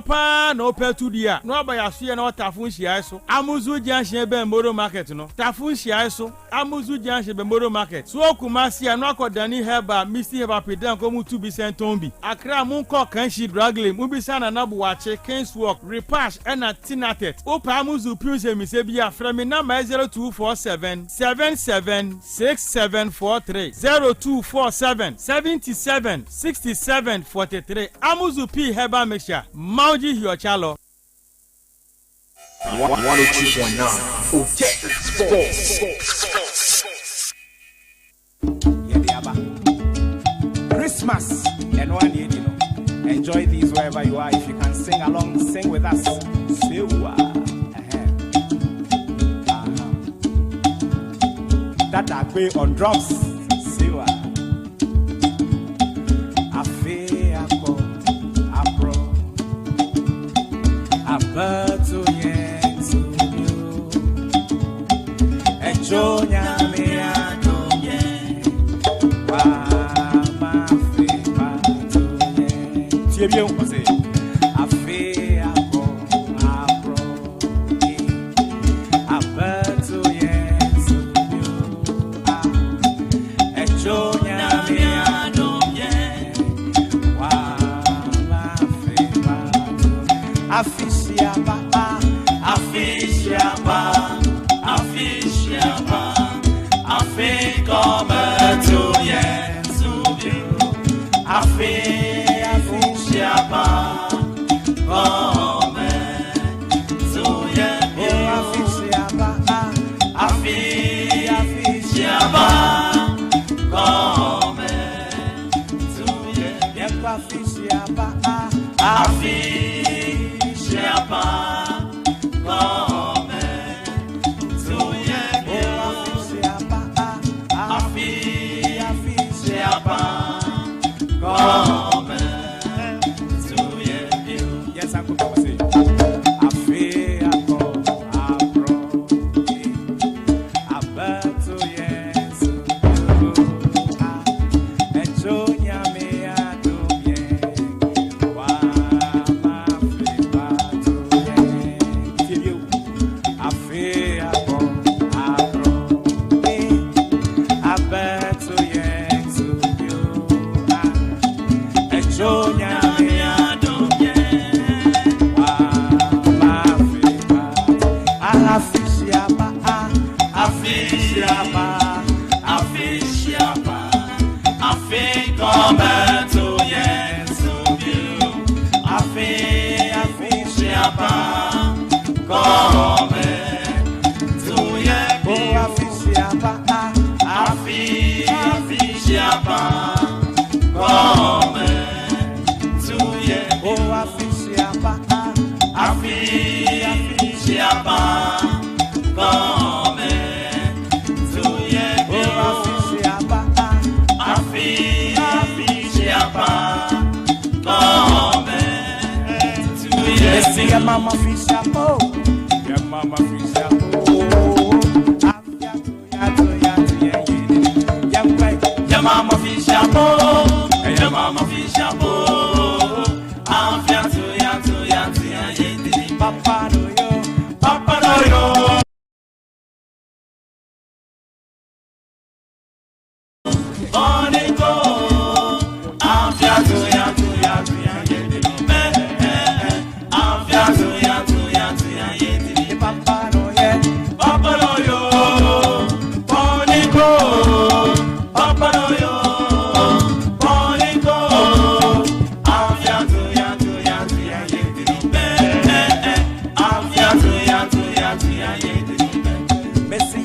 pa no petu dia no ba ya so ye na otafun hia so amuzu junction be moro market no tafun hia so amuzu junction be moro market so Kumasi no akodani heba misi heba pedan ko mu 2% tombi akra mu ko kanshi dragle mu bisa na nabu wache Kings Walk repash na tinatet opa amuzu piuse mi se bia frame na 0247 776743 0247 77 67 43 amuzu p heba mesha mauji hiochalo 102.9 Otec Sports. Christmas and 1 year, you know. Enjoy these wherever you are. If you can sing along, sing with us. That I play on drums. Sewa. Afe ako apro. Abato yensu yo. Enjoy me adoye. Wa. Bien, on sait. Afé ako apro. Abato yensu yo. Enjoy me adoye. Wa ma fe ma. Afishia ba. Afishia ba. Afishia ba. Afé comme to yensu yo. Afé Shiaba, come to ye. Oh, Afishiaba, Afishiaba, come to ye. Afishiaba, Afishiaba, come to ye. Oh, Afishiaba, Afishiaba, come. Your mama fish shampoo. Your mama fish shampoo. Your mama fish shampoo. Your mama fish shampoo. Papa no yo. Papa no yo.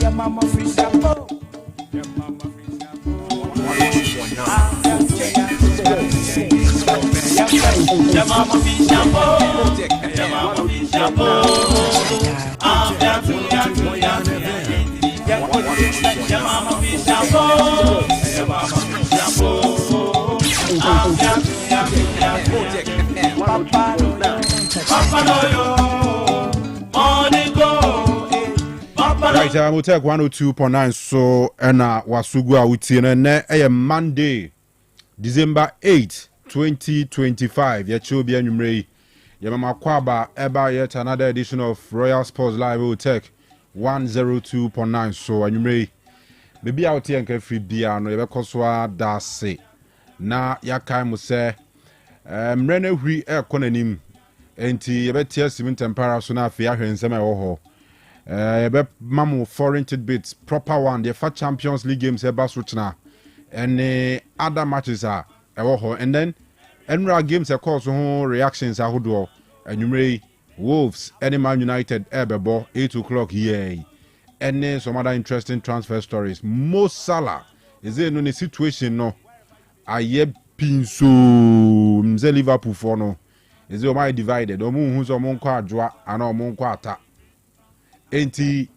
Your mama fish shampoo. Your mama fish shampoo. Your mama fish shampoo. Your mama fish Right, I'm Otec 102.9 so ena wasugu awutie ne Monday December 8 2025 ya chobi anwumre Yamama Kwaba, Eba yet another edition of Royal Sports Live Otec 102.9. So, and you may be out here and get free beer, no, you koswa dase. Na yakai muse, mrene hui konenim, enti yebe tia simin tempera suna fiya henseme oho. Yebe mamu foreign tidbits, proper one, the FA Champions League games eba suchna, and other matches are oho, and then Enra games of course reactions are who and you may Wolves, Man United, Ebebo, 8 o'clock here. And some other interesting transfer stories. Mo Salah is there no situation no? Aye pinso mze Liverpool for no. Is there my divided? Omu who's among quadra and among quarter. Enti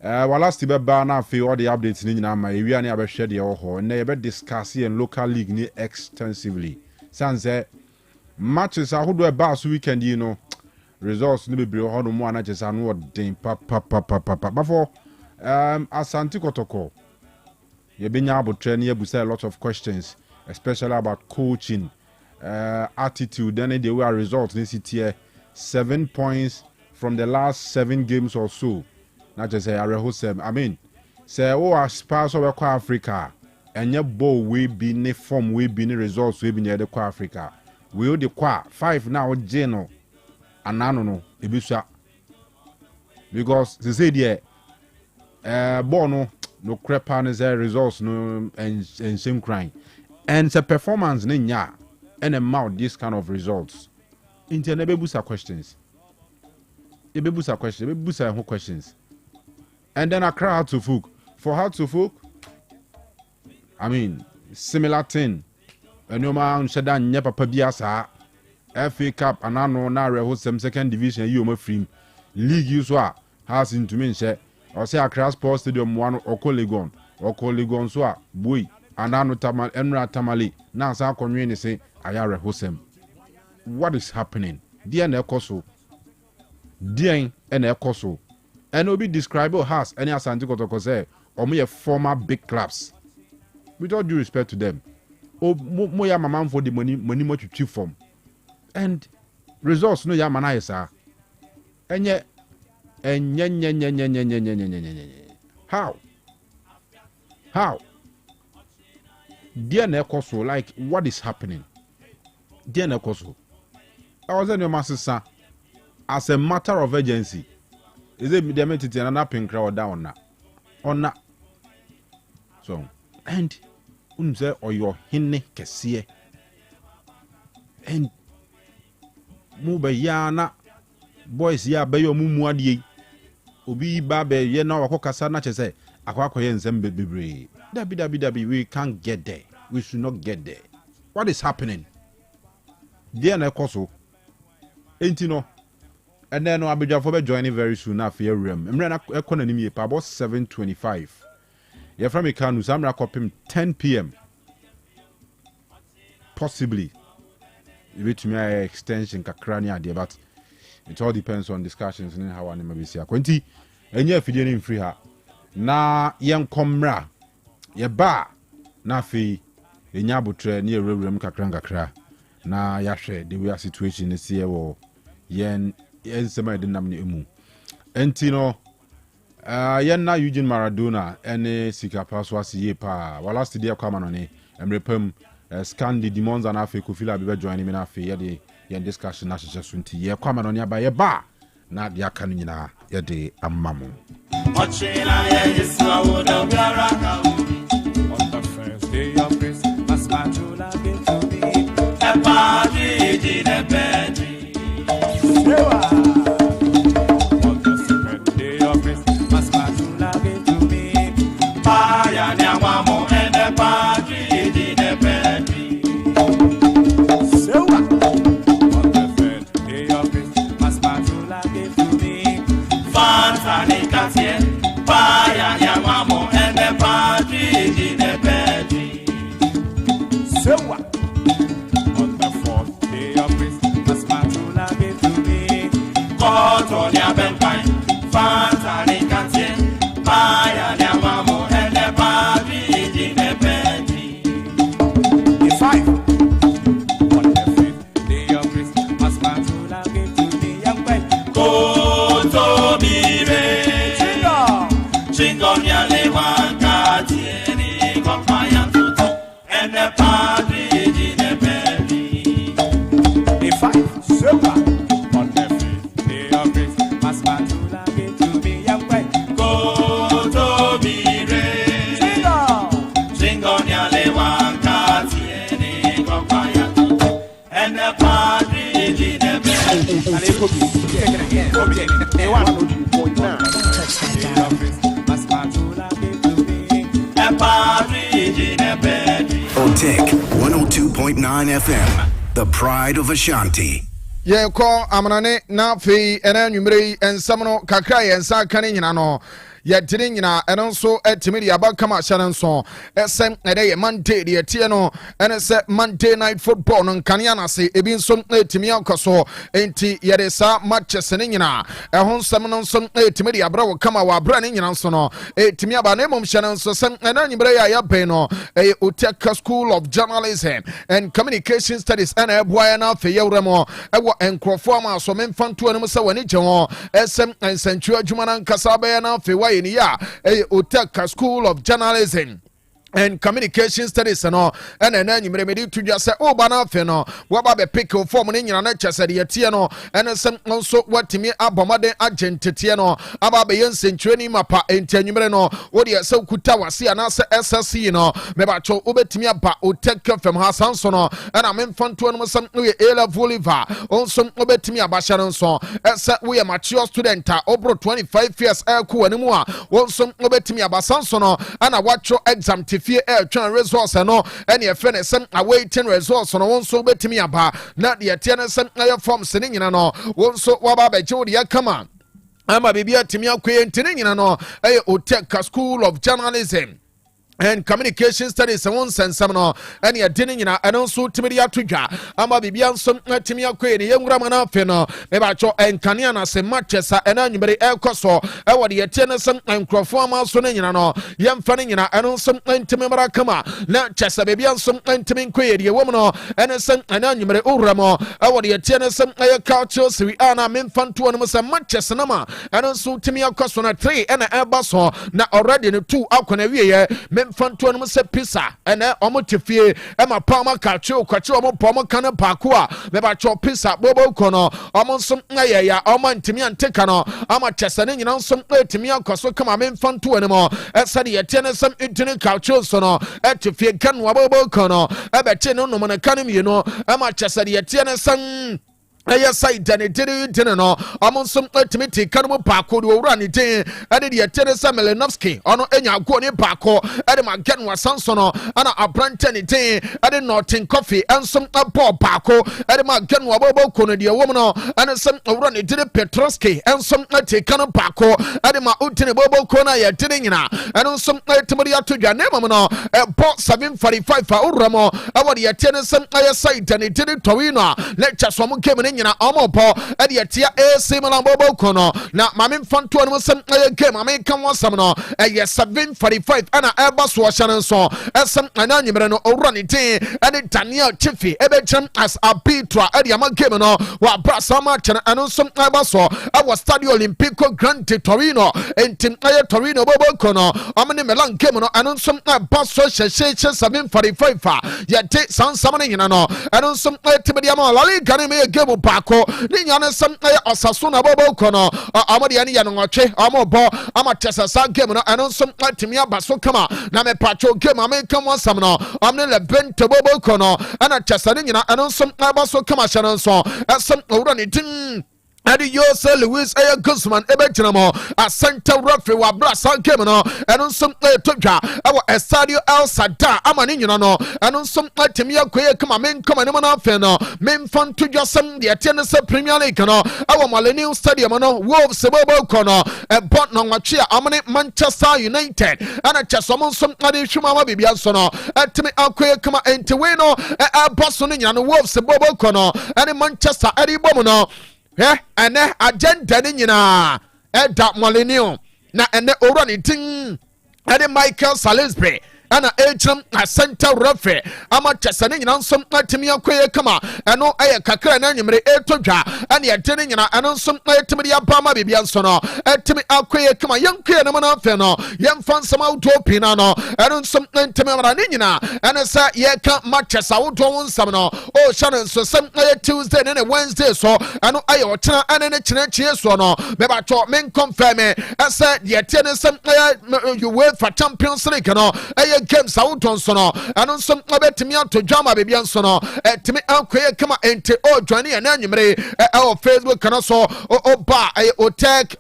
last tibe na fe all the updates ni na ma we ani abehwe de ho and they be discuss in local league ni extensively. Sanse matches ahodo eba so weekend you know results no be bre ho no mo anaches anu odin pa before Asante Kotoko ye benya abotre na yebusa a lot of questions especially about coaching attitude then the way results this year 7 points from the last 7 games or so not just say I mean say aspire over Africa and your ball we be ne form we be ne results we be near the Africa we o the 5 now Jeno and no ebisha because they say there bono no crepa is results no and same crying and the performance nya and amount this kind of results into nebebusa questions ebebusa questions ebebusa questions and then I cry out to Fook for how to Fook I mean, similar thing. And no man said that never pabiasa. FA Cup and I know now rehost second division you my free league you so has into me say or say Accra Sports Stadium one or Legon so boy and I know Tamal Emra Tamale now sa community say I are rehost. What is happening? Dear Nekoso. Dear Nekoso. And will be described as any Asante Kotoko say or me a former big clubs. With all due respect to them, mo ya mama for the money much to cheap from, and results no ya mana isa. And yet, how? Dear Nekoso, like what is happening? Dear Nekoso, I was in your master as a matter of urgency. Is it the entity and an pink crowd down now? On that. So. And unze or your hinne kesiye and mubayana boys ya bayo mumu adie obi ba be ye na wakokasa na chese akwakoye nzembe bebre dabi we can't get there, we should not get there. What is happening there na ekoso entino and then no abijafo be joining very soon na fear room emre na ekona nim ye pa about 7:25. You're from KANU, Samra Kopim 10 p.m. Possibly. Which may extension kakrani idea, but it all depends on discussions and how I may be here. Quinty, and you're feeding free her. Na young comra, ye ba, na fi, the nyabutre near room kakranga. Na yashe, the way situation is here, or yen semi dynamic emu. Entino. Yenna Eugene Maradona ene sika paswasi ye pa wala study kwa manone emrepem scan the Demonza na afi kofila be join me na afi ye de yen discussion na hyehyɛ so nti ye kwa manone aba ye ba na de aka no nyina ye de amamu ochina ye yeswa wodo biara ka on the first day of Christmas my true love came to me a party in a bed Five. On the fifth day of Christmas, my true love Otec 102.9 FM, the pride of Ashanti. Ye ko amanane na fe ena nwumre ensamno kakra ye nsa kane nyina no ye tiri nyina eno nso etimi ya bakama hyane nso esem ede ye Monday de tie no ene se Monday night football no nkane anase ebi nso etimi akoso enti ye de sa matches ne nyina ehon nsem no nso etimi ya bra wo kama wa bra ne nyina nso no etimi aba na mom hyane nso sem ena nwumre ya pe no Otec School of Journalism and Communication Studies ena eboa na fe ye wremo ewo enkrofo ama so memfanto anum se wani gye ho esem ensantwe adwuma na nkasa ba na fe wa ni ya Otec School of Journalism and Communication Studies no and nyimre medi tudwa se bana fe no waba be pick form ne nyina na chese de tie no and sem nso watimi abomade agentete no aba be yensenchwe ni mapa entanyimre no wo de se kuta wase na se SSC no me ba cho obetimi aba Otec FM hasanso no and amemfanto no sem we A level liver onso obetimi aba hye nso ese we mature student obro 25 years ku animu a onso obetimi aba sanso no ana wacho exam fie twan resource no ene efe ne sem awaiting resource no wonso betimi aba na de tie ne sem aye form se ne nyina no wonso waba ba je wo de kama ama bibia timi akwe ntine nyina no Otec School of Journalism and Communication Studies and one sense no and ya dinning in a so timidi atudwa ama bibia nso timi akwe ne yengura mana fe no me ba cho enkane na se matches and anwumere ekoso e wode ye tie ne sem enkrofo ama so ne nyina no yemfa ne nyina eno nso ntimi mara kama na chesa bibia nso ntimi nkwe ye wom no ene sem anwumere uramo e wode ye tie ne sem aye culture siri ana memfanto no se matches na ma eno nso timi akoso na 3 ena eba so na already ne 2 akona wie ye mfanto no se pisa ene omotefie ema pama kacho kwache omo pomo kana pakua me ba cho pisa bobo kono omo nso aye ya omo ntimi anteka no ama chesane nyina nso etimi akoso kama mfanto ne mo esade yete ne sam intini kacho so no etefie kanwa bobo kono ebeche no no mo ne kanemi no ama chesade yete ne sam aya side and didn't no amonsum ultimate kanum paako de owura ne den ade de yetere Samelenovski ono enya go ne paako ade magan wasanso no ana abrante ne den ade notin coffee ensom abo paako ade magan wabobo kono de wom no ana sam owura ne dire Petroski ensom ate kanum paako ade ma utine bobo kono ya dire nyina ensom ultimate atodwa ne mom no ebo 745 fa uramo awode yetere sam aya side and dire towino lecture so mo game nyina omopo ade atia AC Malambo kono na mame mfanto no sem game mame kan wasam no 745 ana eba so hye so esem ana nyimre no owura ne tin ade Daniel Chifi ebechem as arbitra ade ama game no wa brasa ma chene eno som eba so awa Stadio Olimpico Grande Torino entim Torino bobo kono amene Milan game no eno som eba so hye 745 fa yete sansam ne nyina no eno som tibedi ama La Liga ne me game bako ni nyane sam osaso na bobo kono amode ani ya no nwatwe amobo ama chesasa game no eno som atimi abaso kama na me pacho game amekam wasam no amne le bento bobo kono ana chesane nyina eno som abaso kama hyano so esam owura ne tin Adi Yose Luis Aya Guzman Ebejinamo a center referee wa brasa game no eno nsom todwa awo Estadio El Sadar amani nyina no eno nsom atimi akoye kama men kama ne na afa no men fan todwa sam de atene se Premier League no awo Millennium Stadium no Wolves bobo kono e bot no nwatwe amane Manchester United ana chesomo nsom ade hwuma ma bibia so no atimi akoye kama entiwe no boso no nyina no Wolves bobo kono ene Manchester ade bom no ene agenda ni nyina da Millennium na ene owura ne tin ene Michael Salisbury ana ejram a center referee ama chesane nyina nsom atimi akoye kama eno aye kakra na nyimre etodwa ana yedene nyina eno nsom atimi ya bama bibia nso no atimi akoye kama yankoye ne mana afa no yemfa nsam awdo pina no eno nsom atimi amara ne nyina ene sa ye ka matches awdo wonsam no o shane nso sam aye Tuesday ne Wednesday so eno aye ochena ene ne chene chie so no me ba to men confirm esa ye tiene sam aye UEFA Champions League no aye games awuton so no eno nso obetimi ato drama baby nso no timi ankoye kama ente o join ya na nwumere Facebook kana so ba Otec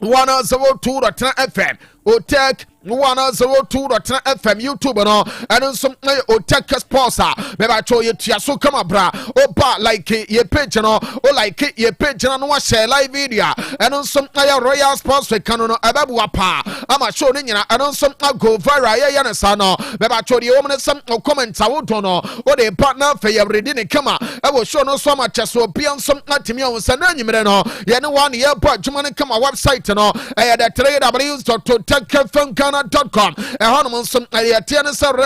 102.9FM Otec 102.9FM YouTube no and some Otec sponsor me ba cho ye tia so come bra oba like ye page no o like ye page no share live video and some royal sponsor KANU no ababu apa ama show ni nyina and some go viral ye na sa no me ba cho ye woman some comment awoto no o de partner for ye ready ne kama e wo show no so ma cheso bian some atimi on sa na nyimre no ye ne one ye pa dwuma ne kama website no e the www.otec102.9Fm honum some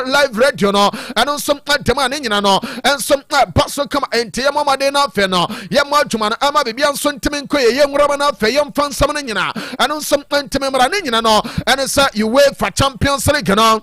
live radio no and some tema ne nyina no and some paso come ente ye mama de na fe no ye mo adwuma no ama bibia nso ntimi nkoye ye nwura na fe ye mfa nsam ne nyina and some ntimi mra ne nyina no and say you wait for Champions League no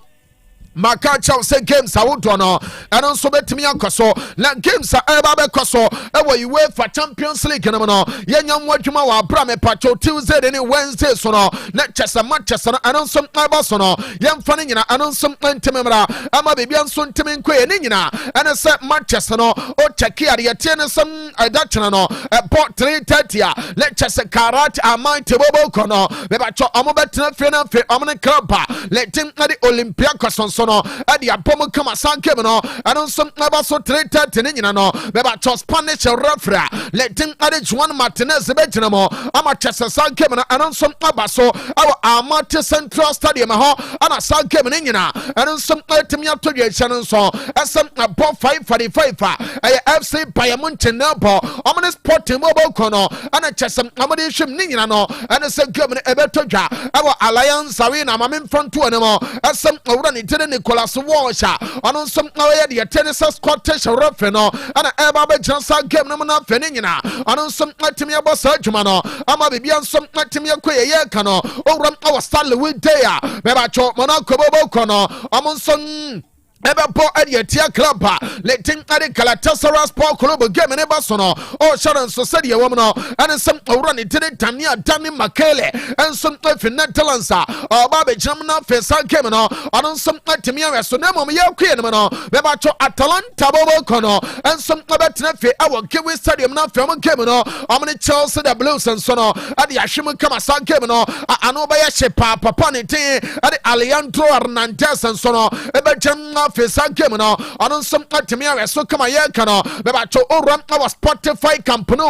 maka chaw se games awodo no eno nso betimi akoso na games eba be koso ewo you for Champions League no yenya mwadwuma wa bra me pacho Tuesday and Wednesday so no na chesa Manchester no eno nso eba so no yemfa ne nyina eno nso ntememra ama bebia nso ntemi nkoye ne nyina eno se Manchester no o check ya ye tie ne sam adachana no port 3:30 a le chesa Karat amount bobo kono be pacho omo betena fe na fe omo ne club le tim na the Olympiacos so no adi abom kama sankem no eno some aba so 3:30 ne nyina no be ba cho Spanish referee let him adi Juan Martinez be gyina mo ama chese sankem no eno some aba so awo Amate Central Stadium ho ana sankem ne nyina eno some atimi atodwe chane so esem above 5:45 FC Bayern Munchen no bo omne Sporting mobile kono ana chese amade hwem ne nyina no eno se game ne ebetodwa awo Alliance Arena mamem front to no esem awura ne tene Nicholas Walsha on some the tennis Scottish referee no and eba be chansa game no na fe ne nyina on some atimi abosa adwuma ama bibia some atimi akoye ye ka no owram our Stanley we day a be ba cho Monaco bobo kono amon ebe po Edia club let him add Galatasaray Sport Club game in Basono or Sharon Society woman and some run it did Tania Danny Makele and some Netherlands or Baby Jamna Fesa Kemano on some Timia Sonamo Yakiano Bebacho Atalanta Bobo Kono and some Abatnefe our Kiwi Stadium now from Kemano Omni Chelsea the Blues and Sono at the Ashima Kamasan Kemano Anobaya Shepa Papaniti at the Alejandro Hernandez and Sono Ebajam Fesa game no on some atimia so come here kano beba cho oram our Spotify company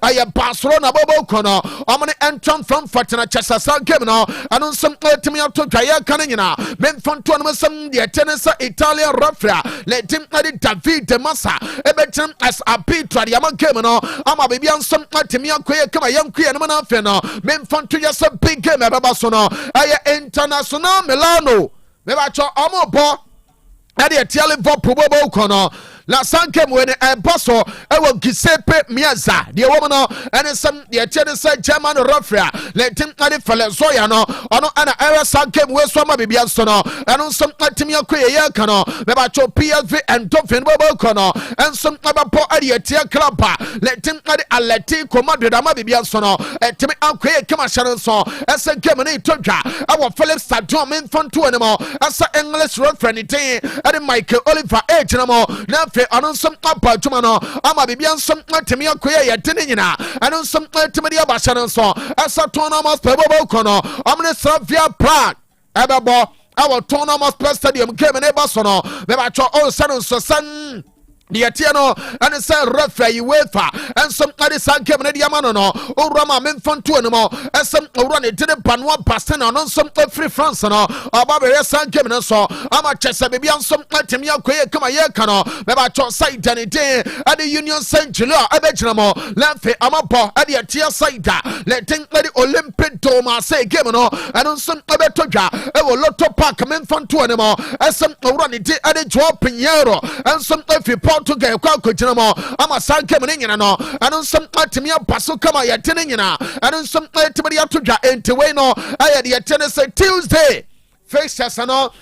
aye Barcelona bobo kono omne entran from Fatina Chesa game no on some atimia to gaya kanina men fonto no some the tennis Italian referee let him add David Demonza ebetem as a pitra the am game no ama bibia some atimia koye kama yanku no na fe no men fonto yes a big game beba so no aye International Milano beba cho omo bo ade atiale Liverpool bobo kono la sankem when bosso ewo Giuseppe Meazza the woman and some the Chelsea German referee let him ade Felezoya no ono ana era sankem we so ma bibia so no and some atimi akoye ye kano me ba cho PSV and Dolphin bobo kono and some abapo ade atia club let him ade Atletico Madrid ma bibia so no etimi akoye kama sharon so ese game ni todwa our Phillips Stadium in front to animo asa English referee ni ten ade Michael Oliver H namo na fe anon some apa tuma no ama bibia some atemi akoye ye tene nyina anon some atemi dia ba sharon so asa tournament pebobo kono amne Slavia Prague ebebo our tournament stadium game ne ba so no be ba cho all sanon so san the Atiano and it's a referee UEFA and some other San Kevin Diamano or Rama Menfantu anymore and some run it to the Panua Pastan on some free France no or Barbara San Kevin so I'm a Chester baby on some Timia Quay come a year cano Baba Chot side and day at the Union Saint Julia Abedjamo Lamfe Amapo at the Atia side let the Olympic Doma say Gemino and on some Abetoja ewo Lotto Park Menfantu anymore and some run it at the Joao Pinheiro and some to get kwa kujinamo ama sanke mnyina no anu some atimia paso kama ya tene nyina anu some atimia ya todwa entiwe no aya de tene say Tuesday fixtures no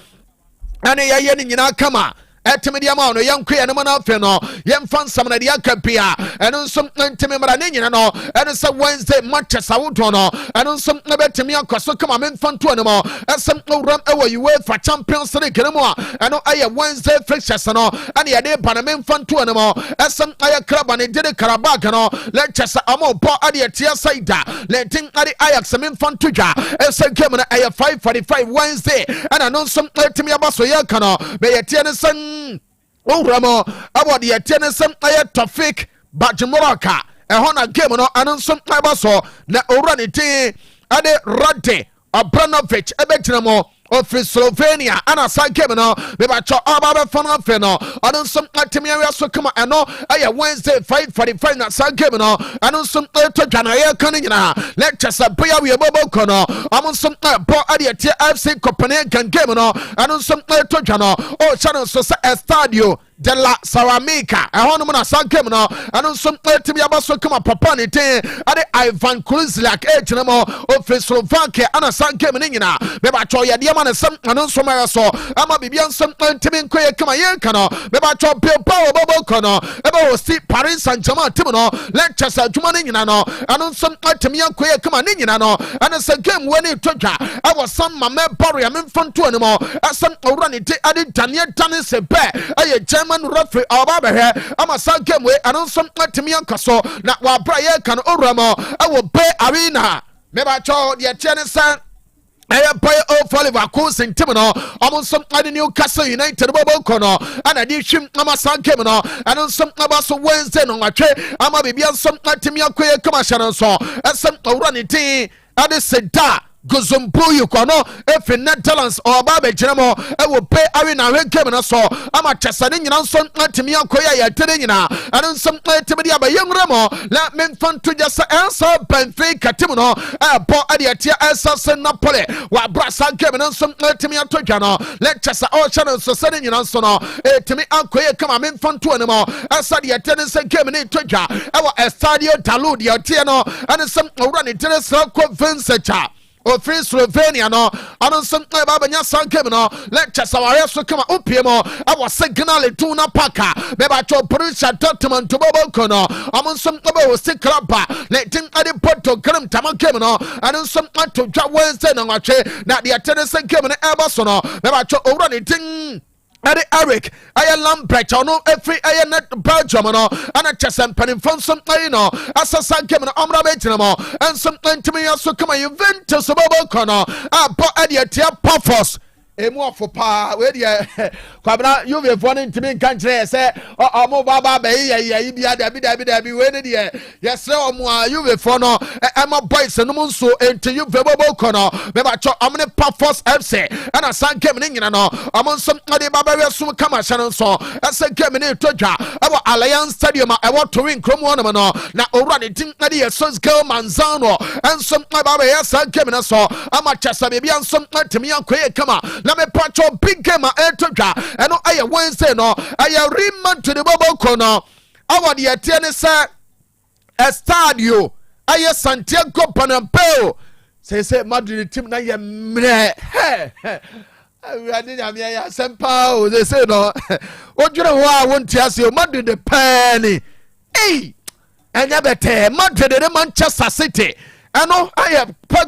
ane ya ye nyina kama etimidiama no yankwe ene mo na afe no yemfa nsam na de akapia eno nso ntimi mara ne nyina no eno se Wednesday Manchester wodo no eno nso betimi akoso kama memfa nto ene mo esem owram ewo UEFA Champions League ne mo eno aye Wednesday fixtures no ane ye de bana memfa nto ene mo esem aye club ane de Karabag no Leicester amo bo ade etia saida lentin ade Ajax memfa nto dwa ese game na aye 5:45 Wednesday ana no nso etimi abaso ye kana be ye tie ne san Ramo about the tennis Tofik Bajimoraka a Hona game no announcement so na Oranity Ade Rade Abranovich Ebetinamo of Slovenia and a side game no Bebacho Ababa Fanafeno announcement Timia so come and no I Wednesday 5:45 na side game no announcement to Janaya Kanina lectures a prayer we bobo kono among some bo Adia FC Copenhagen game no announcement to Jano oh channel so estadio de la Saramika a honumana sankem no and some timi abaso come papa ni ten ade Ivan Kulizlak ejinamo of Slovakia and a sankem nina beba cho ya dia man some and some so ama bibian some timi nkoye kama yenka no beba cho Bilbao bobo kono eba hosti Paris Saint-Germain timi no lectures adwuma nina no and some timi nkoye kama nina no and some game when it toja I was some mama barrier memfan to animo some orani te ade Daniel Dennis be aye man referee Obaba here ama san game we anonso atimi ankaso na wa braye kan oramo awo be arena me ba cho de tiene san Aya boy o Oliver Coulson Timono amonso ade Newcastle United bobo kono ana di hwim ama san game no anonso abaso Wednesday no atwe ama bibia nso atimi akoye kama hye so esem owura ne tin ade seda Gozumbuyu kono efi Netherlands oba be jiramo ewo pe arena we game na so ama chesane nyina nso atimi akoya ya tere nyina anu nso atimi dia ba yengramo la memfan to just answer Benfica timo no bo adiatia esa Napoli wa brasa game na nso atimi atodwa no let chesa o channel so sane nyina nso no etimi akoya kama memfan to anemo asa dia tere se game ni todwa ewo Estadio Dalud ya tie no anu nso owura ni tere so ko Vincecha o free Slovenia no anonso baba nya sankem no lectures aware so kama opiemo awa signal tuna paka beba cho Borussia Dortmund to bobo kono amonso baba o sikraba letin ade Porto gram tamakem no anonso to dwa Wednesday no atwe na de atene sankem no eba so no beba cho owura ne tin Ade Eric aya Lambert ono every aya net Belgium no ana chesem panimfon some no asasa game no omra betinamo and some ntimi aso kama Juventus bobo kono abo ade tia Pafos emu ofo pa we de kwabra Juve fo no ntimi kan kire se omo baba be yi bia dabi we ne de yesre omo a Juve fo no ema boys no nso enti Juve bobo kono be ba cho omne Pafos FC ana san game ne nyina no omo nso ade baba we sum kama hye no nso asa game ne todwa abo Alliance Stadium e wo to win krom no no na owura de tin ade yesos girl Manzano enso baba we san game no so ama chasa be bia nso atimi akoye kama na me pacho big game etodwa eno aye Wednesday no aye remand to the bobo kono awa de etiene se estadio aye Santiago Bernabeu say Madrid team na ye mre we ade nyame ya sempa o they say no odwere ho a wonti ase Madrid de penny enya bete Madrid de Manchester City eno aye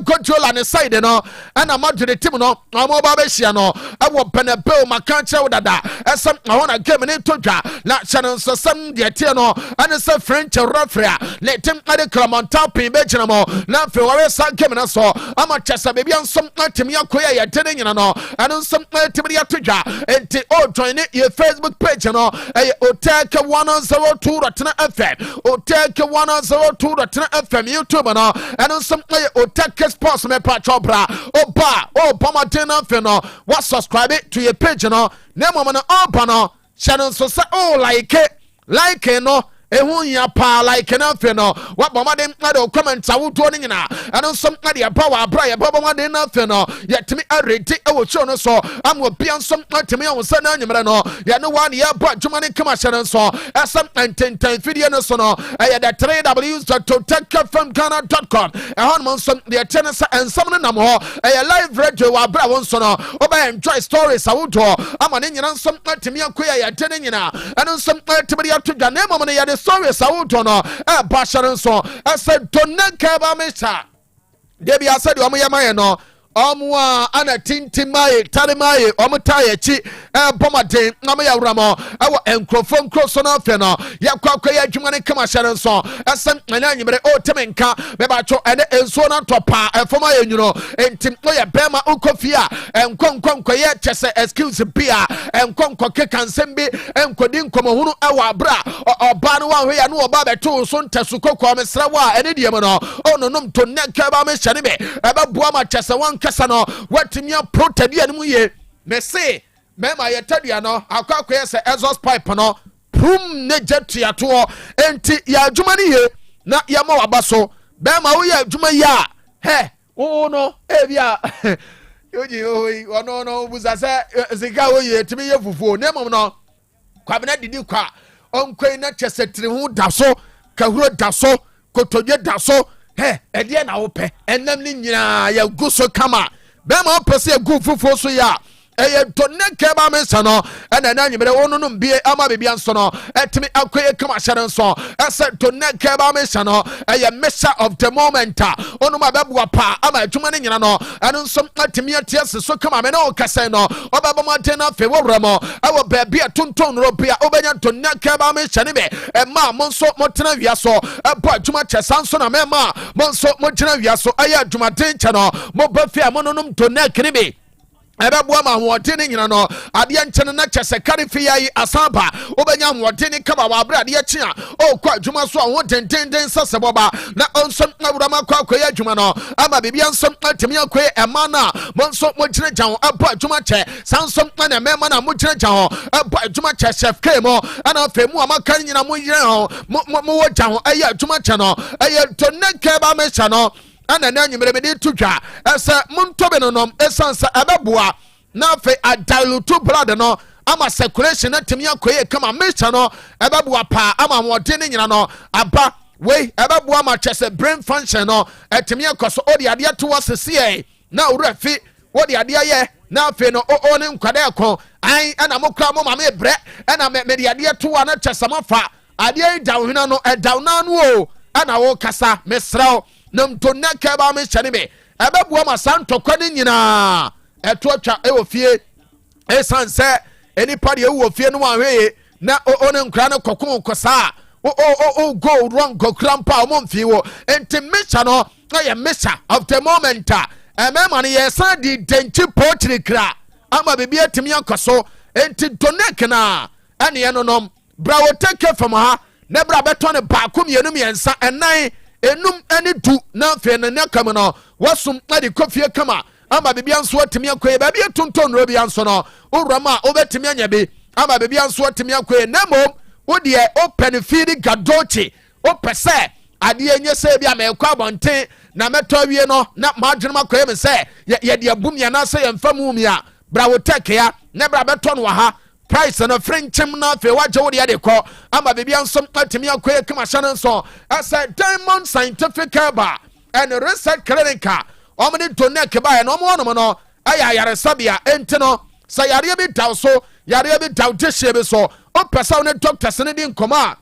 control on the side no and Madrid team no amo ba be hia no awo Bernabeu makanche wodada esem I wanna game ni todwa na channel so sem de tie no and say French referee le team ade Clermont pin be gyina mo na fe wore sa game na so ama chesa be bia nsom atimi akoya ya tene nyina no and nsom atimi ya todwa enti o join your Facebook page no Otec 102.9Fm Otec 102.9Fm YouTube no and nsom Otec Sports me pachobra oba matena fe no what subscribe to your page no na mama no oba no channel so say oh like no ehu ya pa like na fe no wa bomade na de comment awoto ni nyina eno nso na de ba wa bra ya bomade na fe no yetimi aredi ewo show no so am obi anso atimi awonsa na anyemre no ya no one ya ba dwuma ne kama hyere nso asam enten video no so no ya the www.otecfmghana.com ehon mo nso de tenesa ensam no nam ho ya live radio wa bra won so no oba enjoy stories awoto ama ne nyina nso atimi akoya ya tene nyina eno nso atimi ya to dwane mo ne ya de stories awoto no ba hyere nso asa donanka ba mesa debi asa de omo yamaye no Omwa ana tintimaye tarimaye omutaye chi bomade ngama ya wramo awo enkrofo nkroso na fe no yakwa ya adwuma ne kama hyere nso asem na nyimre o temenka beba cho ene enso na topa efoma ya nyuno entim no ya bema ukofia enkonkon ye chese excuse bia enkonkon kekansem bi enkodi nkomohunu ewa abra oba no wa hwe ya no oba beto so ntasu kokko mesra wa ene die mo no ononom to ne ka ba me hyere me eba bua ma chese wan kasa no watimia protedi animu ye me se mema yetadua no akwa yese exhaust pipe no pum ne jetua to enti ya adwuma ni ye na ya ma wabaso bema wo ya adwuma ya he wo no ebia yoji oyi ono no buza se zika wo ye timi ye fufuo nemom no kwabena didi kwa onkwe na chesetri hu daso kahuro daso kotodwe daso he ede na wo pe enam ni nyina ya guso kama bema opese gu fufuo so ya eye tonne keba me sano ena na nyimere wonu mbie ama bebia nso no etimi akoye kama hyere nso ese tonne keba me sano eye measure of the moment onu ma bebua pa ama adwuma ne nyina no eno nso atimi atiase so kama me na o kase no obaba mo ate na fe wowramo awo bebia tonton ro bia obanya tonne keba me hyene be ema mo nso mo tena wia so ebo adwuma kyesa nso na mema mo nso mo tena wia so eye adwuma den kye no mo bafia mo nonum tonne kene ebebua ma hoɔden nyina no adeɛ nkyene na kyese kare fi yayi asaba obenya hoɔden kaba wa abra adeɛ kye a okɔ adwuma so a ho dendenden saseboba na onso awurama kɔ akɔyɛ adwuma no ama bibia nso atemi akɔyɛ ɛma na mo nso mo gyina gya ho abɔ adwuma kyɛ sanso na mɛma na mo gyina gya ho abɔ adwuma kyɛ chef k mo ana afɛ mu amaka nyina mo yire ho mo wɔ gya ho ɛyɛ adwuma kyɛ no ɛyɛ tonne kɛba mehyɛ no ana na nyimere me de tudwa esa muntobe nonom esansa abeboa na fe adilute blood no ama circulation na temi akoye kama mecha no abeboa pa ama hoɔden ne nyina no aba we abeboa ma chese brain function no etemi akoso odi ade to wasese na urafi odi ade ye na fe no o ne nkwade akon ai ana mokra mo ma me bre ana me de ade to wa na chese mafa ade dawo hina no edawo na no o ana wo kasa mesraw nam tonne keba me hyene me ebebua ma santokwa ne nyina eto atwa ewo fie esanse eni pade ewo fie no ahweye na one nkra ne kokon kosa o go wrong kokrampa o mfie wo enti mecha no na ye mecha of the moment emema ne ye san di denti potri kra ama bebi atimi akoso enti tonne kena ene ye no nom bra wo take from ha ne bra beto ne ba kom ye no miensa enan enum eni du na fe na nakam no wasum na de kofie kama ama bibia nso atimi akoye ba bia tonton ro bia nso no urama obetimi anya bi ama bibia nso atimi akoye namo wo de open feed gadochi o pese ade enye se bia ma ekwa bonten na meto wie no na madwene makoye me se ye de abum ya na se ye mfamu mi a bra wo take ya ne bra beto no ha price na frenchim na fe waje wo de ko ama bibia nso atimi akoye kama hyane nso asa Diamond Scientific Herbal and Research Clinic omni tonek ba no mo no aya yare sabia enti no sa yare bi daw so yare bi daw dehye bi so o pesa ne doctors ne din koma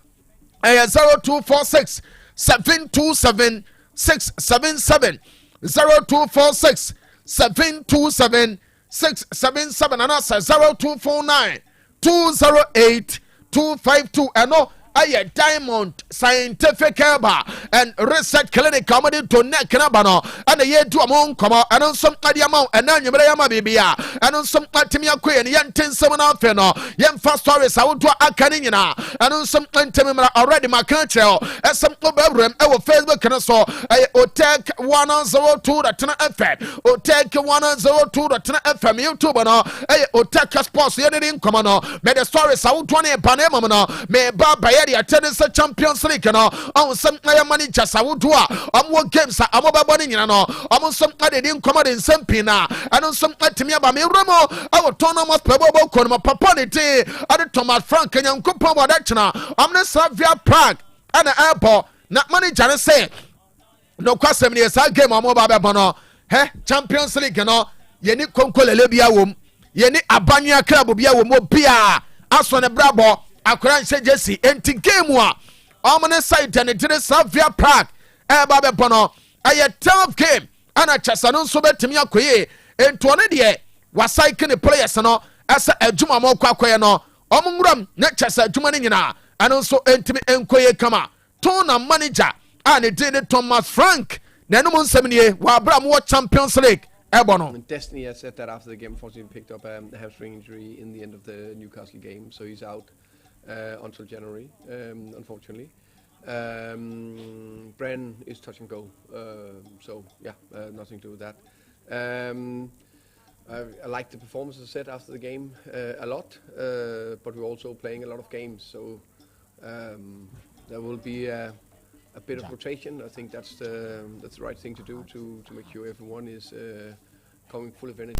0246 727 677 0246 727 677 and 0249 208 252 eno aye Diamond Scientific Herbal and Research Clinic comedy to neck na bano and ye do among come and some adiamount and nyemre yama bibia and some atimi akoye ne yenten sem na afe no yem fast stories I would do akani nyina and some ntemi already my country and some obewrem e wo Facebook na so Otec 102.9Fm Otec 102.9Fm YouTube no Otec Sports ye ne come no me the stories I would do ne panema no me ba the attendance Champions League no on some manager sawudua amwo games amobaboni nyina no some ade din command in some pina and some atimi aba me remo awo tournament pebo ko no papa ne te ade Thomas Frank nyankopon boda china amne Slavia Prague and airport na manager ne say no kwasem ne sa game amobaba no Champions League no yeni konkolele bia wom yeni abanya club bia wom obia aso ne brabo akora nse Jesse enti game a omne side ne dire Slavia Prague ba be bono aye tough game ana chasa no so betimi akoye ento ne de wasaike ne players no asa adwuma mo kwakoye no omnwuram na chasa adwuma ne nyina ano so entimi enkoye kama to na manager ane de Thomas Frank nanu mo nsem wa bra mo Champions League Destiny has said that after the game, unfortunately picked up a hamstring injury in the end of the Newcastle game, so he's out until January, unfortunately. Bren is touch and go, so yeah, nothing to do with that. I like the performance, as I said, after the game a lot, but we're also playing a lot of games, so there will be a bit of rotation. I think that's the right thing to do to make sure everyone is coming full of energy.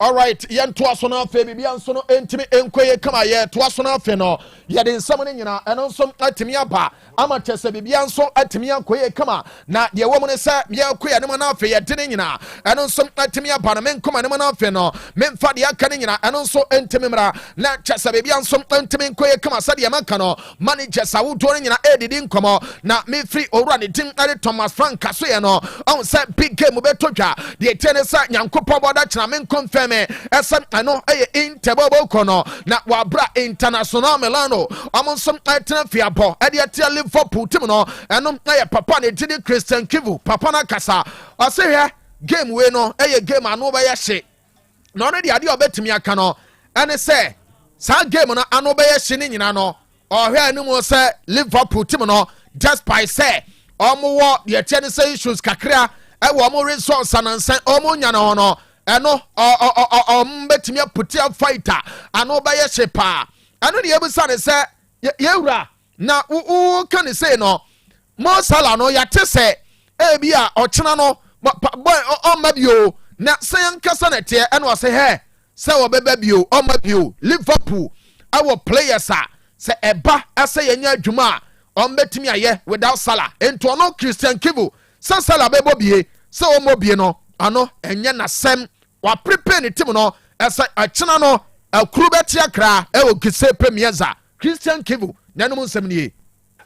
All right, yan to asona fe bibia so no entimi enkoye kama ye to asona fe no ye de nsam ne nyina eno nso atimi aba ama chese bibia nso atimi enkoye kama na de wo mu ne sa ye koye ne na fe ye de ne nyina eno nso atimi aba na men koma ne na fe no men fa de aka ne nyina eno nso entimi mra na chese bibia nso entimi enkoye kama sa de maka no manager sa wo to ne nyina edidi nkomo na me free owura ne tim na Thomas Frank kaso ye no on say big game betodwa de tenesa nyankopon boda china men confirm esa ano intebobo kono na wabra international Milano amonsom atena fiabo ade atia Liverpool tim no eno na papa ne tidi Christian Kivu papa na kasa ase hwe game we no game ano ba ya hye no ne de ade obetimi aka no ene se sa game no ano ba ya hye ne nyina no ohwe anum se Liverpool tim no just by say omo de atia say issues kakra omo resource anansan omo nya no no eno betimi aputia fighter ano ba ye shepa ano de ebusa ne se yewura na u kan say no mo sala no ya tese bia ochena no boy o mabio na se yankasa na te eno se he se obeba bio o mabio Liverpool our players are se eba ase yenya adwuma o betimi aye without Salah ento no Christian Kivu se Salah bebo bie se o mobie no ano enye na sem wa prepare ne tim no esa achena no akuru betia kra e wo kise premierza Christian Kivu nanum nsem nie.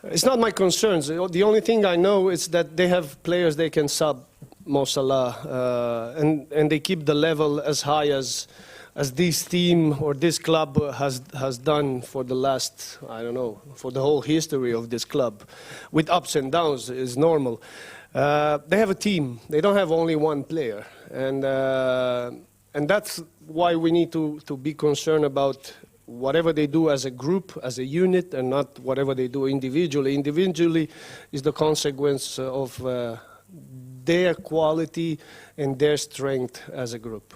It's not my concerns. The only thing I know is that they have players they can sub Mo Salah, and they keep the level as high as this team or this club has done for the last, I don't know, for the whole history of this club, with ups and downs is normal. They have a team. They don't have only one player, and that's why we need to be concerned about whatever they do as a group, as a unit, and not whatever they do individually. Individually is the consequence of their quality and their strength as a group.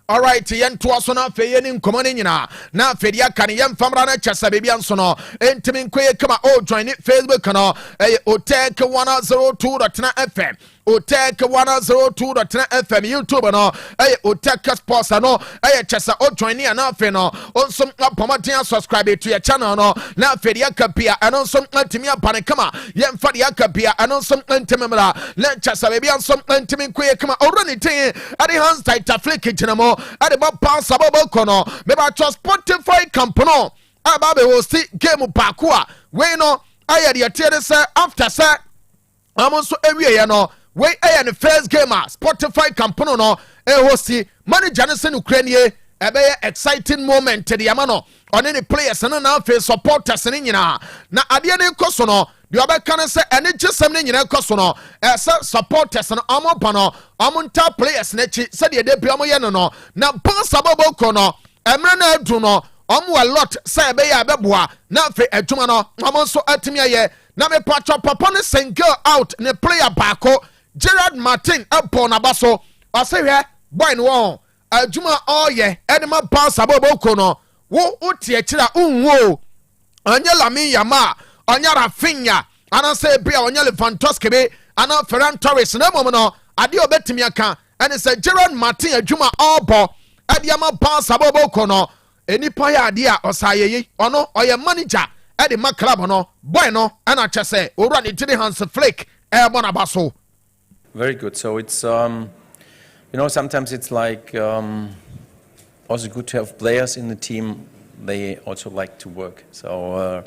All right, yen to aso na fe yen nkomo ne nyina na fe dia kan yen famra na chasa bebia nso no entimi nkoye kama join it Facebook no Otec 102.9Fm Otec 102.9Fm YouTube no Otec Sports no chasa join ni na fe no onso apamaten subscribe to your channel no na fe dia kapia anonso ntimi apane kama yen fa dia kapia anonso ntimi mra na chasa bebia nso ntimi nkoye kama orani ten ade hands tight flick jinamo ade ba pass ababo kono me ba cho Spotify company aba be wo si game baako a we no aye de tiere se after se amonso ewie ye no we aye the first game a Spotify company no hosti manager ne se no kranie ebe exciting moment de yama no one ne players no na face supporters ne nyina na ade ne koso no de obeka ne se ene gisem ne nyina koso no se supporters no amopa no amonta players ne chi se de bia mo ye no no na pass ababo ko no emre na adu no a lot say be ya beboa na fe adwuma no amonso atimi aye na me patcho papa ne single out ne player baako Gerard Martin upon abaso ase hwe boy no adwuma oye enema pass ababo ko no wo utie kira unwo onye Lamine Yamal onye Rafinha ana say bia onye Lewandowski be ana Ferran Torres na mom no ade obetimi aka ene say Gerard Martin adwuma obo ade ama Barca bobo kono enipa ya ade a osayeyi ono oye manager ade ma club no boy no ana chese owura ne tiri Hans Flick bona baso. Very good. So it's sometimes it's like also good to have players in the team. They also like to work. So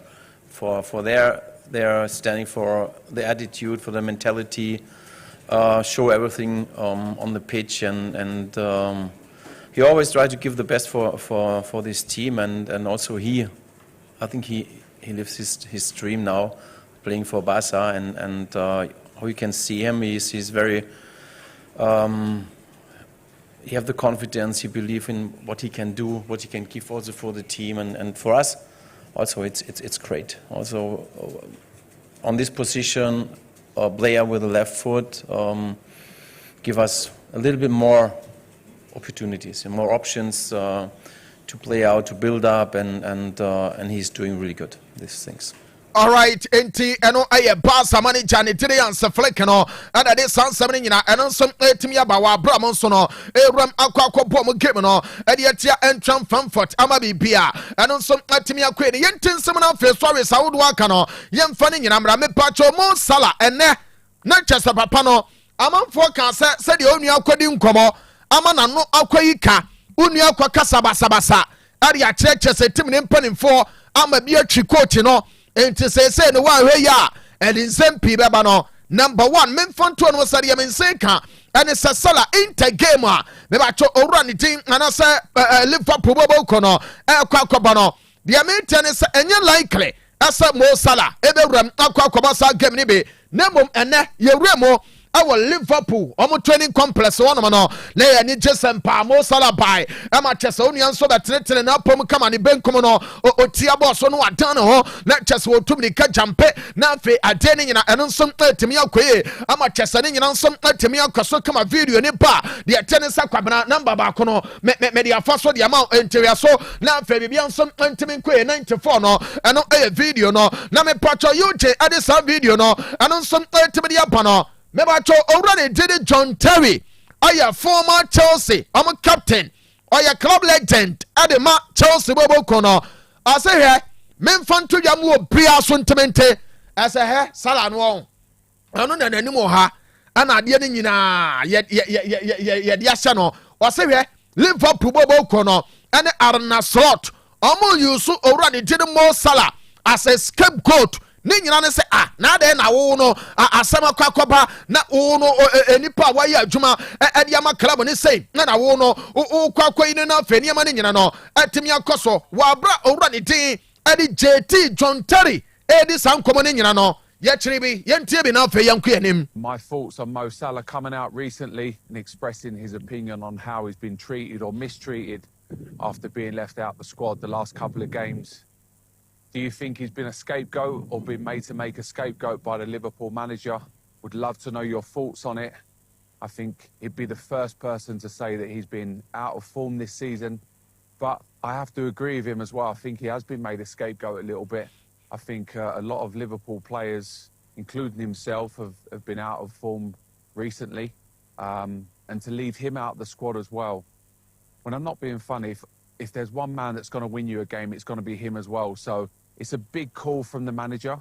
for they're standing for the attitude, for the mentality, show everything on the pitch, and he always tries to give the best for this team, and also I think he lives his dream now, playing for Barca, and how you can see him, he's very. He have the confidence, he believe in what he can do, what he can give also for the team, and for us also it's great. Also on this position, a player with a left foot give us a little bit more opportunities and more options to play out, to build up, and he's doing really good these things. All right, enti eno aye Barca manager ne tiri Hans Flick no ada de sansam nyina eno som etimi aba wa bra mo so no ewram akwa bom game no ade atia entram Frankfurt ama bibia eno som etimi akwa ne yentinsem na fe so we sawodo aka no yemfa ne nyina mra me pacho Mo Salah ene na chesa papa no amanfo kan se de onu akwadi nkomo ama na no akwayi ka onu akwa kasa basabasa ade a chese tim ne mpanimfo ama bi atwi coach no enti say no wa hwe ya ensem pi beba no number 1 memfanto no sare ya mensenka ene se Salah inter game a beba cho owura ne tin ana se Liverpool bobo kono akwa no dia meten se enye likely asa Mo Salah ebewram akwa sa game ni be nemom ene yewremo our Liverpool omo training complex one no na ya ni Jason pa Mo Salah bai ama chese onu anso betre na pom kama ni benkom no otia boss no adan ho na chese otum ni ka jampe na fe ade ni nyina eno nso atemi akoye ama chese ni nyina nso atemi akoso kama video ni ba de tennis akwabena number ba ko no me de afaso de ama enteria so na fe bibia nso atemi koye 94 no eno video no na me pacho UJ ade sa video no eno nso atemi de apa no Mebacho already did it. John Terry, a former Chelsea, I'm a captain, or a club legend, Adema Chelsea Bobo Kono. I say here, Memfan to Yamu Bria Suntemente, as a hair, Salan. I don't know anymore, and I didn't yet Yasano, or say here, Liverpool Bobo Kono, and Arna Slot, Omo Yusu already did Mo Salah as a scapegoat. Ni nyina ne se na de na wo no asema kwakoba na wo no enipa wa ya adwuma ade ama club ne sei na wo no kwakoyi ne na fani ama ne nyina no atimi akoso wa bra owura ne din ade JT John Terry edi sankomo ne nyina no ye kire bi ye ntie bi na fe yanku yanim. My thoughts on Mo Salah coming out recently and expressing his opinion on how he's been treated or mistreated after being left out the squad the last couple of games. Do you think he's been a scapegoat or been made to make a scapegoat by the Liverpool manager? Would love to know your thoughts on it. I think he'd be the first person to say that he's been out of form this season. But I have to agree with him as well. I think he has been made a scapegoat a little bit. I think a lot of Liverpool players, including himself, have been out of form recently. And to leave him out of the squad as well. When I'm not being funny, if there's one man that's going to win you a game, it's going to be him as well. So it's a big call from the manager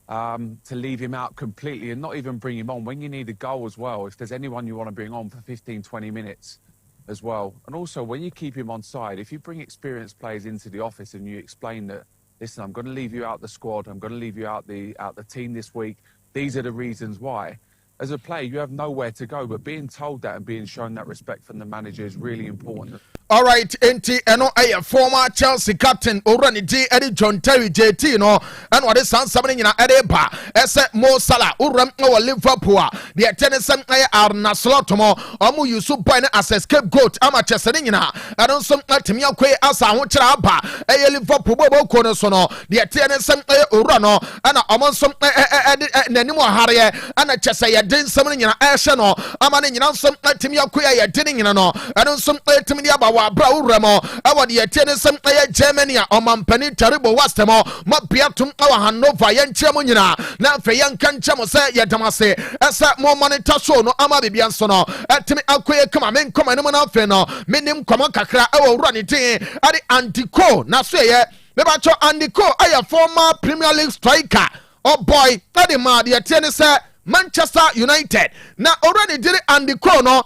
to leave him out completely and not even bring him on when you need a goal as well. If there's anyone you want to bring on for 15, 20 minutes as well. And also when you keep him on side, if you bring experienced players into the office and you explain that, listen, I'm going to leave you out the squad, I'm going to leave you out the team this week, these are the reasons why. As a player, you have nowhere to go, but being told that and being shown that respect from the manager is really important. All right, NT, a former Chelsea captain, Orani D. Eddie John Terry JT, no, and what is something in Edeba, S. Mo Salah, Uram, or Liverpool, the attendance Arna Slotomo, Omu Yusuf Pine as a scapegoat, amateur Senina, and on some Timia Quay as a Wachaba, a Liverpool Bobo Cornersono, the attendance Urano, and among some Nenimo Harrier, and a Chesaya didn't summon in Ashano, Amanin, some Timia Quay, a dinning in an and on some Timia. abra uremo awo de yetiene sem eye Germany a omampani terrible wastemo ma biatum awa Hanover yenche mo nyina na fe yenka nche mo se yedamase esa mo monitor show no ama bibia nso no etimi akoye kama men koma no na fe no menim koma kakra awo wura ne tin ade Antico na so ye meba cho Antico aya former Premier League striker oh boy ade ma de yetiene se Manchester United na already did Antico no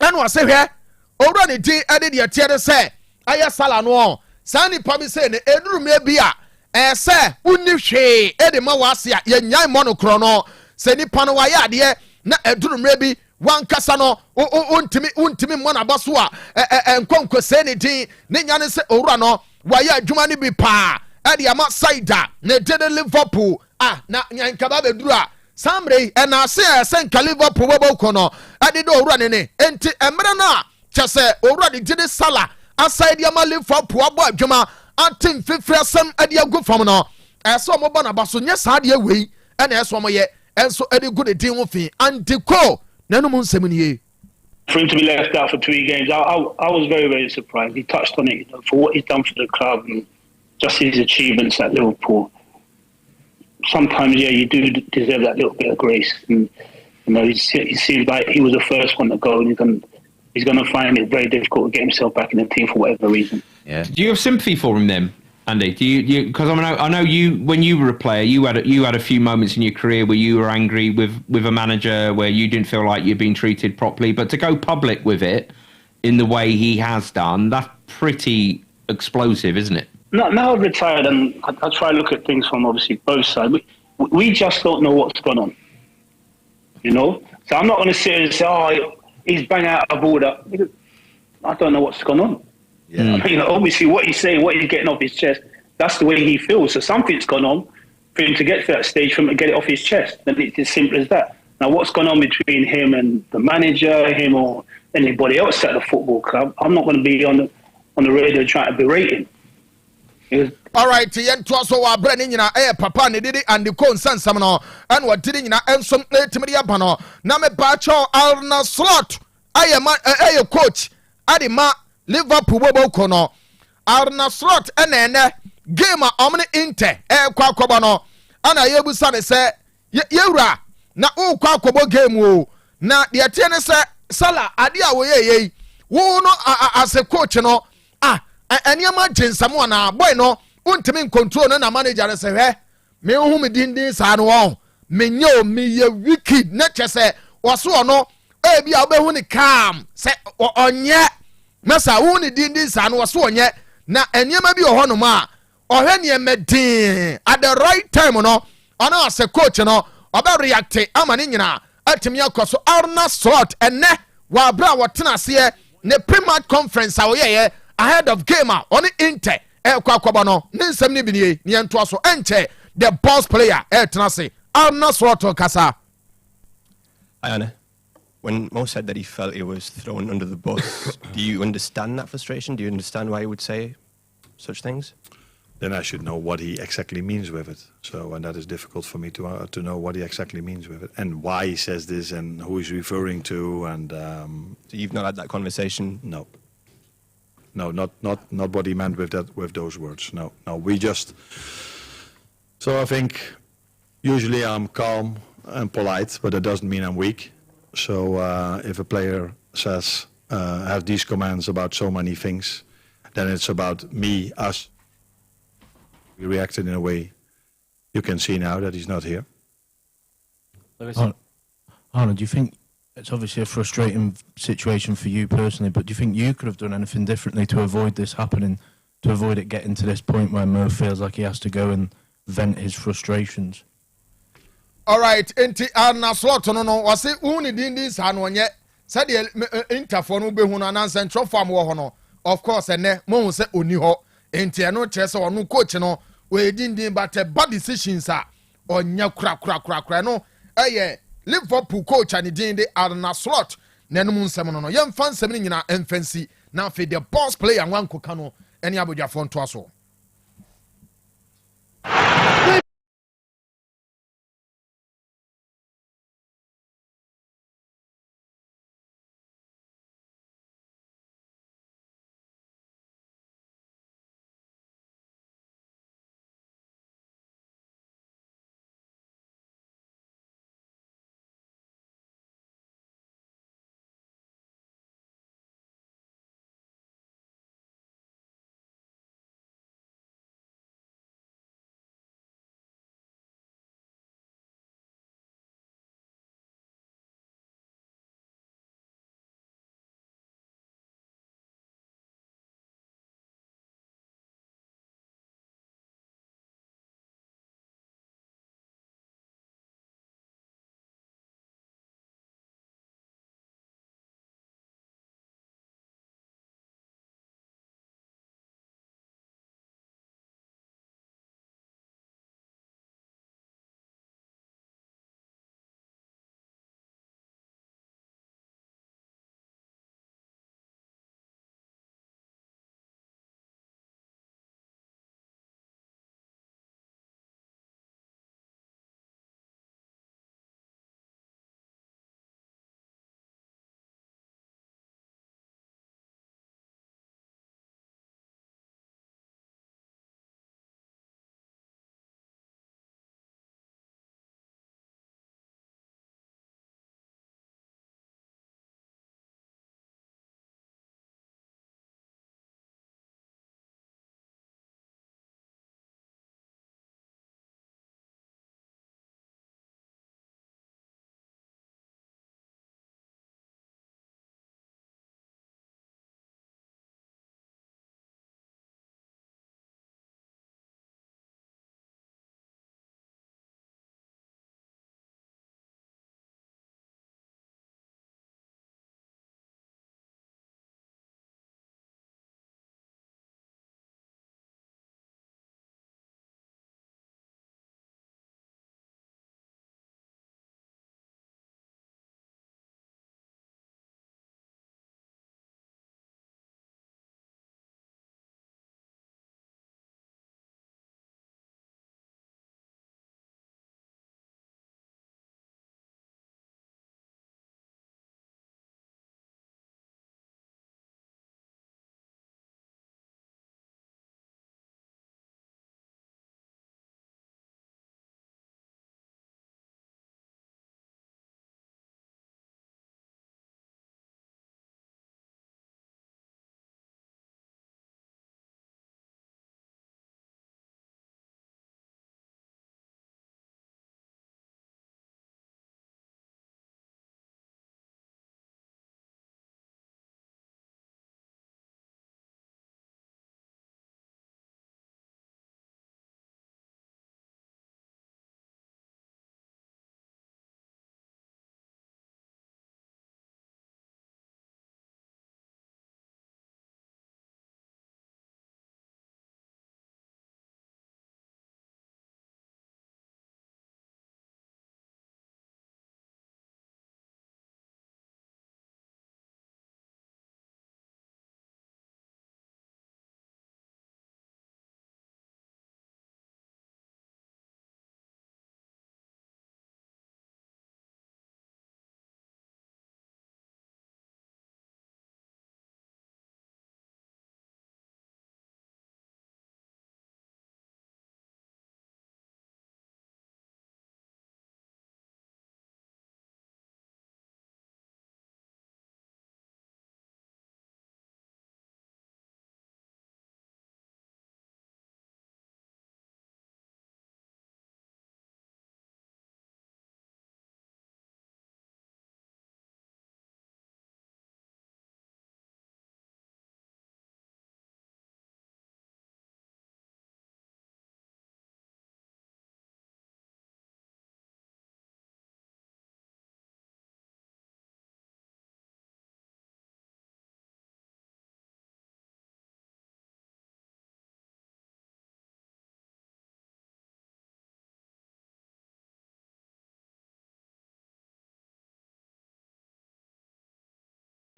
and was say here already did ade de yetiene se aya sala no sani pa bi say ne eduru me bia say unni hwe ede ma wase a ye nyan monokro no se nipa no waye ade na eduru me bi wan kasa no untimi mo na baso a enkonko se ne din ne nyane se owura no waye adwuma ne bi pa ade ama Saida ne dede Liverpool na nyan kaba be duru a samre na se nka Liverpool bobo kono ade do owura ne enti emre na chese owura de dede Sala aside ama Liverpool abo adwuma atim fifre sam ade agu fam no so mo ba na baso nya sa de wei na so mo ye enso ade gu de din wo fi Antico nanum nsem niye. For him to be left out for 3 games, I was very, very surprised. He touched on it, for what he's done for the club and just his achievements at Liverpool. Sometimes, yeah, you do deserve that little bit of grace. And he seems like he was the first one to go, and he's going to find it very difficult to get himself back in the team for whatever reason. Yeah. Do you have sympathy for him then, Andy? Do you? Because I know you. When you were a player, you had a few moments in your career where you were angry with a manager, where you didn't feel like you'd been treated properly. But to go public with it in the way he has done, that's pretty explosive, isn't it? Now I've retired, and I try to look at things from obviously both sides. We just don't know what's going on, So I'm not going to sit and say, "Oh, he's bang out of order," because I don't know what's going on. Yeah. Obviously what he's saying, what he's getting off his chest, that's the way he feels. So something's gone on for him to get to that stage, for him to get it off his chest. And it's as simple as that. Now, what's gone on between him and the manager, him or anybody else at the football club, I'm not going to be on the radio trying to berate him. All right, yen to so wa brand nyina papa ne didi and the con sansam no and what didi nyina ensom timidi abano na me ba cho Arna Slot aye coach adima Liverpool bobo kono Arna Slot ene game a omni Inter kwa akoba no ana yebusa ne se yewura na kwa akobo game o na de tie ne se Sala ade a wo ye wo no as a coach no eniama jinsamo na boy no untimi control no na manager ne se hwe me hu me din sa no wo me nyo me ye wiki na chese woso no bi a obehu ni calm se onye masa hu ni din sa no woso onye na eniama bi oho no ma ohwe ne medin at the right time no ona as a coach no oba react ama ne nyina atimi akoso Arna Slot enne wa bra wotena se ne pre-match conference a wo ye ahead of game on Inter kwakwaba no nsem ni binie ni ento aso enche the boss player tena se Arna Slot kasa. Ayana, when Mo said that he felt he was thrown under the bus, do you understand that frustration? Do you understand why he would say such things? Then I should know what he exactly means with it. So, and that is difficult for me to know what he exactly means with it and why he says this and who he's referring to. And so you've not had that conversation? No. No, not what he meant with that, with those words. No, we just. So I think usually I'm calm and polite, but that doesn't mean I'm weak. So if a player says have these comments about so many things, then it's about me, us. We reacted in a way you can see now that he's not here. Arnold, do you think it's obviously a frustrating situation for you personally, but do you think you could have done anything differently to avoid this happening, to avoid it getting to this point where Mo feels like he has to go and vent his frustrations? All right, enti Arna Slot no wase uni din sa no nye said the interphone no be hu na central farm wo ho no of course ene mo hu se oni ho enti eno kire se onu coach no we din but bad decisions are onya kura no Liverpool coach and the Arna Slot nenum nsem no yem fan nsem ni nyina emfansi na fe the boss player wan koka no eni abodwafo nto aso.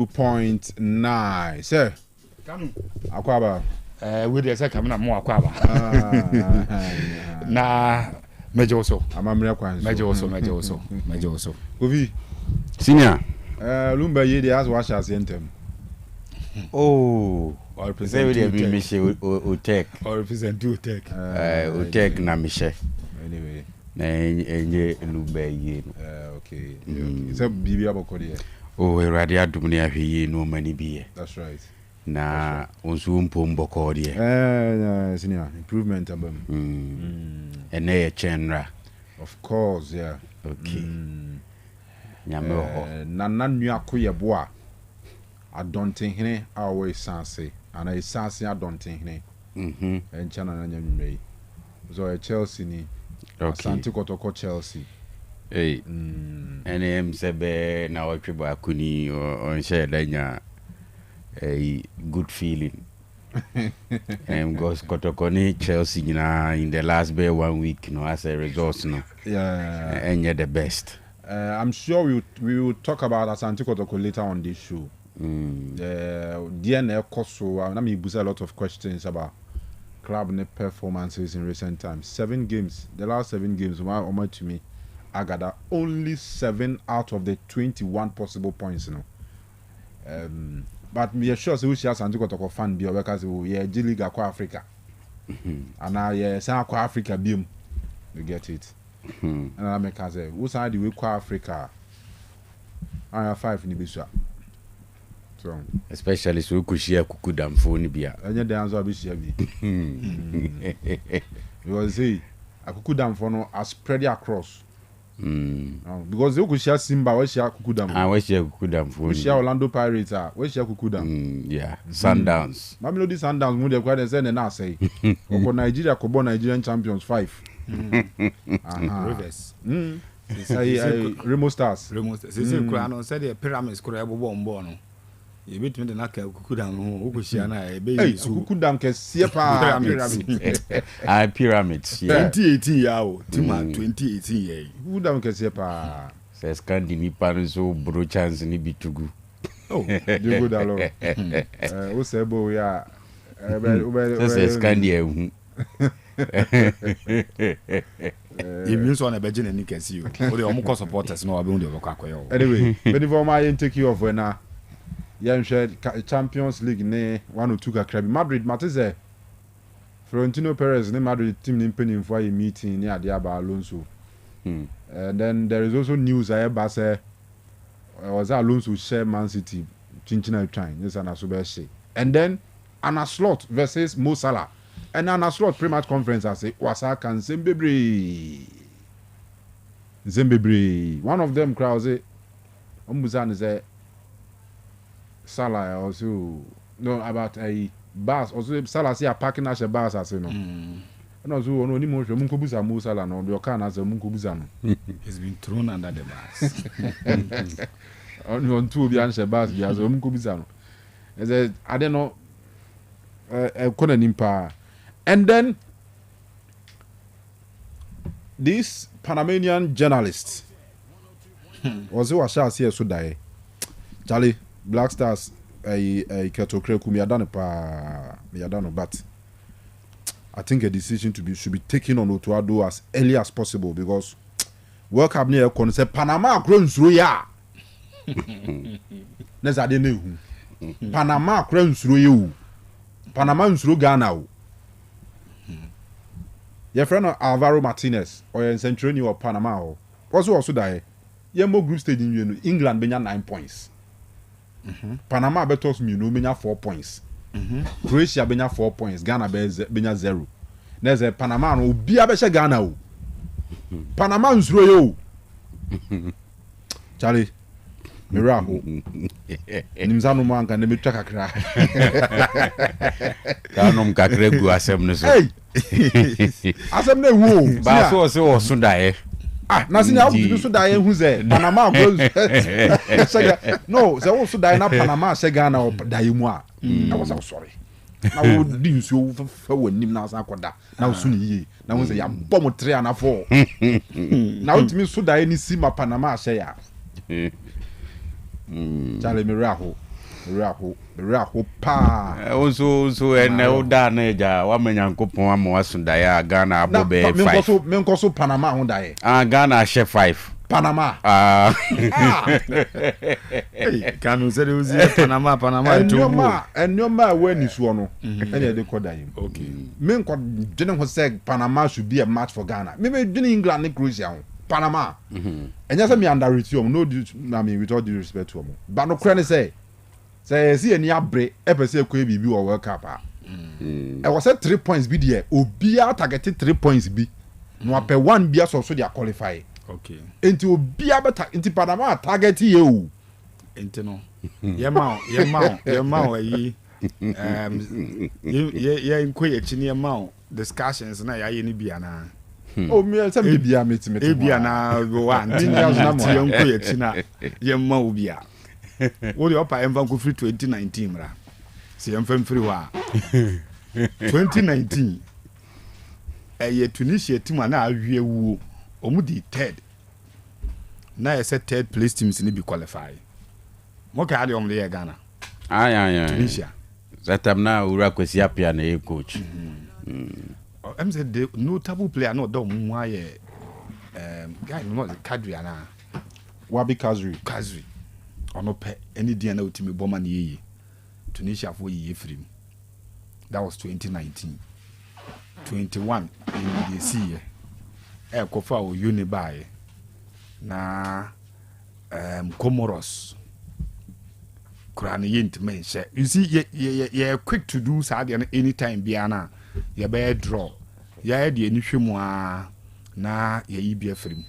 2.9 sir KANU akwaba we dey say kamina mo akwaba na mejo so amamre kwan mejo so Kofi senior Lumba ye dey as wash as yentem oh or say represent we dey be Miche Otec or represent Otec Otec na Miche anyway na enye Lumba ye okay so bibi abokode oh erade adum ne ahwe no mani biye that's right na onsu mpomboko de senior improvement abam ene ye chenra of course yeah okay nyame ho na nanu akoye boa adontenhene awe sanse ana isanse adontenhene enchana na nyamwe so Chelsea ni Asante Kotoko Chelsea ene msebe na watwe akuni on share danya a good feeling goes Kotokoni Chelsea in the last 1 week as a result and you're the best. I'm sure we will talk about Asante Kotoko later on this show. DNA Koso I mean a lot of questions about club performances in recent times. 7 games, the last 7 games to me I got only 7 out of the 21 possible points but me sure say we share Asante Kotoko fan be because we G League Akwa Africa. And now Akwa Africa beam. You get it. And I make say who side the way Akwa Africa. I have 5 in Ibisha. So especially so we share kukudam phone bia. Anya the answer be share be. Because say akukudam for no are spread across. Because you could share Simba, we share Kukudam. We share Kukudam. We share Orlando Pirates. We share Kukudam. Yeah, Sundowns. Mamelodi Sundowns. We dey quite say na say. Oko Nigeria, Kobo Nigerian champions 5. Rivers. Say Remo Stars. Say kura no say the pyramids kura ebobo mbo no. You bet me the na Kukudam no. Oko share na e be yi. Kukudam ke sie pa pyramids. Pyramids. 2018 yawo. Tima 2018 ye. Kukudam ke sie pa. Say Scandi ni pan so bro chance ni bitugu. Oh, you go da lo. O se bo ya. Say Scandi ehun. Even so na beje na ni kesi yo. O de omo supporters no abi on de akwayo. Anyway, before my take you off when Champions League ne 102 kakra bi Madrid mateze Florentino Perez ne Madrid team ni penin for a meeting ni ade aba Alonso. And then there is also news I say was Alonso share Man City chinchina trying yes and aso and then Anna Slot versus Mo Salah and Anna Slot pre-match conference I say wasa kan Zembebri one of them crowd say Ombuzan say Salah also no about a bus also Salah say a parking at a bus I say no. No so no ni mo hwe mun kobuza Mo Salah no de oka na say mun kobuza no. He's been thrown under the bus. On two bi an she bus bi aso mun kobuza no. I said I don't know kona nimpa. And then this Panamanian journalist was who was here so die. Charlie Black Stars Ketokre kumi adane pa me adano but I think a decision should be taken on Otuado as early as possible because World Cup near concept Panama grows through ya. Neza de ne Panama grows through you. Panama through Ghana. Your friend Alvaro Martinez or in Centurion or Panama also die. Your more group stage in England benya 9 points. Panama betos me no benya 4 points. Croatia benya 4 points, Ghana benya 0. Neze Panama no obi abeshe Ghana o. Panama nsuro yo. Charlie Miraho. Nimzano manka ne metwa kakra. Kanom kakra gu asem no so. Hey. Asem ne wo. Ba so so so dae. Ah, na sinya wo so dae hu ze Panama go. No, ze wo so dae na Panama she Ghana o dae mu a. I was sorry. Na wo di nsuo fa wanim na asa akoda. Na wo so ni yi. Na wo se ya bom 3 na 4. Na wo timi so dae ni si ma Panama she ya. Charlie Miraho. Raho pa. Also and oda neja wa menyankopon ama wasunda ya Ghana abobe 5. Menkoso Panama ho dae. Ghana share 5. Panama. Hey, KANU said it was Panama Enoma when is one. Any de koda him. Okay. Men ko dwene ho say Panama should be a match for Ghana. Maybe dwene England and Croatia. Panama. And just me underrate you. No, I mean with all due respect to them. But no crane say see any abre ever say ko bibi or World Cup. I was at 3 points be there. Obia targeted 3 points be. No ape 1 bia so they are qualify. Okay. Into Obia beta into Panama target you. Into no. Yema yi inquire chini yema discussions na ya ni bia na. Oh, me tell me bia me bia na go one thing na inquire china yema obia. What the upper envan go free 2019 mra. See em free wa. 2019 ye Tunisia team na awie wu omu di third. Na ye said third place teams ni be qualify. Mo ka ade omle ye Ghana. Aye. Tunisia. Zatam na ura kwesi apia na coach. I'm said the notable player no do mu aye guy no Kadri ana. Wabi Kazri. Ono pe any dia na otimi boma na yeye. Tunisia for ye free. That was 2019. 21 in the sea. Kofa o Unibai na Comoros. Kurani yint mention. You see, ye quick to do sad anytime biana. Ye be draw. Ye di enihwemu na ye ibi afrim.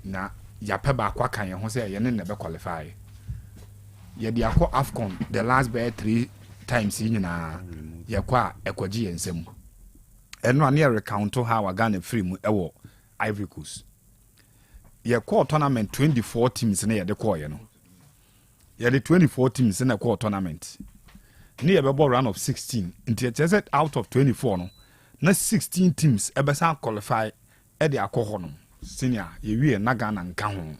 Na ya peba kwa kan ye ho say ye ne be qualify. Ye di akọ AFCON the last be 3 times nyina ye kwa ekwaji ensem. Eno ane recount how Ghana free mu ewo Ivory Coast. Ye call tournament 24 teams na ye de call ye no. Ye the 24 teams na call tournament. Ni ye be ball round of 16. Until it said out of 24 no. Na 16 teams e be san qualify e de akọ no. Senior ye wie na Ghana nka ho.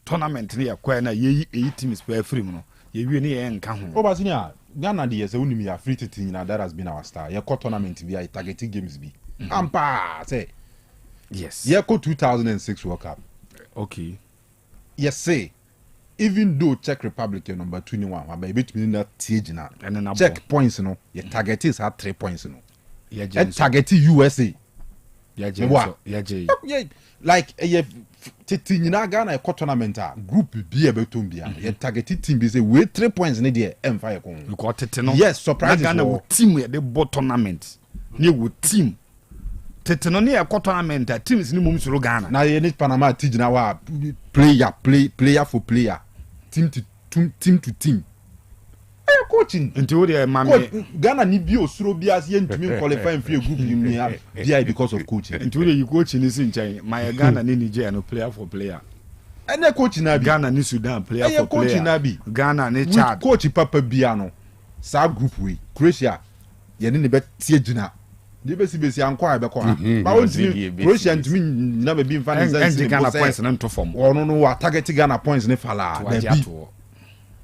Tournament ni ye kwa na ye 8 teams per free mu no. Ye wie ni ye nka ho. Oba senior Ghana the yes unimi ya free team that has been our star. Ye call tournament via targeting games be. Ampa say yes. Ye call 2006 World Cup. Okay. Yes say even though Czech Republic number 21 but bit me na tige na check points no ye target is at 3 points no. Ye target USA. Yeah, like ye titi nyina Ghana e tournament group B e betum bia ye target team be say we 3 points ne there emfa ye kon you got tete no. Yes, surprise Ghana team we dey bot tournament ne wo team tete no ne e tournament teams ni mum suro Ghana na ye need Panama tijina wa player for player team to team coaching until we dey mame Ghana ni bi osuro bi as ye ntumi qualify free group ni bi because of coaching until you coaching is in China my Ghana ni Nigeria no player for player ene coaching na bi Ghana ni Sudan player for player coaching na bi Ghana ni Chad coach papa bia no sa group we Croatia ye ni be tie gina de be si anko be ko ha ba won Croatia ntumi na be bi mfa ne sense Ghana points na to form ono no wa target Ghana points ne fala na bi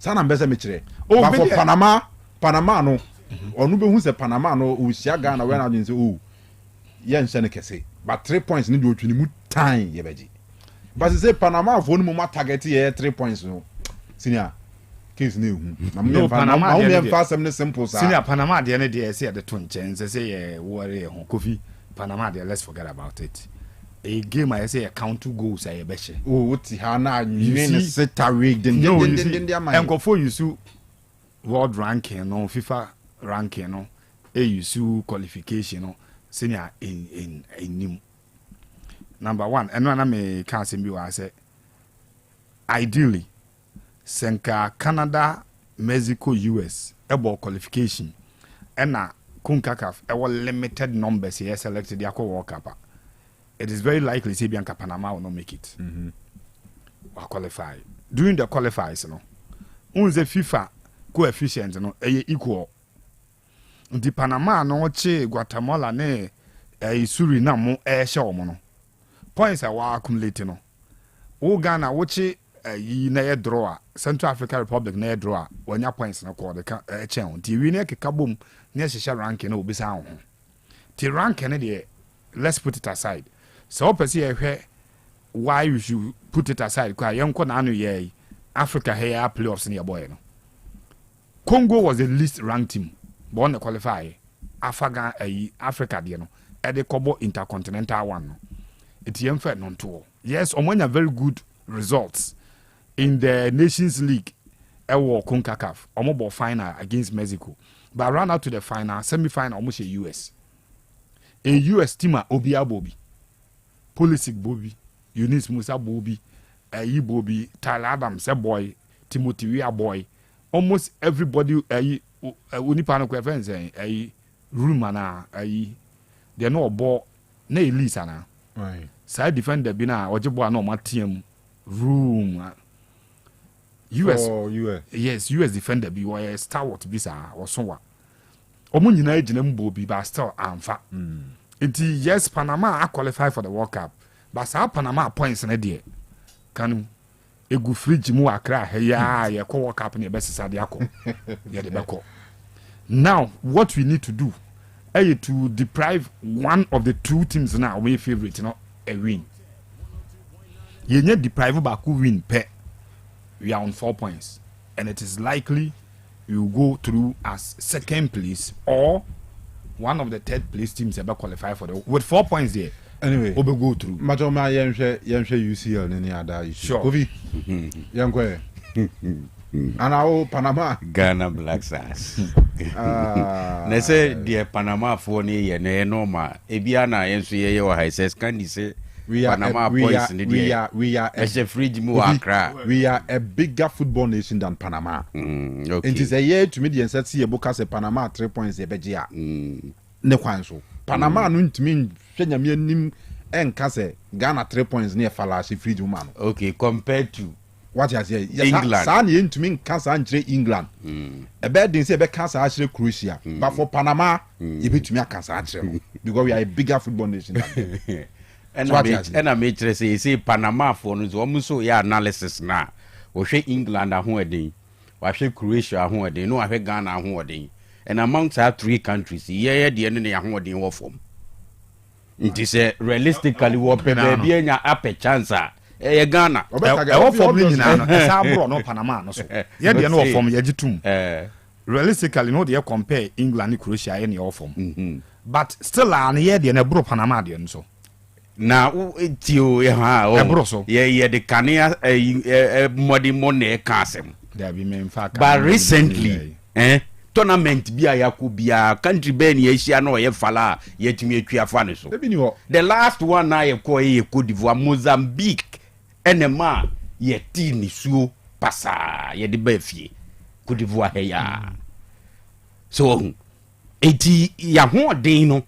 sana mbese me kire but for Panama no onu be hu se Panama no o sia Ghana we na say oh ye nse ne kese but 3 points ni do twini mu time ye beji but say Panama for no ma target ye 3 points no senior case ne hu no Panama me fast some simple sa senior Panama de ne de say the to nchen say ye worry ho Kofi Panama de let's forget about it. A game I say count 2 goals I bet you. Oh, what's Hana? You see, rigged and go for you so world ranking no FIFA ranking no AUSU qualification no senior in nim. Number 1, and one I may can't say me I say ideally Senka Canada, Mexico, US able qualification and na Kunkakaf our limited numbers here selected the World Cup. It is very likely say Bianca Panama will not make it. Or qualify. During the qualifiers, you know, the FIFA coefficient, you know, equal. The Panama no che Guatemala ne Suriname show mono. Points are accumulating. No. O Ghana which yi na draw Central African Republic na draw wanya points na call the chen ti wi na keka bom na hyehyɛ ranking na obisa ho ti ranking na de let's put it aside so person ehwe why you should put it aside kwa yenko na anu ye Africa here playoffs in your boy no Congo was the least ranked team but on the qualify Africa de no e de kobo intercontinental one no it yemfa non to yes omanya very good results in the Nations League ewo CONCACAF omobo final against Mexico but ran out to the final semi-final almost US a US team Obia Bobby Pulisic Bobby Eunice Musa Bobby Ayi Bobby Tyler Adams a boy Timothy Weah boy almost everybody unipa no kwefense ayi room na ayi they no ball na Elisa na right side defender bi na ojibo na o matiem room US oh US yes US defender bi wa stalwart bi sa osonwa omo nyina agina mbo bi ba still amfa nti yes Panama are qualify for the World Cup but sa Panama points na de KANU egu fridge mu akra heya ye ko World Cup na be sisa de akọ ye de be ko now what we need to do is to deprive one of the two teams now my favorite a win you need deprive back win pe we are on 4 points and it is likely you will go through as second place or one of the third place teams ever qualify for the with 4 points there anyway we go through majoma yemhwe UCL ni ada issue sure Kofi yankwe Anao Panama Ghana Black Stars. Na say the Panama for ni ye na normal. Ebia na yenso ye wa high says can say Panama points in the we are a fridge mu Accra. We are a bigger football nation than Panama. Okay. It is a year to me the set see eboka say Panama 3 points e begia. Ne kwan so. Panama no ntimi hwenya me anim enka say Ghana 3 points near falashi fridge woman. Okay, compared to what you say England. Sa na ntimi nka sa nkyere England. E be din say be ka sa akyere Croatia. But for Panama, e betumi aka sa akyere because we are a bigger football nation than them. And I make say Panama for no so so ya analysis na. Wo hwe England aho eden. Wo hwe Croatia aho eden. No wo hwe Ghana aho eden. And amongst our three countries, yeah de ne aho eden wo form. It is realistically wo pe be anya ape chance Ghana. Ewo form ni nyina no. Esa bro no Panama no so. Ye de no form ye gitum. Realistically no de compare England and Croatia any form. But still an ye de na bro Panama de no so. Na tio yeah the Kania modi money kasem there be me fact but recently tournament bia yakubia country ben ye hia na ye fala yetimi atwa fa ne so the last one na ye ko ye Cote d'Ivoire Mozambique enema ye ti ni suo pasa ye de ba fie Cote d'Ivoire he ya so eti ya ho den no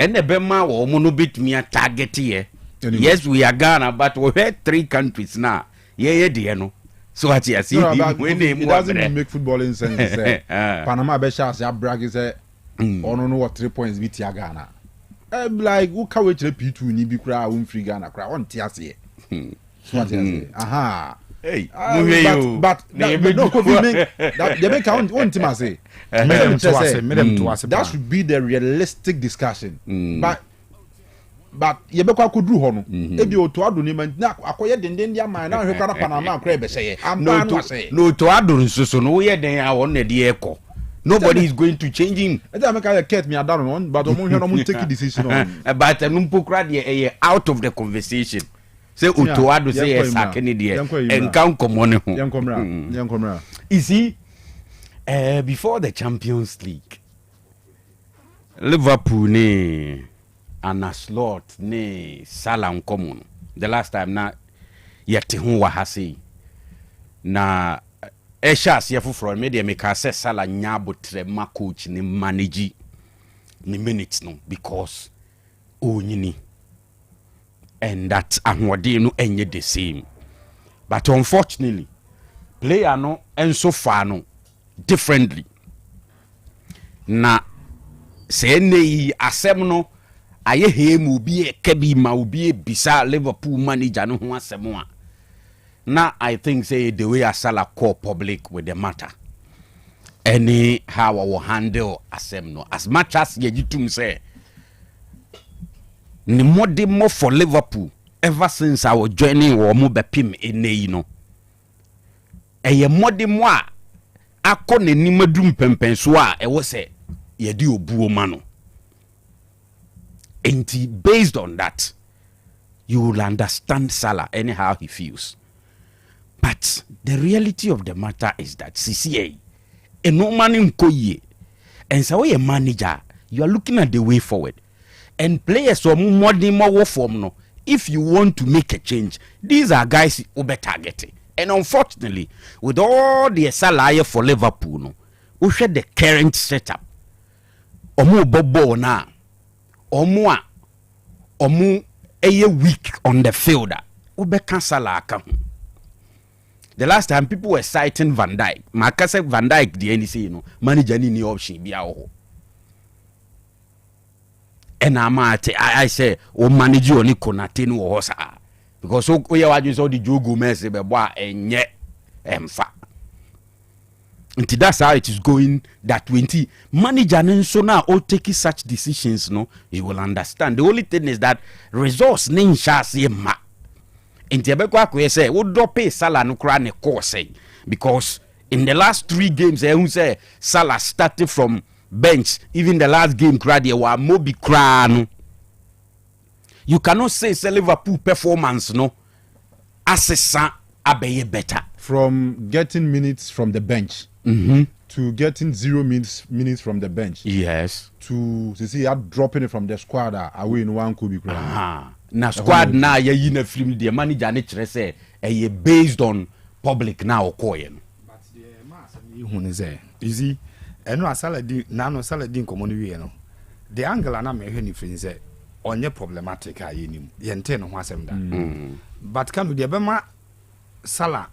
and the Bema or Monobit target here. Yes, we are Ghana, but we had 3 countries now. Yeah, dear, no. So what you see, it doesn't make football in sense. Panama Beshas, ya brag is a on what 3 points beat ya Ghana. Like, who can wait to P2 ni be cry, free Ghana cry on Tiasi. What you say? Aha. Hey, but no, they make count one team say. That should be the realistic discussion. But you be kwa kudru ho no. E bi oto ado ni man na akoye denden dia man na hwekwa na Panama kra be say. No to ado nsoso no ye den a won na de ekọ. Nobody is going to change him. I make a cat me down on, but omo take a decision on. But numpo de out of the conversation. Say Utoado say yes and count common. You see, before the Champions League, Liverpool ne Anna Slot ne Salah common. The last time na yete ho wa hase na Eshas yefu from media make say Salah nyabotre ma coach ni manage ni minutes no because nyini. And that ahwade no enye the same. But unfortunately, player no and so far no differently. Na se nei asem no aye he mu bi e kebi ma obi e bisa Liverpool manager no ho asem a now I think say the way Salah call public with the matter. Any how I will handle no as much as you say ni more for Liverpool ever since I was joining or mo bepim ene no eye mode mo a akọ ne nimadum pempen so a e wo se ye di obuo ma no enti based on that you will understand Salah anyhow he feels, but the reality of the matter is that CCA no man in koye and so a manager you are looking at the way forward and players or more form no if you want to make a change these are guys who be targeting and unfortunately with all the Salah for Liverpool no we share the current setup omo bobo na omo a weak on the field we be Salah account. The last time people were citing Van Dijk, Marcus Van Dijk, the NC, manager ni option be out. And I say, o manager only Konate no hosa because so we are just the Joe Gomez be boy and yet emfa. Until that's how it is going. That 20 manager and so now all taking such decisions, no, you will understand. The only thing is that resource nin shasi ma. Inti abekwa kwe say wo drop Salah no kra ne course because in the last 3 games who say Salah started from bench even the last game kra there were mobi kra no. You cannot say Liverpool performance no assessa abeye better from getting minutes from the bench to getting 0 minutes from the bench. Yes. To see dropping it from the squad away in one could be kra. Na squad na ya yi na film the manager ne kire say e based on public now okoye no but the mass you hu say you see eno Saladin na no Saladin komo no wie no the angle na me hwe ni fin say onye problematic a yenim ye nte no ho asem da but Kanu de be ma Salah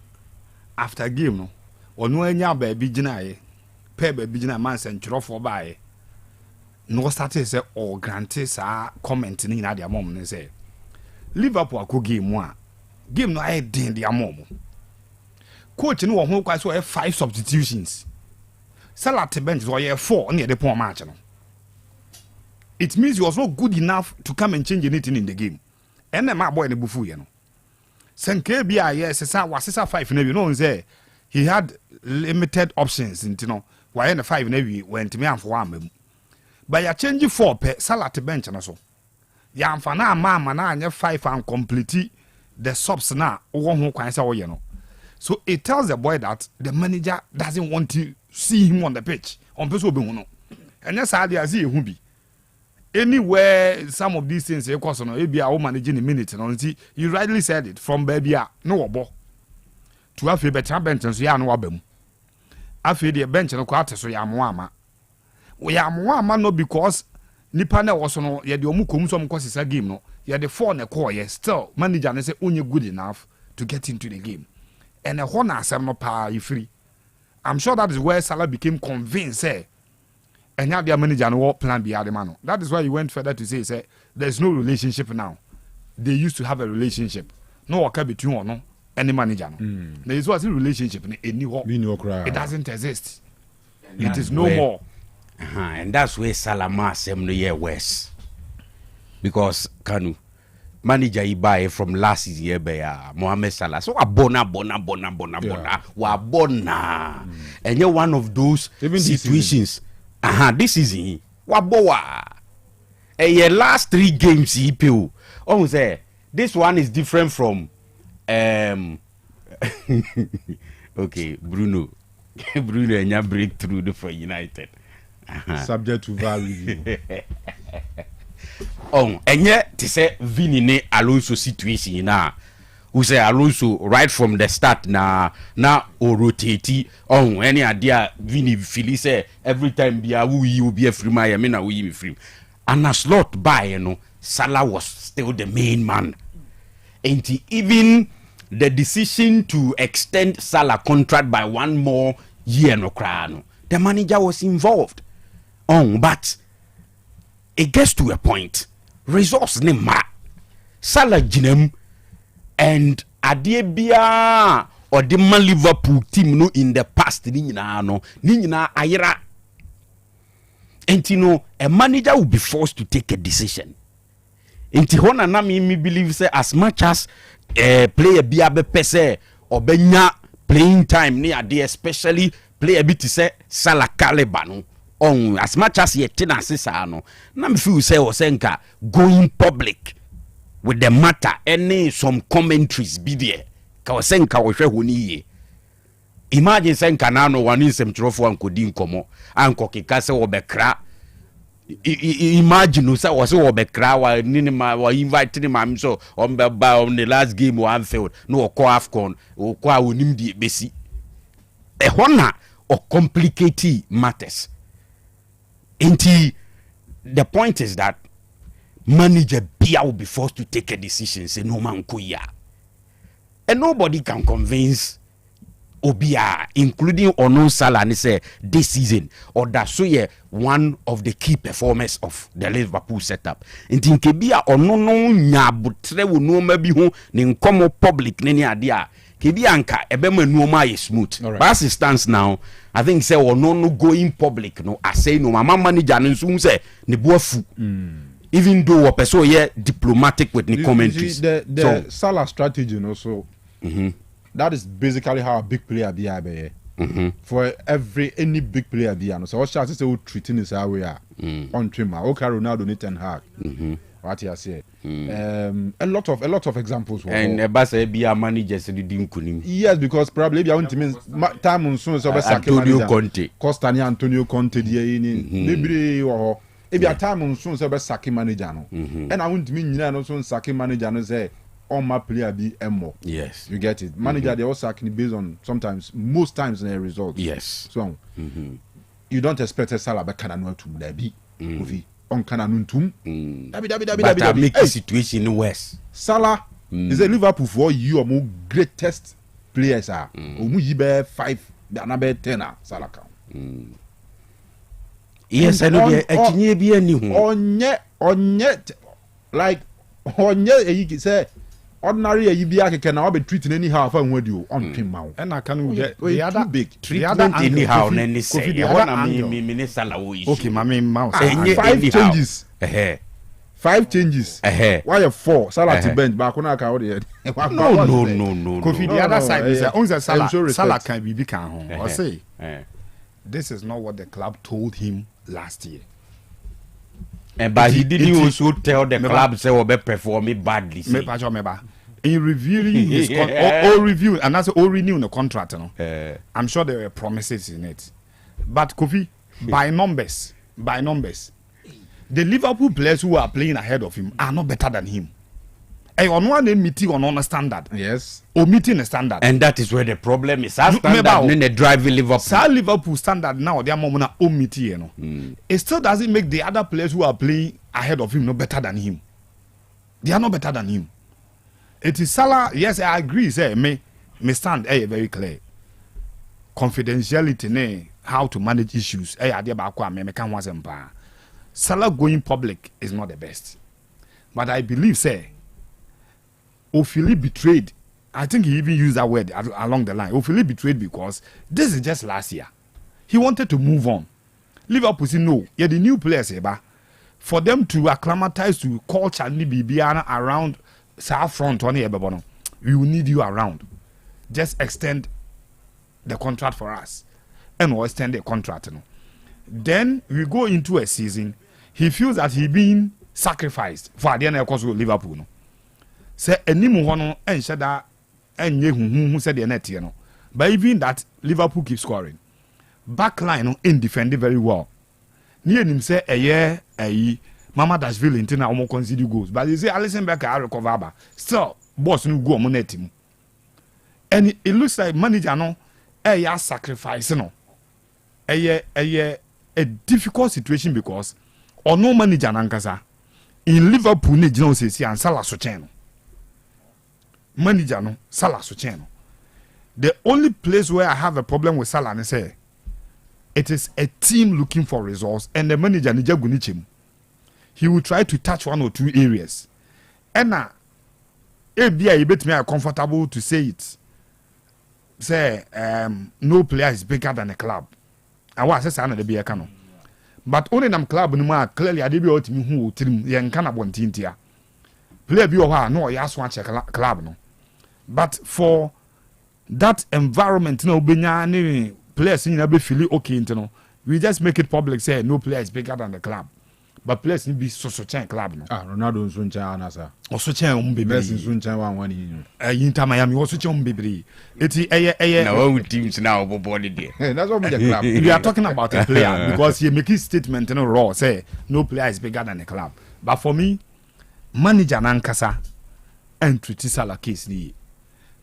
after game no ono anya ba bi gina ye pe ba bi gina man sentrofo ba ye no start say or grant sa comment ni na dia mom ne say Liverpool ako game no I den dia mom coach no wo ho kwa so 5 substitutions Salah to bench so 4 near the point match no it means he was not good enough to come and change anything in the game and my boy ne bufu ye no senke bia yes sa wasesa 5 na bi no say he had limited options you know why na 5 na bi went me am for one but ya change 4 pe Salah to bench na so ya amfana ama na anya 5 and complete the subs na wo ho kwan say wo ye no so it tells the boy that the manager doesn't want to see him on the pitch on person obi hu no enya sa dia see ehu bi anywhere some of these things e cause no e bia wo managing the minute no nti you rightly said it from baby a no wo to afi better bench so ya no wabam afi the bench no kwa ate so ya mo ama we ya mo ama no because nipa na wo so no ye de omu kom so mo kwasisa game no ye de 4 na call ye still manager na say onye good enough to get into the game and a na asem no pa you free. I'm sure that is where Salah became convinced and now their manager no plan be the man. That is why he went further to say there's no relationship now. They used to have a relationship no work between or no any manager no. There is a relationship in it doesn't exist. It is no more. And that's where Salah asem no year worse because Kanu manager he buy from last year by Mohammed Salah. So bona wa bona. And you're one of those even situations. This is he. Wa boa. And your last 3 games he pay. Oh say this one is different from okay, Bruno and your breakthrough for United. Subject to VAR review. And yet to say Vini ne Alonso situation na who say Alonso right from the start na o rotate any idea Vini feel say every time be a we will be a free man me na we me free and a slot by Salah was still the main man and even the decision to extend Salah contract by 1 more year no cry the manager was involved but it gets to a point resource ne ma Salah jinem and adeɛ biara ɔde ma Liverpool team no in the past ni nyinaa ayera. Enti no a manager will be forced to take a decision. Enti hona na me believe say as much as player bia be pese obenya playing time ni ade, especially player bi to say Salah caliber no on as much as ye tenase sa no na me feel say osenka going public with the matter any some commentaries be there ka osenka wo hwe honi ye. Imagine senka na no wani nsem trofo ankodi nkomo ankokeka se wo bekra. Imagine say was wo bekra wa nini ma wa invite ni ma so on the last game one field no ko AFCON o ko a wonim di besi e hona or complicated matters. The point is that manager Bia will be forced to take a decision say no man kuya, and nobody can convince Obia, including Ono Salah, and say this season or that so yeah one of the key performers of the Liverpool setup. In Kebia or no nya butre wo no maybe who ni nkomo public neni adia Kebia anka ebema no ma is smooth. But as it stands now, I think say or no going public no I say no mama manager nso say ne boafu. Even though person yeah diplomatic with the commentaries. The Salah strategy also. That is basically how a big player be. For any big player be. So what should I say? Treating this how we are on trimmer. Okay, Ronaldo need Ten Hag. What you say? A lot of examples. And Basa be a manager said didn't kunim. Yes, because probably be want to mean time on soon so Antonio Conte. Costani Antonio Conte die in maybe or if you time on soon so saki manager no. And I want to mean you know so saki manager no say on my player be more. Yes. You get it. Manager they also can based on sometimes most times in the results. Yes. So you don't expect a Salah but KANU to be on KANU tum. But I make the situation worse. Salah is a Liverpool for you or more greatest players are. Omu yibe 5 another 10 Salah count. Yes, I know the etinye bi ani ho. Onye like onye you say ordinary you be ake na be treating anyhow for when you on pin mouth. And I can get the other big treatment anyhow na ni say e wanna me Salah wo issue. Okay, my mouse. 5 changes. 5 changes. Why you 4? Salah to bench back on aka No. Kofi the other side is on Salah can be big can or say. This is not what the club told him last year. But he didn't also tell the club say will be performing badly. In reviewing his all review and that's all renew the contract, you know. I'm sure there were promises in it. But Kofi, by numbers, the Liverpool players who are playing ahead of him are not better than him. On one meeting on a standard. Yes. Or meeting a standard. And that is where the problem is. Our standard in the driving Liverpool. Sa Liverpool standard now, they are more meeting, you know. It still doesn't make the other players who are playing ahead of him no better than him. They are not better than him. It is Salah, yes, I agree, say, me stand very clear. Confidentiality, how to manage issues. Salah going public is not the best. But I believe, say, Ophilie betrayed. I think he even used that word along the line. Ophilie betrayed because this is just last year. He wanted to move on. Liverpool said no. Yeah, the new players, for them to acclimatize to culture and Bibiana around South Front, we will need you around. Just extend the contract for us. And we'll extend the contract. Then we go into a season. He feels that he being sacrificed for the end of Liverpool. Say enimu hono enshada enye huhu said the net no. But even that Liverpool keep scoring. Backline no in defending very well. Ni enim say Mama Dashville intina omo concede goals. But you say Alisson Becker recover ba. Still boss no go omo net him. And it looks like manager no sacrifice no. A difficult situation because or no manager nankasa in Liverpool ne gina osesi and Salah so chen. Manager no Salah so chen. The only place where I have a problem with Salah is say it is a team looking for results and the manager ni jagunichim. He will try to touch one or two areas. And ebia you bet me are comfortable to say it. Say no player is bigger than a club. And what I say na be a cano. But only them club no more clearly I be out me who trim yen kana bontintia. Player be o no ya so check club no. But for that environment no benya ni players in be feel okay no. We just make it public say no player is bigger than the club. But players need be so chain club no. Ronaldo so chain anasa. O so chain umbebre. Messi so chain one yi. Inter Miami o so chain umbebre. Eti eye na one teams now body there. That's what the club. We are talking about a player because he make his statement in a raw say no player is bigger than the club. But for me, manager nankasa and treat Salah case ni.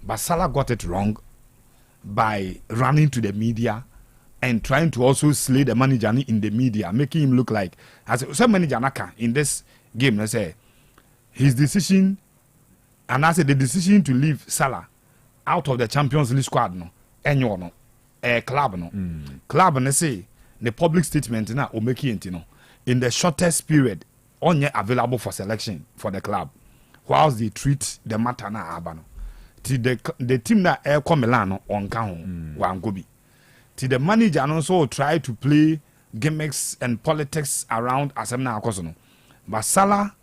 But Salah got it wrong by running to the media and trying to also slay the manager in the media, making him look like as some manager naka in this game. I say his decision, and I said the decision to leave Salah out of the Champions League squad no, enyo no, club no, club and say the public statement na o make it no in the shortest period only available for selection for the club, whilst they treat the matter na abano. The team that Air Milan on Kahon Wangobi. The manager also try to play gimmicks and politics around Asemna Akosono. But Salah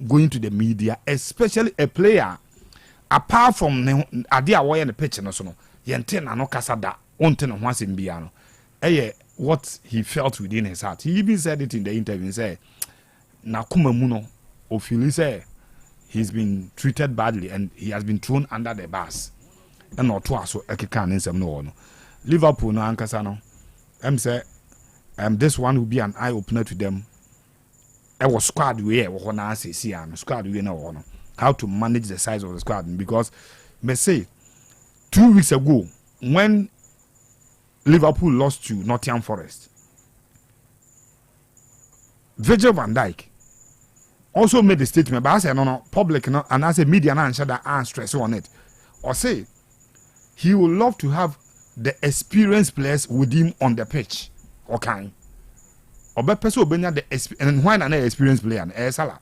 going to the media, especially a player, apart from Adia Way and the pitch and so no, Yenten no Casada, Onten once in Biano. What he felt within his heart. He even said it in the interview. He said, Nakuma Muno, Ofili say he's been treated badly and he has been thrown under the bus. And not twice so Ekikan in some no. Liverpool no ankasa no. Say this one will be an eye opener to them. I was squad we wo na say squad we na wo no. How to manage the size of the squad because me say 2 weeks ago when Liverpool lost to Nottingham Forest, Virgil van Dijk also made the statement, but I said no public no, and I said media na answer that stress on it. Or say he would love to have the experienced players with him on the pitch. Okay. Or be person obenya the and why na experienced player na Salah.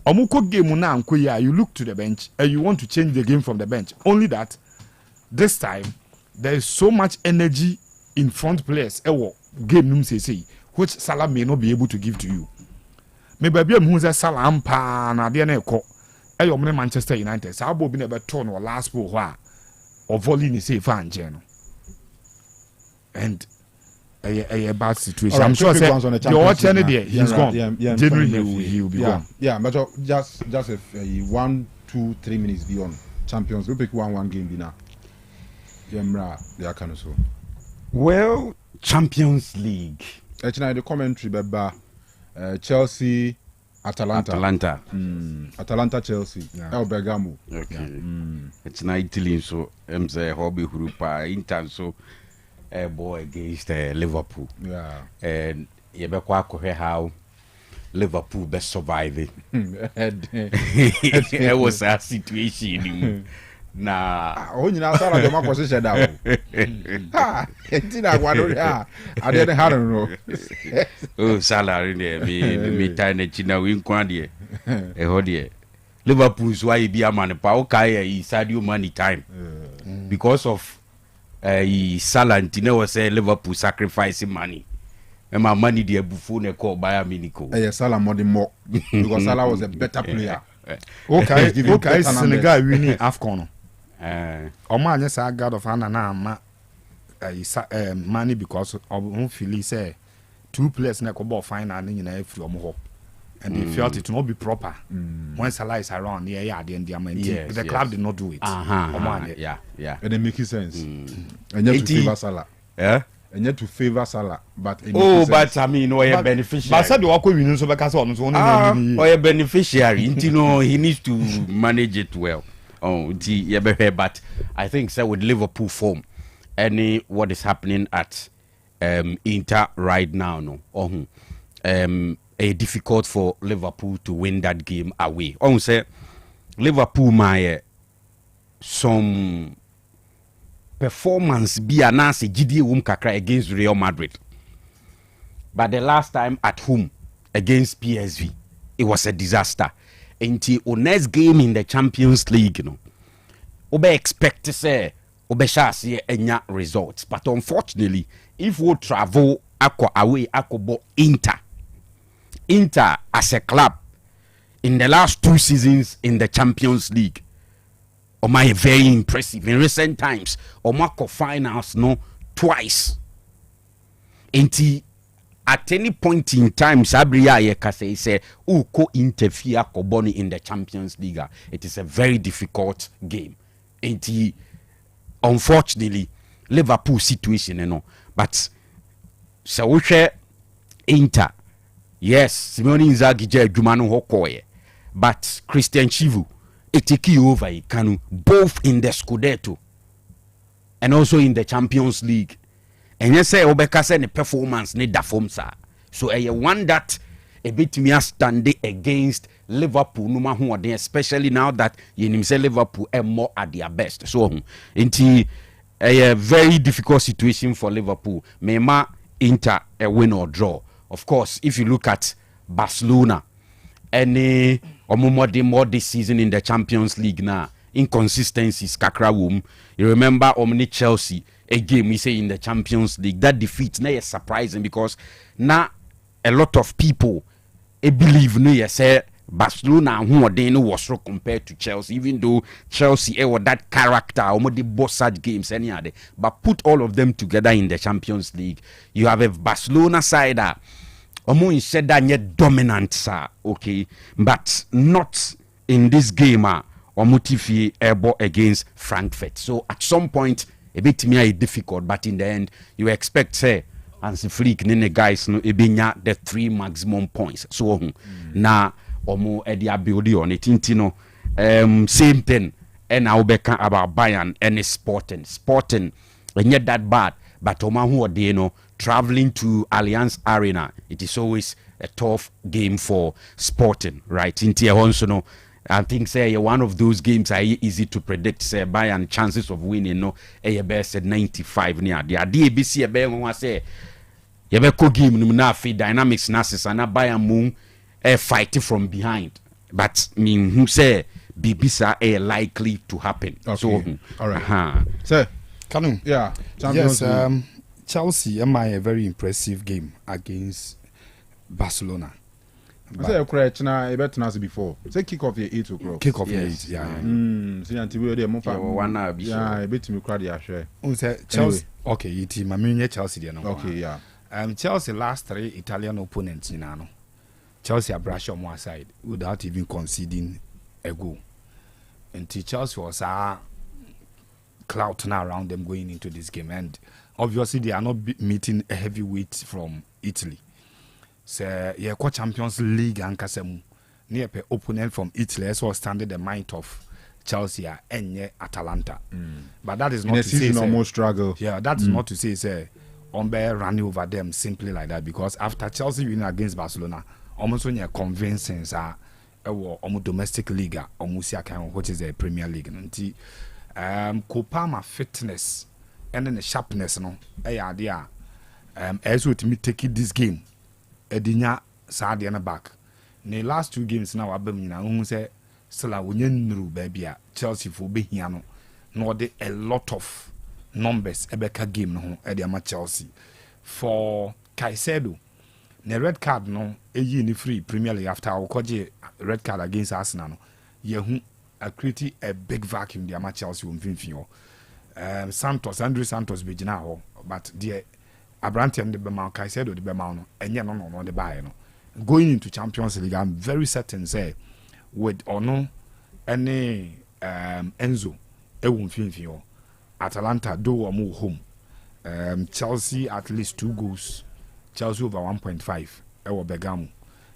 Omuko game na anko you look to the bench and you want to change the game from the bench. Only that this time there is so much energy in front players game num say which Salah may not be able to give to you. Maybe be who say Salah ampa na de na ekọ Manchester United. Sa bo bi na be turn or last ball or volley ni say fan no. And a bad situation. Right, I'm sure say you're watching it there. He's gone. January he will be gone. Yeah, but just if 1, 2, 3 minutes beyond Champions, we pick one game now. Well, Champions League. Actually, the commentary beba Chelsea, Atalanta, Chelsea, El Bergamo. Okay. It's not Italy, so I'm say hobby Hurupa Inter so boy against Liverpool. Yeah. And you be quite how Liverpool best survive it. It was a situation. Nah, only now Salah the Marcos said that. Tina Guadoria, I didn't have no. Oh, Salah in there, me tiny China win quandie. A hodie. Liverpool's why he be a man, Paukai, he Sadio money time. Because of Salah and Tina was say Liverpool sacrificing money. And my money there before they call Bayern Munich. Salah more than more because Salah was a better player. Okay, Senegal winning AFCON. Oman just a God of honor now, money because of Philly say 2 players na ball final in from home, and they felt it will not be proper when Salah is around. The club did not do it. Yeah, and it makes sense. And yet to favor Salah. Yeah. And yet to favor Salah, but but I mean, no beneficiary. But said the walk winning so because on a beneficiary. You know, he needs to manage it well. But I think so with Liverpool form, what is happening at Inter right now, difficult for Liverpool to win that game away. Say Liverpool my some performance be announced GD kakra against Real Madrid. But the last time at home against PSV, it was a disaster. Enti o next game in the Champions League, obe expect to say obe shasi enya results. But unfortunately, if we travel ako away ako bo Inter as a club in the last 2 seasons in the Champions League, Oma very impressive. In recent times, Omako finals twice. Enti at any point in time, Sabria Yekase say, ko interfere Koboni in the Champions League. It is a very difficult game. Enti, unfortunately, Liverpool situation, but so Inter, yes, Simone Inzaghi je Jumano Hokoye, but Christian Chivu, take over KANU, both in the Scudetto and also in the Champions League. And you say Obeka say the performance need da form sir. So one that a bit me stand against Liverpool no matter especially now that you say Liverpool are more at their best. So into a very difficult situation for Liverpool. Mema Inter a win or draw. Of course, if you look at Barcelona, any more this season in the Champions League now, inconsistencies kakra wom. You remember Omni Chelsea, a game we say in the Champions League, that defeat na is surprising because now a lot of people believe no say Barcelona who they know was so compared to Chelsea, even though Chelsea were that character or the boss such games any other, but put all of them together in the Champions League, you have a Barcelona side that said that yet dominant sir, okay, but not in this game Omotifi able against Frankfurt. So at some point a bit me difficult, but in the end you expect say Hansi Flick nene guys no ebenya the 3 maximum points. So na omo edi build on it intino same thing and now beka about Bayern and Sporting and yet that bad, but omo who they traveling to Allianz Arena, it is always a tough game for Sporting, right? In Tier also I think say one of those games are easy to predict. Say Bayern chances of winning best 95 near the DBC a bear say you be game na fi dynamics nasis and Bayern moon fighting from behind, but mean who say BBC likely to happen. Okay. So all right. Sir, KANU. Yeah. Yes. Chelsea a very impressive game against Barcelona. I say correct now. I bet not before. Say kick off the 8 o'clock. Kick off the 8. Yeah. See until we there. One hour. Yeah. I bet me crowd ya share. Chelsea. Okay. It my main Chelsea there now. Okay. Yeah. Chelsea last 3 Italian opponents in ano. Chelsea are brush on one side without even conceding a goal. And Chelsea was clout now around them going into this game, and obviously they are not meeting a heavyweight from Italy. So yeah, Champions League and Kasemu near opponent from Italy as well standing the mind of Chelsea and Atalanta. But that is not in to season say almost struggle. Yeah, that's not to say Ombe running over them simply like that, because after Chelsea winning against Barcelona, almost when you're convincing almost domestic league almost which is the Premier League. Kopama fitness and then the sharpness idea as with me taking this game Edinya Sadiana back. In the last 2 games now Abemina say still a winning baby Chelsea for be here no a lot of numbers Ebeka game no Ediama Chelsea for Caicedo. The red card no ni free Premier League after Okoje red card against Arsenal no yehu a create a big vacuum the ama Chelsea won Andrew Santos be gina ho, but the Abrantian de Bema Caicedo de Bema no enye no the buy no going into Champions League. I'm very certain say with or no any Enzo e won finfin Atalanta do or move home. Chelsea at least 2 goals. Chelsea over 1.5 ewo Bergamo,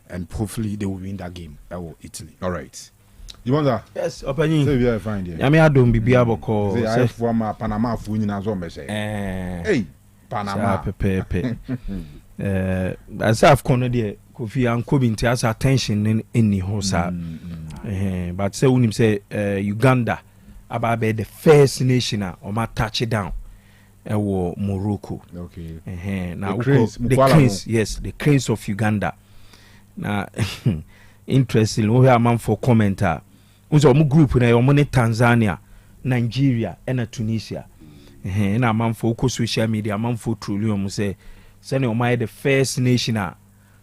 and hopefully they will win that game ewo Italy. All right. You want that? Yes, Opani. Say we find here. I mean, I don't be aboko. Say I from Panama fu nyina zo me say. Hey, Panama. Pepe. As I've cornered there, Kofi and Kobinti has attention in the hosa. But say when him say Uganda about be the first nation on my touchdown. Morocco. Okay. Now the cranes, yes, the cranes of Uganda. Now interesting we have a man for commenter unso omo group na omo ne Tanzania Nigeria and Tunisia na a man for social media man for truly omo say omo the first nation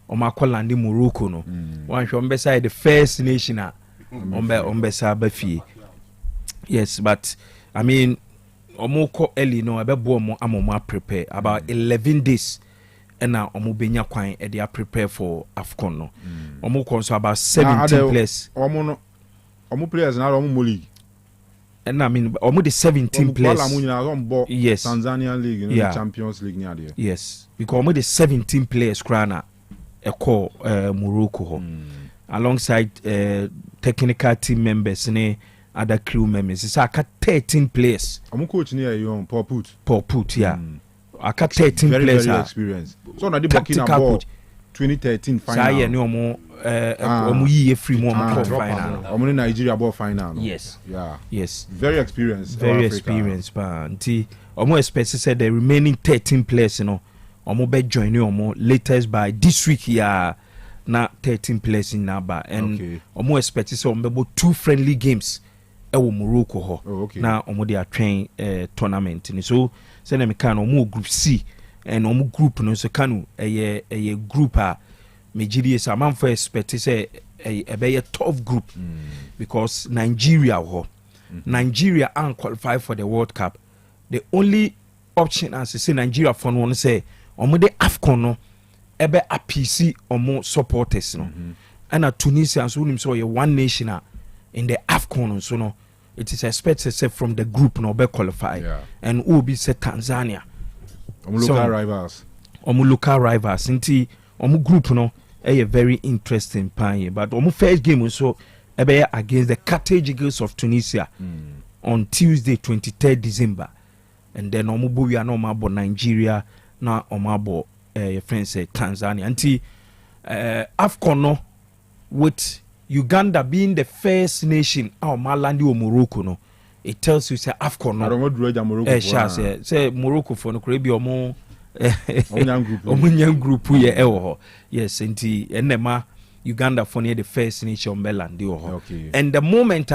omo akolande Morocco no one hwe omo say the first nation omo say abafie. Yes, but I mean omo ko early no abebo omo amomo prepare about 11 days and now omo benya kwan e dey prepare for AFCON no omo ko so about 17 players omo players na omo league and I mean omo the 17 players yes Tanzania league, you know, the Champions League near there. Yes, because omo the 17 players krana e call Morocco ho alongside technical team members ne other crew members. It's like 13 players. I'm coach near you, Paul Put, yeah. I got 13 players. Very experienced. So now the Burkina Faso 2013 final. No more. Free more final. I'm in Nigeria ball final. Yes. Yeah. Yes. Very experienced. Very experienced. But almost especially said the remaining 13 players, you know, almost be joining almost latest by this week here. Na 13 players in Naba and almost especially so about 2 friendly games. Ewo Morocco ho na omo dey train tournament ni so say na me kan omo group C and omo group no so KANU eye group a Nigeria so man for expect say e be a tough group because Nigeria ho Nigeria aren't qualified for the World Cup. The only option as say Nigeria for no say omo dey AFCON no ebe apc omo supporters no and Tunisia so nim so ye one nation in the AFCON so no it is expected say from the group no be qualify and who be say Tanzania local rivals nti omu group no a very interesting pan but omu first game so ebe against the Carthage Eagles of Tunisia on Tuesday 23rd December and then omu bo we are no mabo Nigeria na omabo your friend say Tanzania nti AFCON no with Uganda being the first nation Malandi or Morocco no it tells you say AFCON no I don't want to Morocco say Morocco for no Caribbean or more group yes nti enema Uganda for near the first nation Melandi or and the moment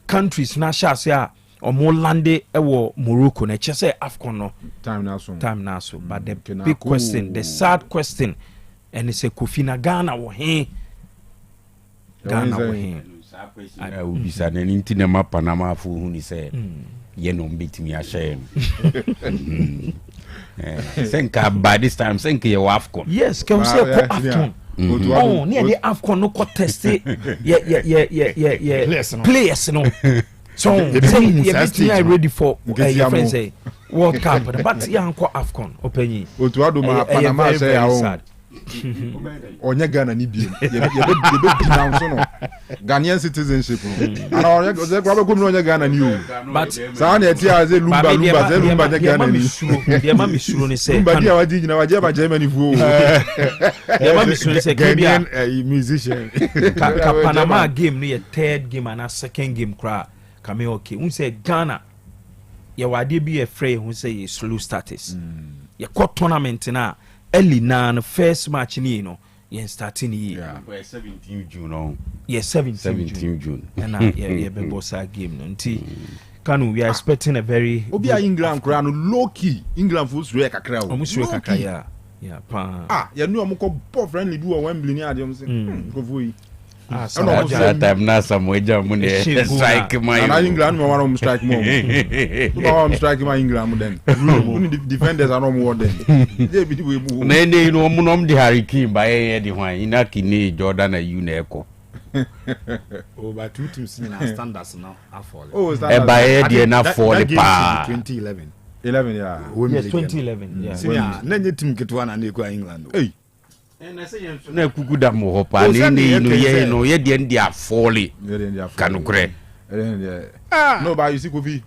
countries na say or more lande Morocco na say AFCON no time now so but the big question the sad question and it's a Kofina Ghana wo he Ghana wo he ubisa na nti na Panama fu hu ni say ye no mbetimi a share senka by this time senka ye AFCON yes can we say AFCON oh near the AFCON no ko test players no so you ready for your friends say World Cup but you anko AFCON openyi otuado ma Panama say ya onye Ghana ni bi ye be denounce no Ghanaian citizenship no and onye kwa be onye Ghana ni o but sa na eti a ze lumba de Ghana ni dey ma mi suro ni say lumba dia waji nyina waje ba Germany fu dey ma mi suro ni say Ghanaian musician Panama game no ye third game and a second game kra kame okay un say Ghana ye wade bi e free hun say ye slow status ye ko tournament na early na first match ni no ye starting here 17 June no yes 17 June and ye be bossa game no nti KANU we are expecting a very obi a England kra no low key England fo sure kakra o omu sure kakra yeah pa ye nu omu ko ball friendly do Wembley ni ade omu say ko voi that time na samweja mu ne strike my and England me want to strike more no strike my England then who the defenders are no more then they be we move na ne no mu no de Harry Kane ba ye de hwan ina kini Jordan na you na eko over two teams in standards now fall e ba ye de na fall pa 2011 yeah yes 2011 yeah na nye team ketwa na kwa England hey na kuku da mo hopa ni no ye de ndi afole kanukre no but you see Kofi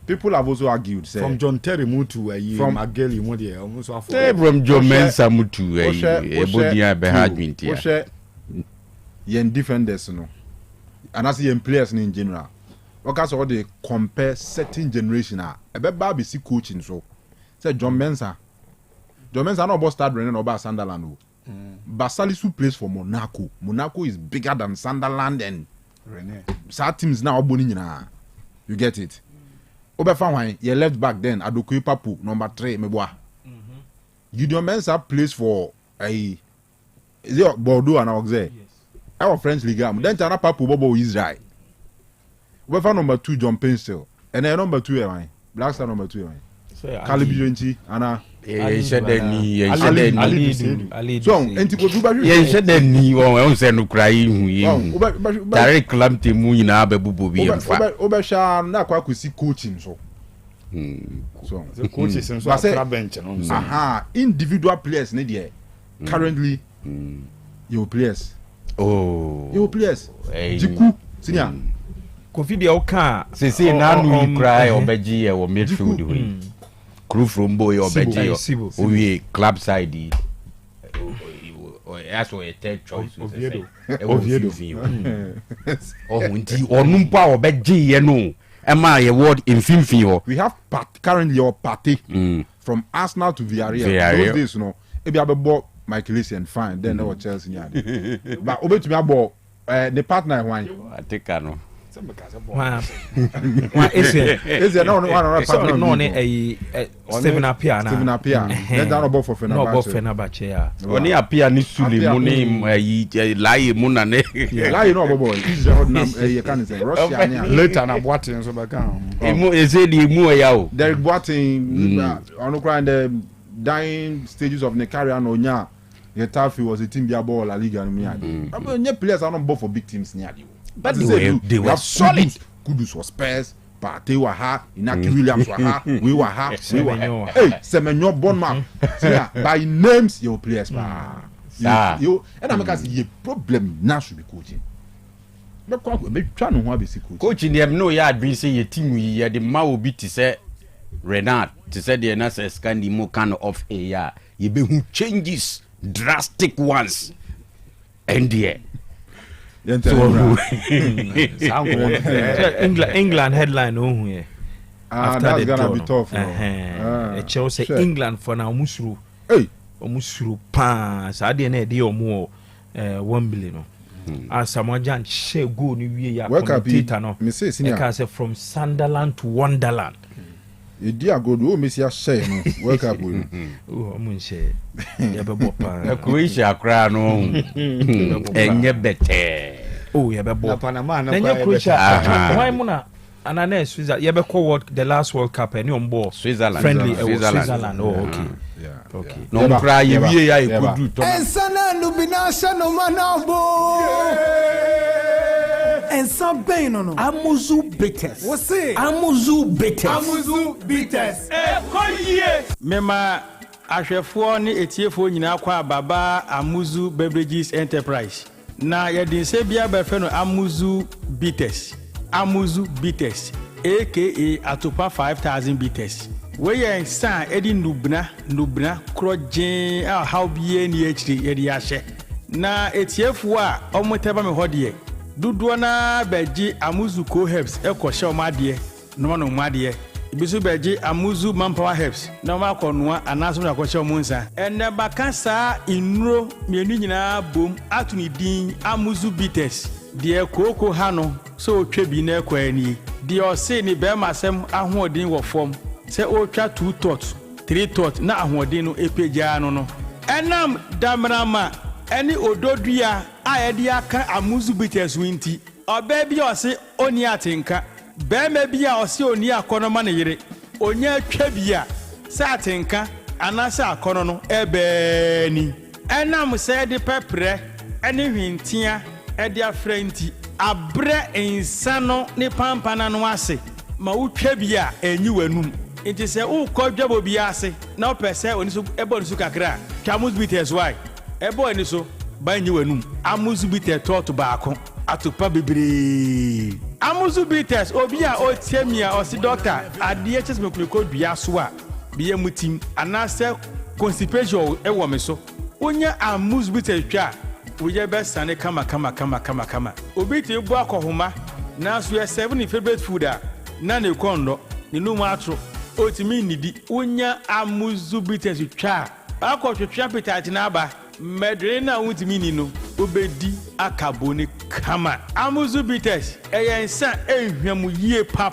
people have also argued say from John Terry Mutu from Mageli mo de almost afole from John Mensa Mutu ebodia be ha dwintia yen defenders no and as yen players in general because all they compare certain generation e be ba be see coaching so say John Mensa no about start running about Sunderland Basalisu plays for Monaco. Monaco is bigger than Sunderland and some teams now boning na. You get it? Obefa why your left back then Adoku Papu number 3 meboa. Gideon Mensah plays for is it Bordeaux and Auxerre? Yes. Our French League. Then Tana Papu Bobo Israel. Obefa number 2 John Pencil. And then number 2 Black Star number 2 Calibi Anna. Ali so enti ko duba hwe ye shede ni won se no krai hu ye direct calamity mu nyina ababubo bi emfa obesha na kwakusi coaching so so the coaches so after bench no individual players ne there currently your players Jiku senior Kofi dia o ka se na nu cry obeji e wo midfield we crew from boy obeji o we club side as we third choice Oviedo nti onum pa obeji ye no ema ye word in finfin ho we have currently your party from Arsenal to Villarreal those days no e be abebo Michael Essien fine then our Chelsea nyade but obetumi abo the partner one I take no Essien no partner no Steven Apia then that about for Fenerbahce oni Apia ni Sule mu ni laye mu na ne laye no bobo Israel nam you can say Russia later na Boateng so back emu ezedi emu ya o Derek Boateng on cry the dying stages of Nicaria no nya Getafe was a team bia ball La Liga no me nya players are not bought for big teams nya but they were solid. Kudus was Spurs, Partey were ha, Inaki Williams were ha, we were ha, hey, Semenyo Bonma. By names your players you and I'm say your problem now should be coaching. But try no be coaching them no ya adwin say your team we the ma obi to say Renard to say the na say Scandi mo kind of a ya you be who changes drastic ones and there England headline after that's gonna be tough Chelsea England for now musuru pa saade na dey omo Wembley no Samuel Jan share go ni wie ya commentator no me say say from Sunderland to Wonderland Dia go do me see share no welcome omo share ya be bopa Croatia kra no enye bete ya be bopa Panama na Croatia why muna anana Switzerland ya be call the last World Cup any on board Switzerland friendly Switzerland okay no kra ye wie ya e kodu to ensana no binasha no manabo and some pain no Amuzu bitters. What's it? Amuzu bitters. Koye. Mema ahwefo ne etiefo nyina kwa baba Amuzu Beverages Enterprise. Na yedin se bia be fe no Amuzu bitters aka Atopa 5000 bitters. We ye san edi nubna krojen how bie ni echiri yedi ahye. Na etiefo a omoteba me hodie duduo na beji Amuzu co herbs ekoshe omade no no omade ibisu beji Amuzu manpower herbs na ma konoa anaso na ekoshe omunsa enne bakasa inuro mienu nyina bom atuni din Amuzu bitters de koko ha no so otwa na ekwani de ose ni be masem ahoodin wo fom se otwa 2 tot 3 tot na ahoodin no epeja no enam damrama any ododua ayedi aka Amuzu bitters winti oba bi ose oni atenka be me bi a ose oni akono ne yire onya atwa bi a sa atenka anasa akono no ebe ni enam se de pepre ene hwintia ede afrenti abre insano ne pampana no ase ma utwa bi a enyi wanum enti se ukwadwabo bi ase na opese oni so ebo nsu kakra Amuzu bitters why ebo ni so banyi wanum Amuzu bitters tot baako atopa bebre Amuzu bitters obi a otiamia osi doctor ade chesme kuliko dua so a biye mutim anase constipation ewo me so onya Amuzu bitters twa oye be sane kama obi ti bu akohoma na so ye 7 favorite food a na ne kondo ni numu atro otimi nidi onya Amuzu bitters twa akotwetwa appetite na aba medrena untimi no obedi akaboni kama amuzu bitters eyensa ehwam yie pa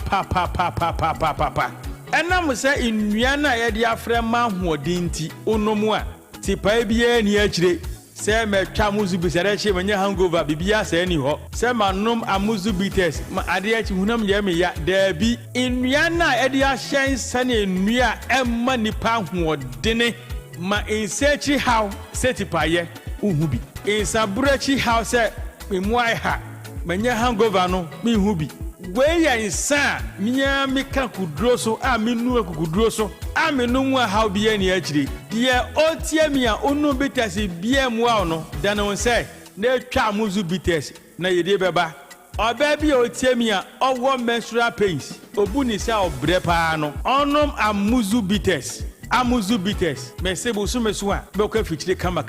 enam se nnua na ye de afre ma hoodinti onomu a tipa bia ni akire se metwa amuzu bitters che manya hangover bibia se ni ho se manom amuzu bitters ma ade achi hunam ye me ya dabi nnua na ye de ahyen sane nnua emma nipa hoodene ma insechi how setipaye uhubi insaburachi how se memuai ha manya hangover no me hubi we ya insa miya meka kudro so a menu akudro so a menu mu how bia ni akire de otie mi a onu bitters bia mu a no dan won say na twa amuzu bitters na yede beba oba bia otie mi a owo menstrual pains obuni se obre pa no onom amuzu bitters mesebo so meso a be ko afichire kama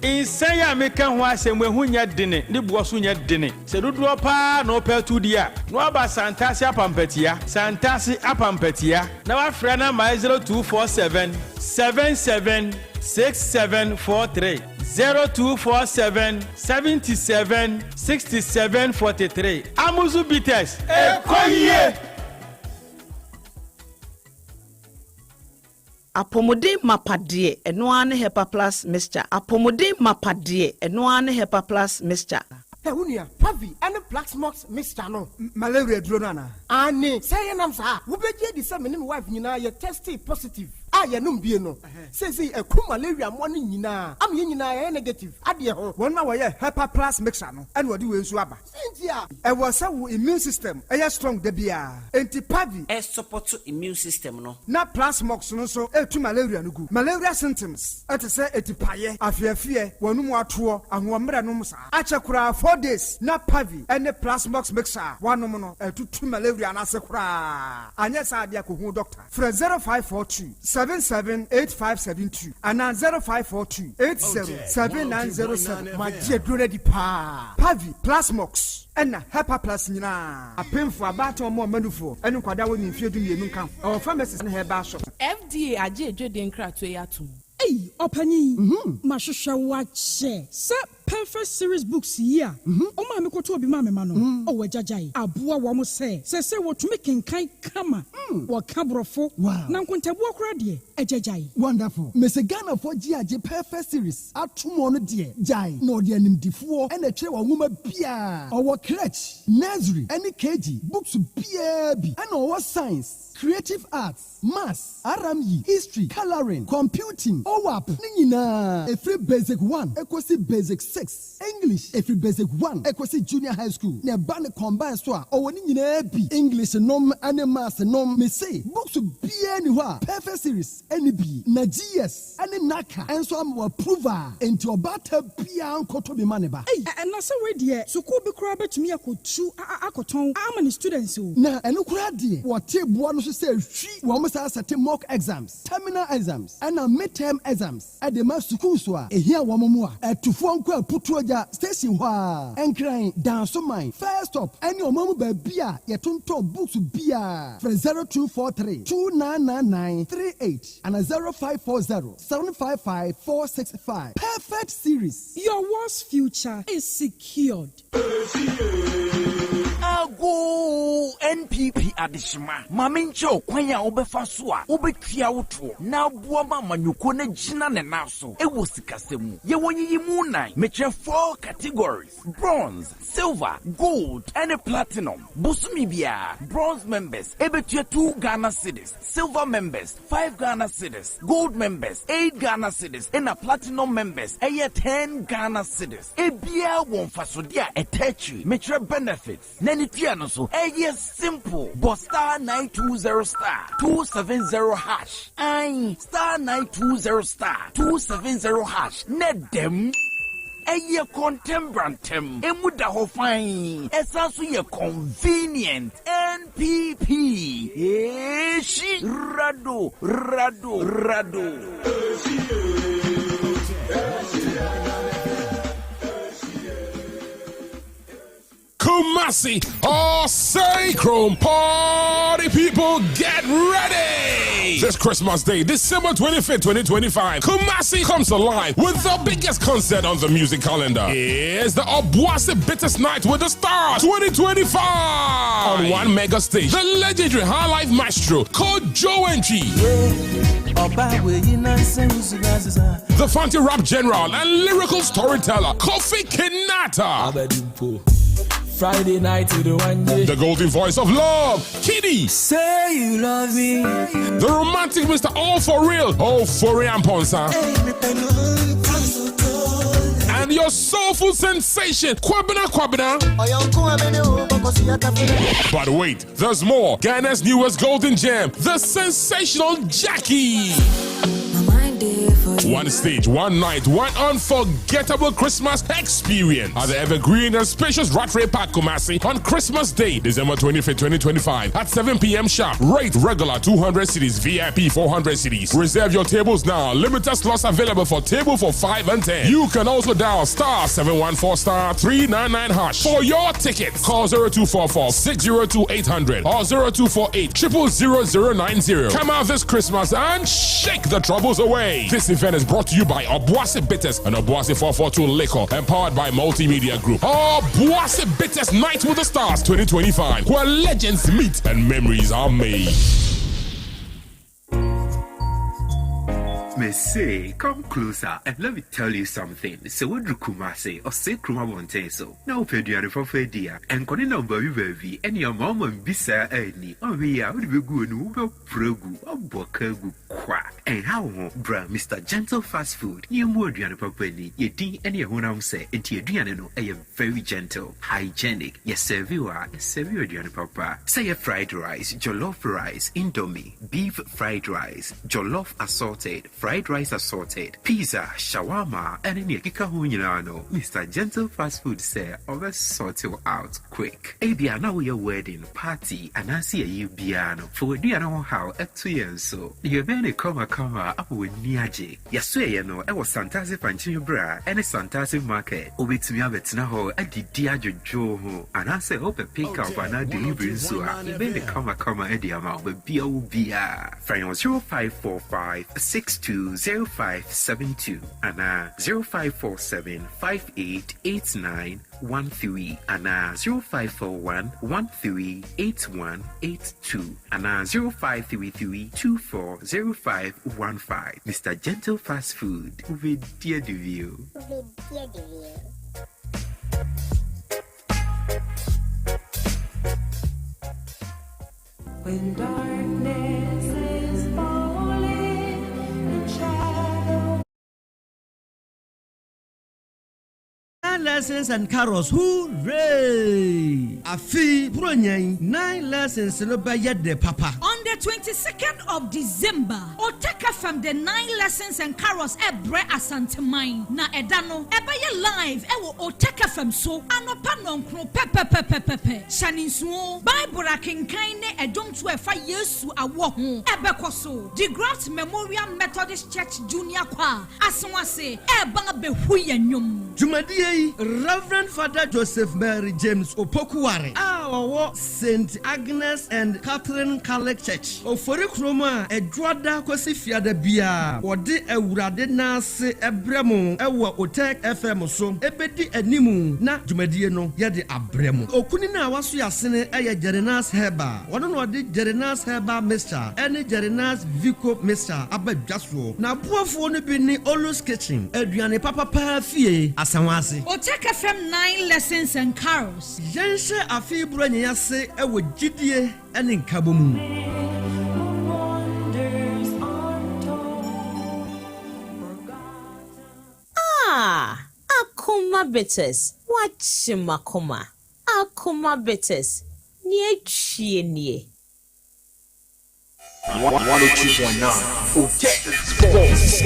insan ya meka ho asem ehu nya dene ne bo so nya dene se dodo pa no petu dia no aba santase apampatia na wa fra na my 0247 776743 0247 77 6743 amuzu bitters ekoye Apomode mapade eno ane hepa plus mixture apomode mapade eno ane hepa plus mixture Hunia, Pavi, and the Black Smokes Mr. No, Malaria Dronana. Annie, say an answer. Who be the same wife, you know, you're tested positive. I am no. Says he a cool malaria morning, you know. I'm in negative. Adia, 1 hour, Hepa Plus Mixer, and what do you swabber? Cynthia, I was our immune system, a strong debia. Anti Pavi, a support immune system, no. Not Plus Mox, no so, to malaria no good. Malaria symptoms, at a say, at paye, I fear, one more tour, and 1 meranums. Achakura 4 days, not Pavi, and the Plasmox mixer, 1 nominal, 2 malaria and asakura. And yes, I dear doctor. For 0542 778572 and 0542 877907. My dear, ready pa. Pavi, Plasmox. And Hepa Plus Nina. A pin for about or more manufo, and Quada when you feel to you come. Our pharmacist in her bar shop. FDA, I did in Cratway. Hey, Opani, Mashusha watch, perfect series books here. Oh, my Koto be mamma mano. Oh, Jajai, Abua Wamo say what to make in kind kama. What cabrofo, wow. Nankunta walk ready, a Jajai. Wonderful. Miss Ghana for GIJ perfect series. At 2 more dear, Jai, no dear name D4, and a chair woman Pia. Our crutch, nursery, any KG, books PAB, and our science. Creative arts, maths, RME, history, coloring, computing, OWAP, Nina, a free basic 1, equasi basic 6, English, a free basic 1, equasi junior high school, ne band combined store, or Nina B, English, nom, and maths, nom, me say, books to be anywhere, perfect series, NB, Nagias, and Naka, and so I'm approver, and to about Pia and Koto be maneba. Hey, and that's already, so could be crab to me, I could chew, AKOTO, how many students who? Now, and look at the what one say she almost has a mock exams, terminal exams, and a midterm exams at the master school. A here one more at to phone call put to a station and crying down so mine. First stop, and your mama by beer, your tonto books beer from 0243 2999 38 and a 0540 755 465. Perfect series. Your worst future is secured. Go NPP adishima mamincho kwanya obefa so a obetua woto na boama manyuko na gina ne naso ewo sikasemu ye wonyi mu nan meche 4 categories: bronze, silver, gold and platinum. Busumi bia bronze members ebetua 2 Ghana cedis, silver members 5 Ghana cedis, gold members 8 Ghana cedis and platinum members 10 Ghana cedis. Ebia won faso dia etechi meche benefits nani no so yes simple but star 920 star 270 hash star 920 star 270 hash net them ye contembrantem emuda ho fine esanso ye convenient NPP she rado Kumasi, all say Chrome party people, get ready! This Christmas Day, December 25th, 2025, Kumasi comes alive with the biggest concert on the music calendar. It's the Obuasi Bitters Night with the Stars 2025. On one mega stage, the legendary high life maestro called Joe Entry. The funky rap general and lyrical storyteller Kofi Kinata. Friday night to the one day. The golden voice of love, Kitty. Say you love me. The romantic Mr. All For Real, Oforian Ponsa. And your soulful sensation, Kwabena. But wait, there's more. Ghana's newest golden gem, the sensational Jackie. One stage, one night, one unforgettable Christmas experience at the evergreen and spacious Rattray Park, Kumasi on Christmas Day, December 25th, 2025 at 7 p.m. sharp. Rate regular 200 cities, VIP 400 cities. Reserve your tables now. Limited slots available for table for 5 and 10. You can also dial star 714 star 399 hash for your tickets. Call 0244 602 800 or 0248 0090. Come out this Christmas and shake the troubles away. This event is brought to you by Obuasi Bitters and Obuasi 442 Liquor, empowered by Multimedia Group. Obuasi Bitters Night with the Stars 2025, where legends meet and memories are made. May say, come closer and let me tell you something. So what do Kumasi or say Kruma Monteso? Now Pedia for Fedia and Conina Baby and your mom and Bisa Ernie. Oh, we are good no progu or Bokagu quack. And how bra Mr. Gentle Fast Food. You more Diana Papani, ye ding any of one say, and your Diana are very gentle, hygienic. Yes, serve you are, serve you Diana Papa. Say a fried rice, jollof rice, indomie, beef fried rice, jollof assorted, fried rice assorted, pizza, shawarma, and any kikahunyanano. Mr. Gentle Fast Food say, over sort you out quick. Abia now your wedding party, and I see a you piano. For do you know how at 2 years so? You're very come up with Niaje. Yasway, you know, I was fantastic fancy bra, and a fantastic market. Over to me, I bet now at the Diajo Joe, and I say, hope a pick up and I deliver so. You better come at the amount with BOBR. Friend 0545 620572 and 0547 588913 and 0541 138182 and 0533 240515. Mr. Gentle Fast Food with dear de view. When darkness is falling and shadow. Lessons and carols, hooray! Afi Brunyan, 9 lessons no bayad de papa. On the 22nd of December, Otec FM the 9 lessons and carols ebre asante mine. Na edano, ebeye live ewo Otec FM so anopa nonkro pepe. Shaninsuo, Bible akenkan ne edom to efa Yesu awo ho. Ebekoso, the Graft Memorial Methodist Church Junior Choir, aswase eba behu yanyum. Jumadie Reverend Father Joseph Mary James Opokuware our St. Agnes and Catherine Catholic Church Ofori Kroma Edwada Kwasifia da bia Wode Ewurade Nase Ebremu Ewa Otec FM so ebedi animu na dwumadie no ye de abremu okuni na waso yasene eye Jerenas Heba wono no de Jerenas Heba Mr. ene Jerenas Vico Mr. abadwaso na buafo no bi ni Olus Kitchen aduane papa fie asanwase Otec FM 9 lessons and carols. Yense afi branya yase ewo gidie ene nkabomu. Akoma bitters. Watch makoma. Akoma bitters. Nie chie nie. 102.9 Otec Sports.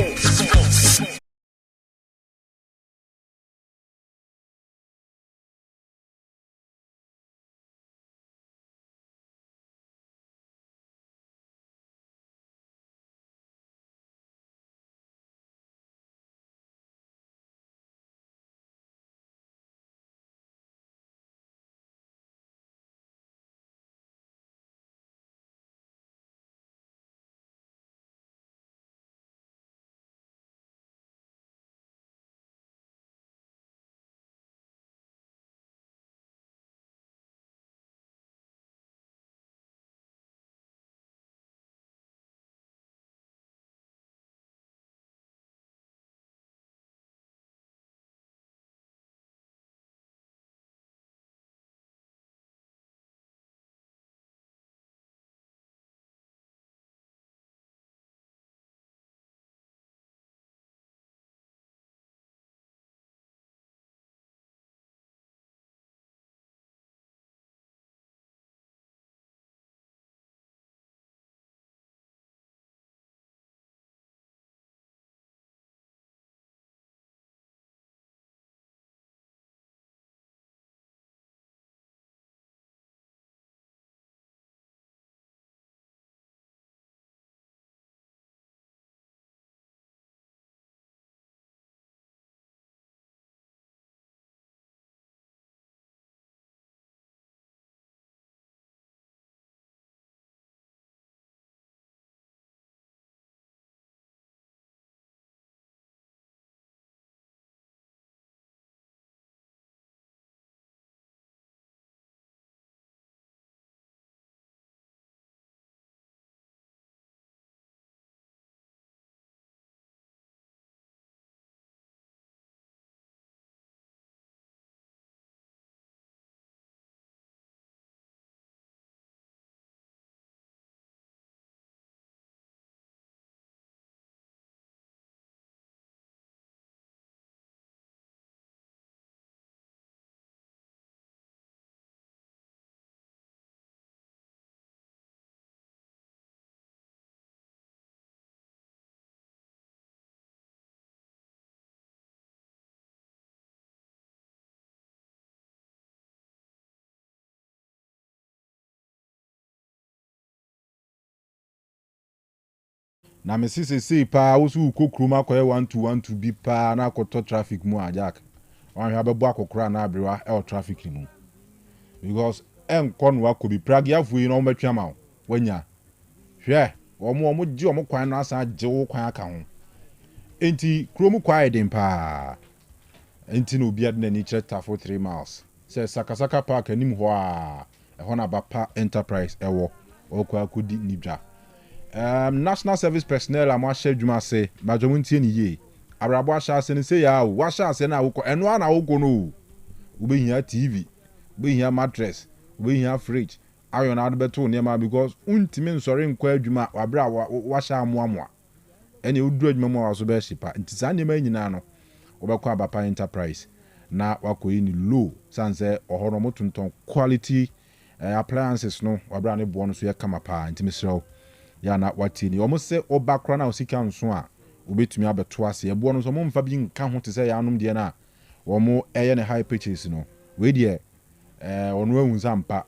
na me sisi pa wo su kokruma koye 1212 bi pa na akoto traffic mu ajak wan ha bebo akokora na abrewa e traffic mu because enko no akobi prague afu yi no metwa ma wanya hwe omo gi omo kwan na asa age wo kwan aka ho enti kromu kwa eden pa enti no obi adna ni cheta for 3 miles say sakasaka park anim ho a ho na bapa enterprise ewo okwa akodi nibja national service personnel am ahye dwuma se bajomu ntie ni ye abrabo ahye ase ni say ya wo ahye ase na wo eno ana wo no ubehia tv ubehia mattress ubehia fridge ayo na adebeto niam because untimi nsore nkwa adwuma abra wahye amoamoa ene odu adwuma mu aso be shipa nti sa niam nyina no obekwa abapa enterprise na wakoyi ni low sanse ohoro motunton quality appliances no wabra ne bo no so ye kama pa ntimi srew ya na watini omo se obakra na osika nso a obetumi abeto ase ebo no so mo mfa bi nka ho te se ya anum de na omo eye ne high purchase no we de onu ahunza mpa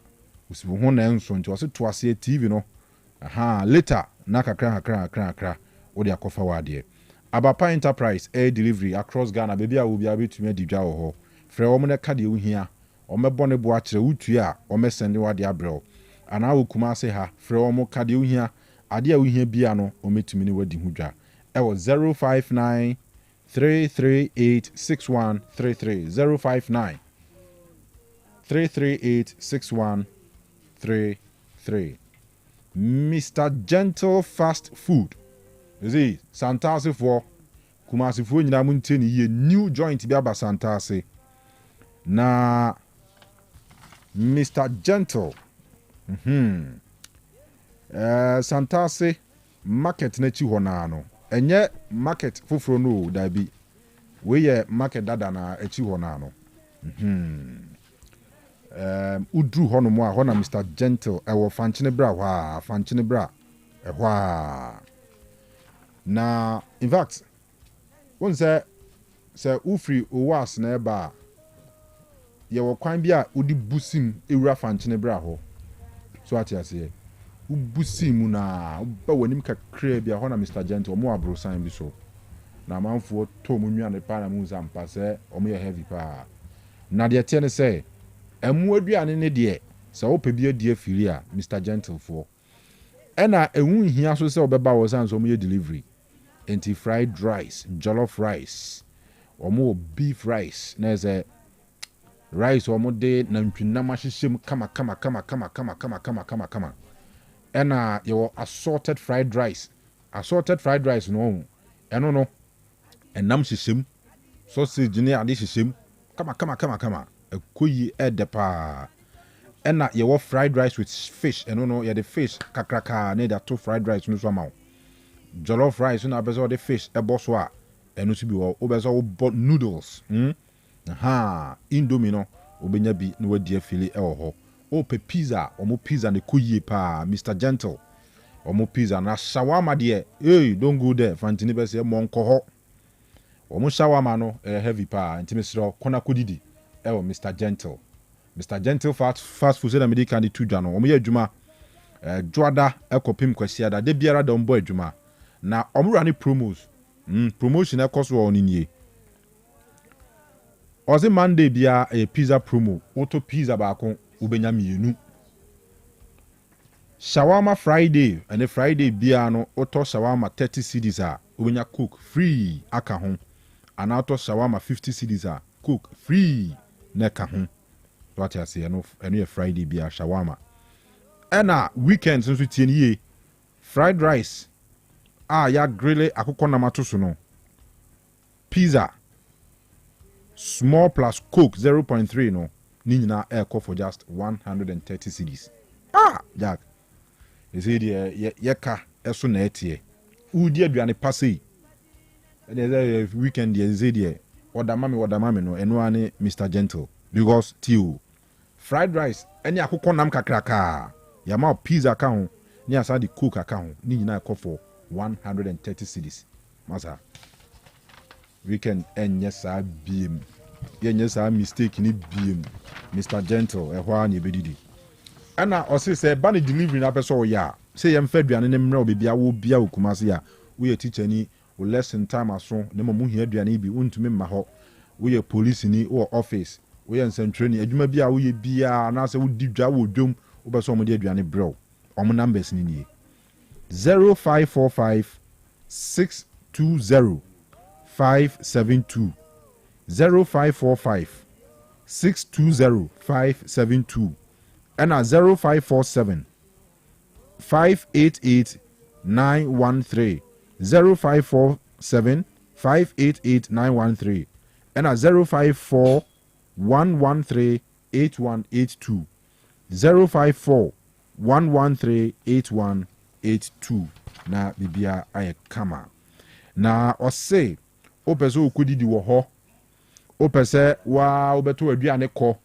usibu ho na nso nti ose to ase TV no later na kakra wo de akofa wade abapa enterprise air delivery across Ghana baby a wo bia betumi adidwa wo ho frɛ omo ne ka de ohia omebɔ ne bo akere wutu a omesende wade abrɛw ana wo kuma se ha frɛ omo ka de ohia ade a wohia bia no ometumi ne wadi hudwa ewo 059 3386133 059 3386133 Mr. Gentle Fast Food ezi Santase for Kumasi for nyina mu nteni ye new joint bi aba Santase na Mr. Gentle Santase market na chi hona no enye market foforo no dabi we ye market dada na echi hona no udru hono mo a hona Mr. Gentle ewo fanchine bra ehwa na in fact won say ufri owas na eba ye wo kwan bi a odi busim ewura fanchine bra ho so ati ase ubusimu na ba wanim kakra bia ho na Mr. Gentle mo abrosan bi so na manfo to mo nwa ne pa na mu zampa se omo ye heavy pa na de tie ne se emu aduane ne de se wo pa bi adi afiri a Mr. Gentle for ena ewu hia so se obeba wo san so omo ye delivery enti fried rice jollof rice omo beef rice na ze rice omo de na ntwinam ahyehye kama ena your assorted fried rice no eno no enam hyehyem sausage ne ade hyehyem kama ekoyi edepa ena your fried rice with fish eno no ye the fish kakraka ne that to fried rice no so amaw jollof rice na bezo the fish eboso a eno so bi wo obezo noodles indomie no obenya bi no wadi afili ho ope pizza omo pizza ne koyie pa Mr. Gentle omo pizza na shawarma de don't go there fantini be se monko ho omo shawarma no heavy pa ntimisro kona kodidi Mr. Gentle fast food na medical di tudwa no omo ye adwuma dwada ekopim kwasiada de biara da ombo adwuma na omo rani promotion ekoso oninye ozi Monday bia pizza promo auto pizza baako ubenya mienu shawarma Friday and Friday bia no auto shawarma 30 cedis a ubenya cook free aka ho ana auto shawarma 50 cedis a cook free neka ho what you say no any Friday bia shawarma ena weekends nso tie nie fried rice ya grille akoko na matoso no pizza small plus coke 0.3 no ni nyina air for just 130 cedis jack is it yeka eso na etie udi aduane passe and weekend is it order mami no eno ane Mr. Gentle because tiu fried rice any akoko nam kakraka ya ma pizza ka ho ni asa di coke ka ho ni nyina air for 130 cedis masa weekend enye sa biem yenye sa mistake ni biem Mr. Gentle ehwa na ebedidi ana o se ba ne delivery na person o ya se ye mfa aduane ne mra obibia wo bia okumase ya woyɛ teacher ni wo lesson time aso na mo hia aduane bi wontumi mma hɔ woyɛ police ni wo office woyɛ nsɛntwerɛni adwuma bi a woyɛ bia na sɛ wodi dwa wo dwom wobɛ sɛ ɔmo de aduane brɛw ɔmo numbers ni nie 0545 620 572 0545 620 572 ɛna 0547 588 913 0547 588 913 ɛna 054 113 8182 054 113 8182 na bibia ayɛ kama na ɔse wopɛ sɛ wokɔdidi wɔ hɔ wopɛ sɛ waa wobɛtɔ aduane kɔ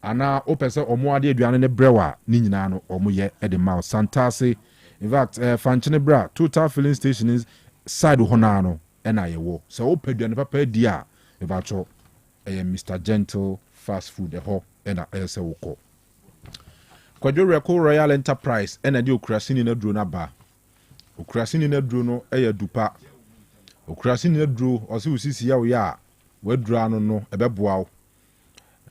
anaa wopɛ sɛ ɔmo ade aduane ne brɛw a ne nyinaa no ɔmo yɛ ɛde ma santase in fact fankyene bra total filling station is side hɔ naa no ɛna yɛwɔ sɛ wopɛ aduane papa di a ɛbatɔ ɛyɛ Mr. Gentle fast food ɛhɔ ɛna ɛyɛ sɛ wokɔ Kwadwo Reko Royal Enterprise ɛna de okurasini na duro na ba okurasini na duro no ɛyɛ dupa okurasini na duro ɔse usisi ya wo ya wadura no no ɛbɛboa wo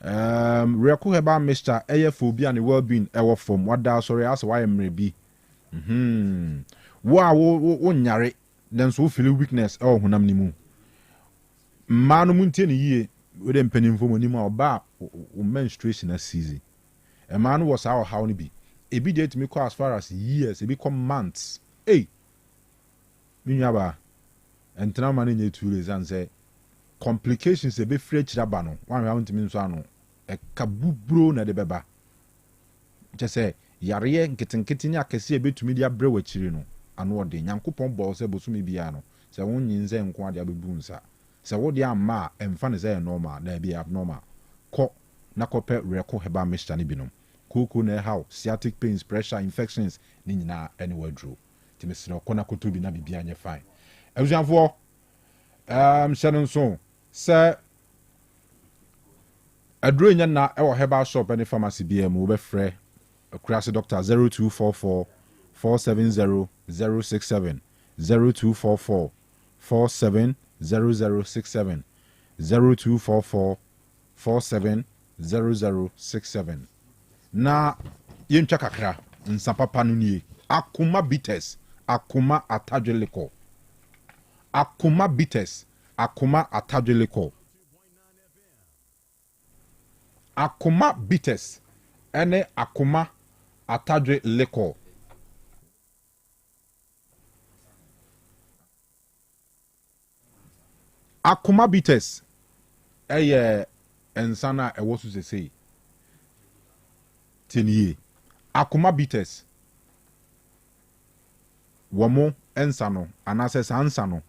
Reko Heba Mr. ɛyɛ phobia ne well-being ɛwɔ fam wada sɔre asɛ wayɛ mmerɛ bi wo a wo nyare then so feel weakness ɛwɔ honam ne mu mmaa no mu ntie ne yie wode mpanimfo mu anim a ɔba wo menstruation asizi mmaa no wɔ saa ɔhaw no bi ebi deɛ tumi kɔ as far as years ebi kɔ months me nuaba ɛntena ma no nyɛ two days and sɛ complications ebe free chiraba no wan ha ntimi nso ano ɛka buburo na de bɛba kyɛ sɛ yareɛ nketenkete ne akɛse ebetumi de abrɛ w'akyiri no ano ɔde nyankopɔn bɔ sɛ bosome bia no sɛ wonyin sɛ nko ade abebu nsa sɛ wode amma a ɛmfa ne sɛ normal na bi abnormal kɔ na kɔpɛ Reko Heba Mixture ne binom koko na how sciatic pains pressure infections ne nyinaa ɛne waduro timesrɛ kɔ na kɔtɔ bi na bibia nyɛ fine abusuafoɔ hyɛ no nso sɛ aduro nya na ɛwɔ herbal shop ne pharmacy bia mu wobɛfrɛ akurase doctor 0244 470 067 0244 47 0067 0244 47 0067 na yɛntwa kakra nsa papa no nie akoma bitters akoma atadweliko akoma bitters akoma atadweliko akoma bitters ene akoma atadweliko akoma bitters ɛyɛ nsa na ɛwɔ so sesei tinie akoma bitters wɔmo nsa no anaasɛ saa nsa no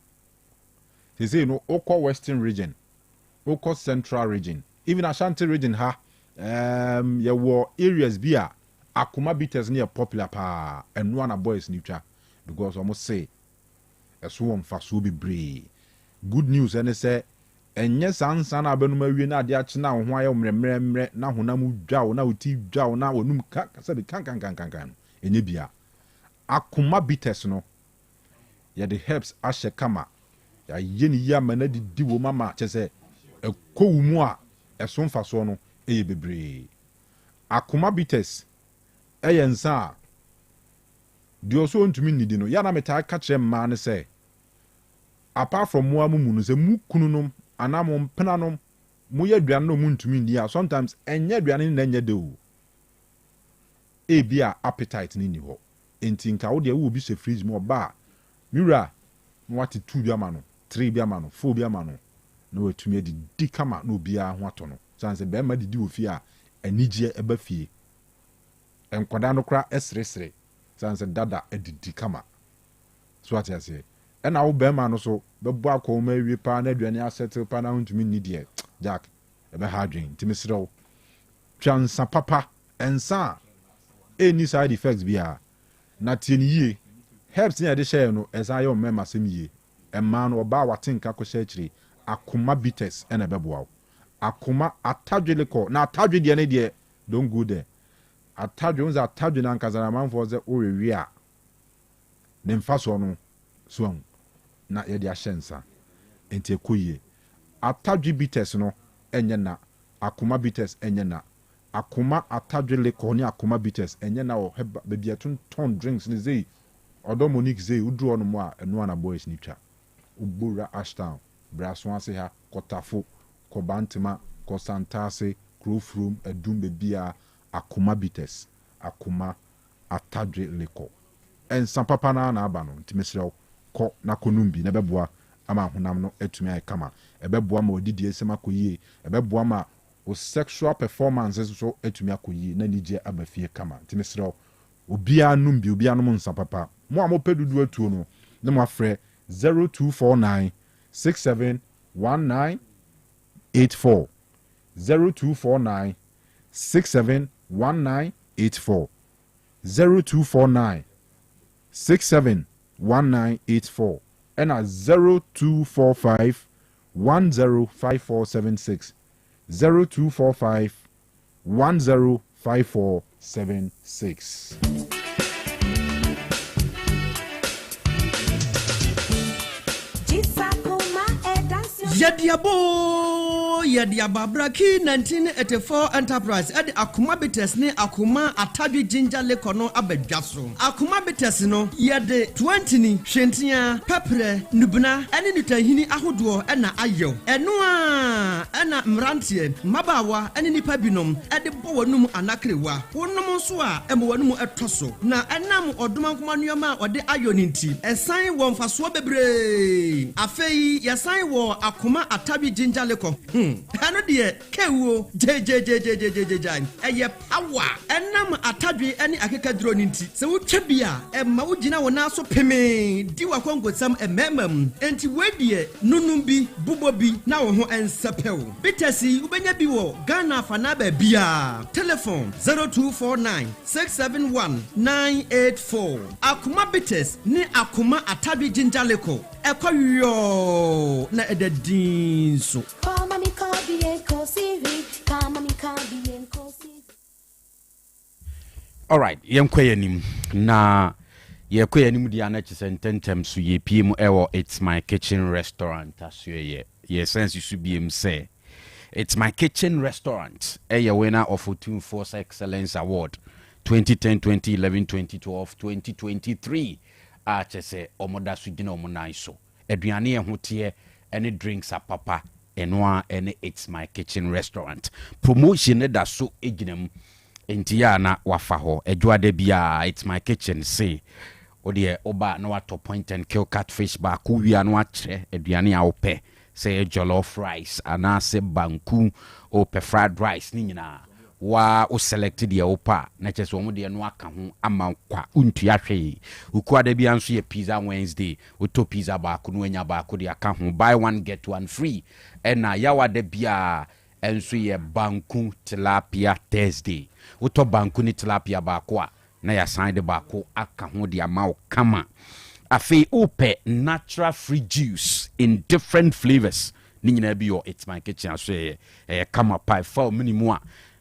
sesei no wokɔ western region wokɔ central region even Ashanti region ha yɛwɔ areas bi a akoma bitters ne yɛ popular paa ɛnoa na boys ni twa because ɔmo se ɛso wɔ mfasoɔ bebree good news ɛne sɛ ɛnyɛ saa nsa na abɛnum awie na ade akye na ho ayɛ mmerɛmmerɛ na honam dwaw na oti dwaw na wɔnum kasa bi kankan ɛnyɛ bia akoma bitters no yɛde herbs ahyɛ kama yɛayɛ ne yi ama na didi wɔ mama kyɛ sɛ ɛkɔwu mu a ɛso mfasoɔ no ɛyɛ bebree akoma bitters ɛyɛ nsa a deɛ ɔso ntumi nnidi no yɛna metaa ka kyerɛ mmaa ne sɛ apart from mo amumu no sɛ mu kununom anaa mo mpenanom mo yɛ aduane no mu ntumi nni a sometimes ɛnyɛ aduane no na ɛnyɛ de o ebi a appetite ne ni hɔ enti nka wo deɛ wo bi hyɛ fridge mu ɔba a mira na wate 2 bi ama no 3 bi ama no 4 bi ama no na watumi adidi kama na obiara ho atɔ no sanse bɛrima didi wɔ fie a anigye ɛba fie nkwadaa no kora ɛseresere sanse dada adidi kama so ate ase ɛna wo bɛrima no so bɛbɔ akɔma awie paa na aduane asɛte paa na ntumi nni deɛ jack ɛbɛha adwen ntimi serɛ wo twa nsa papa nsa a ɛnni side effects bia na tie ne yie herbs ne yɛde hyɛɛ no ɛsan yɛ ɔmmɛma asɛm yie ɛmaa no ɔbaa watenka kɔhyɛ akyire akoma bitters ɛna ɛbɛboa wo akoma atadweliko na atadwe deɛ ne deɛ don't go there atadwe wo sɛ atadwe no ankasa na amanfoɔ sɛ worewie a ne mfa soɔ no so ahu na yɛde ahyɛ nsa enti ekoyie atadwe bitters no enye na akoma bitters enye na akoma atadwe liquor ne akoma bitters enye na o baby ton drinks ne zei odo Monique zei udru ono mo a eno ana boys ni twa ubura Ashtown braso ase ha kotafo kobantima kosantase krofrom edum bebia akoma bitters akoma atadwe liquor ensa papa na aba no ntimesrew ko na konumbi na beboa ama honam no etumi ay kama ebeboa ma odidi esema koyie ebeboa ma o sexual performances so etumi akoyie na nije abafie kama ntimesrew obia numbi obia no nsa papa mo amopedudu atuo no na mo afre 0249 671984 0249 671984 0249 671984 and 0245 105476 0245 105476. Yadiaba Braki 1984 Enterprise at Akuma Bitters ne Akuma Atabi Ginger Lekono Abedjaso. Akuma Bitters no yade 20 ni Shentia Pepre Nubna ene nutahini ahodoɔ ɛna ayɔ ɛno a ɛna mrantie mabawa ene nipa binom ɛde bɔ wɔnum anakrewa wɔnom nso a ɛmo wɔnum ɛtɔso na ɛnam ɔdoma nkoma nneɛma a ɔde ayɔ ne nti ɛsan wɔ mfasoɔ bebree afei yɛsan wɔ Akuma Atabi Ginger Lekon ɛno deɛ kewo jejejejejejejejan ɛyɛ power ɛnam atadwe ɛne akekaduro ne nti sɛ wotwa bi a ɛma wogina wo na so peme di wakɔnkɔsam ɛmɛmam enti wedie nunum bi bubɔ bi na wo ho ɛnsɛpɛw bitasi wobɛnya bi wɔ Ghana fana ba bia telephone 0249 671 984 Akuma Bitters ne Akuma Atabi Ginger Lekon ɛkɔyɔ na ɛdadin so all right yenkwayanim na yekwayanim dia na chisententem so yepiem ewo It's My Kitchen Restaurant asue ye sense you should be say It's My Kitchen Restaurant a winner of Fortune Force Excellence Award 2010 2011 2012 2023 a chese omoda sudina omunaiso aduane ehote any drinks a papa enwa ene It's My Kitchen Restaurant promotion da so eginam entia na wafa ho adwade bia It's My Kitchen say ode oba na wato point and kill catfish ba ku wia no akre aduane a ope say jollof rice anase banku o pe fried rice ni nyina wa o selected ye opa na chese wo de no aka ho ama kwa untu ahwe ukuada bia nso ye pizza Wednesday o to pizza ba ku no anya ba ku de aka ho buy one get one free ena yawade bia enso ye banku tilapia Thursday o to banku ni tilapia ba ko a na ya sign de ba ko aka ho de ama kama afi ope natural free juice in different flavors ni nyina bi o It's My Kitchen so kama pie for minimum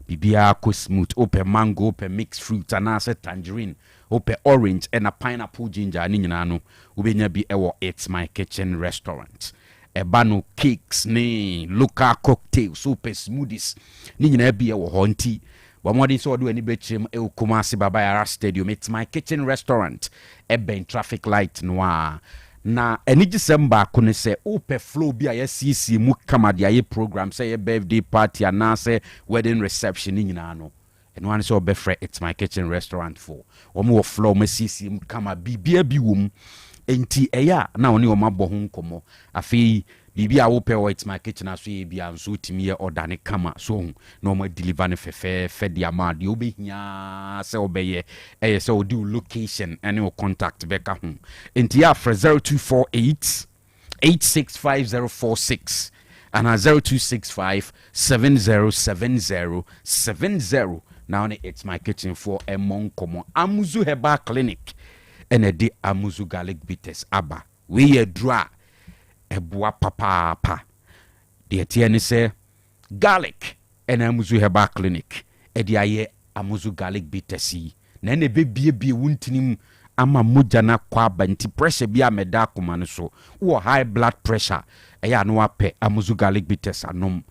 bibia ko smooth ope mango ope mixed fruit anase tangerine ope orange and a pineapple ginger ni nyina no ubenya bi ewo It's My Kitchen Restaurant ebano cakes ni local cocktails ope smoothies ni nyina bi ewo honti Wamodi so do any betchim e Kumasi Babayara Stadium. It's My Kitchen Restaurant eben traffic light noir na eni December kone se ope flow bi a CC mu kama dia program say birthday party and say wedding reception ni nyina no eno an so obefre It's My Kitchen Restaurant for omo flow me CC mu kama bibia bi wom enti eya na oni o mabɔ ho nkomo afi bibia wo pe It's My Kitchen aso ye bia nso timi ye order ne kama so no ma deliver ne fefe dia ma de obehia se obeye se odi location and your contact beka ho enti ya fra 0248 8650046 and 0265 707070 now It's My Kitchen for a monkomo Amuzu Herbal Clinic and a de Amuzu Garlic Bitters aba we draw eboa papa de tiene se garlic and Amuzu Herbal Clinic e de aye Amuzu Garlic Bitters na ne bebie wuntinim ama mogya na kwa aba nti pressure bi a meda akoma no so wo high blood pressure ɛyɛ no apɛ amuzu garlic bitters anom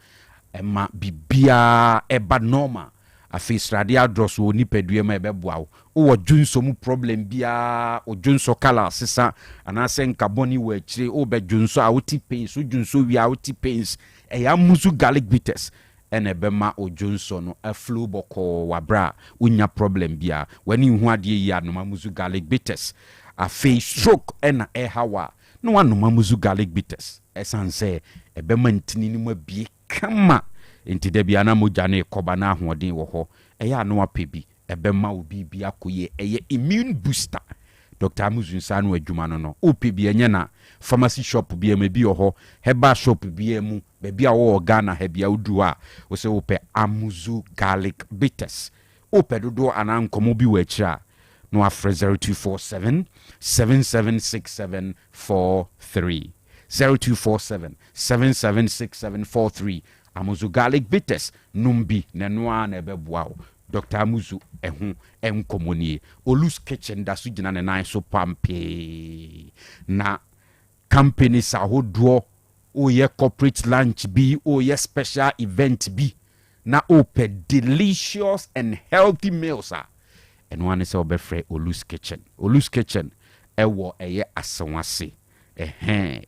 ɛma bibia ɛba normal afei srade adros wo nipadua ma ɛbɛboa wo dwunso mu problem bia o dwunso kala sesa anase nkaboni wo akyire wo be dwunso a woti pains wo dwunso wi a woti pains ɛyɛ amuzu garlic bitters ɛna ɛbɛma o dwunso no aflow bɔkɔ wabra wonya problem bia wani hu ade yi anoma amuzu garlic bitters afei stroke ɛna ɛhawa no wanoma amuzu garlic bitters ɛsanse ɛbɛma ntini ni mu abie kama enti da bia na mogya ne koba na ahoɔden wɔ hɔ ɛyɛ ano apɛ bi ɛbɛma obi bi akoye ɛyɛ immune booster Dr. Amuzu nsa no adwuma no opɛ bi ɛnyɛ na pharmacy shop bi am bi wɔ hɔ herbal shop bi mu ba bia wɔ Ghana ha bia wodu a wo sɛ wopɛ Amuzu garlic bitters opɛ dodo ana nkomo bi wɔ akyira no afre 0247 776743 0247 776743 Amuzu garlic bitters numbi nenwa na ebeboa Dr. Amuzu ehu enkomonie Olus Kitchen da so gina ne nan so pampe na company sa hodo o ye corporate lunch bi o ye special event bi na open delicious and healthy meals and one is obefre Olus Kitchen ewo eye asawase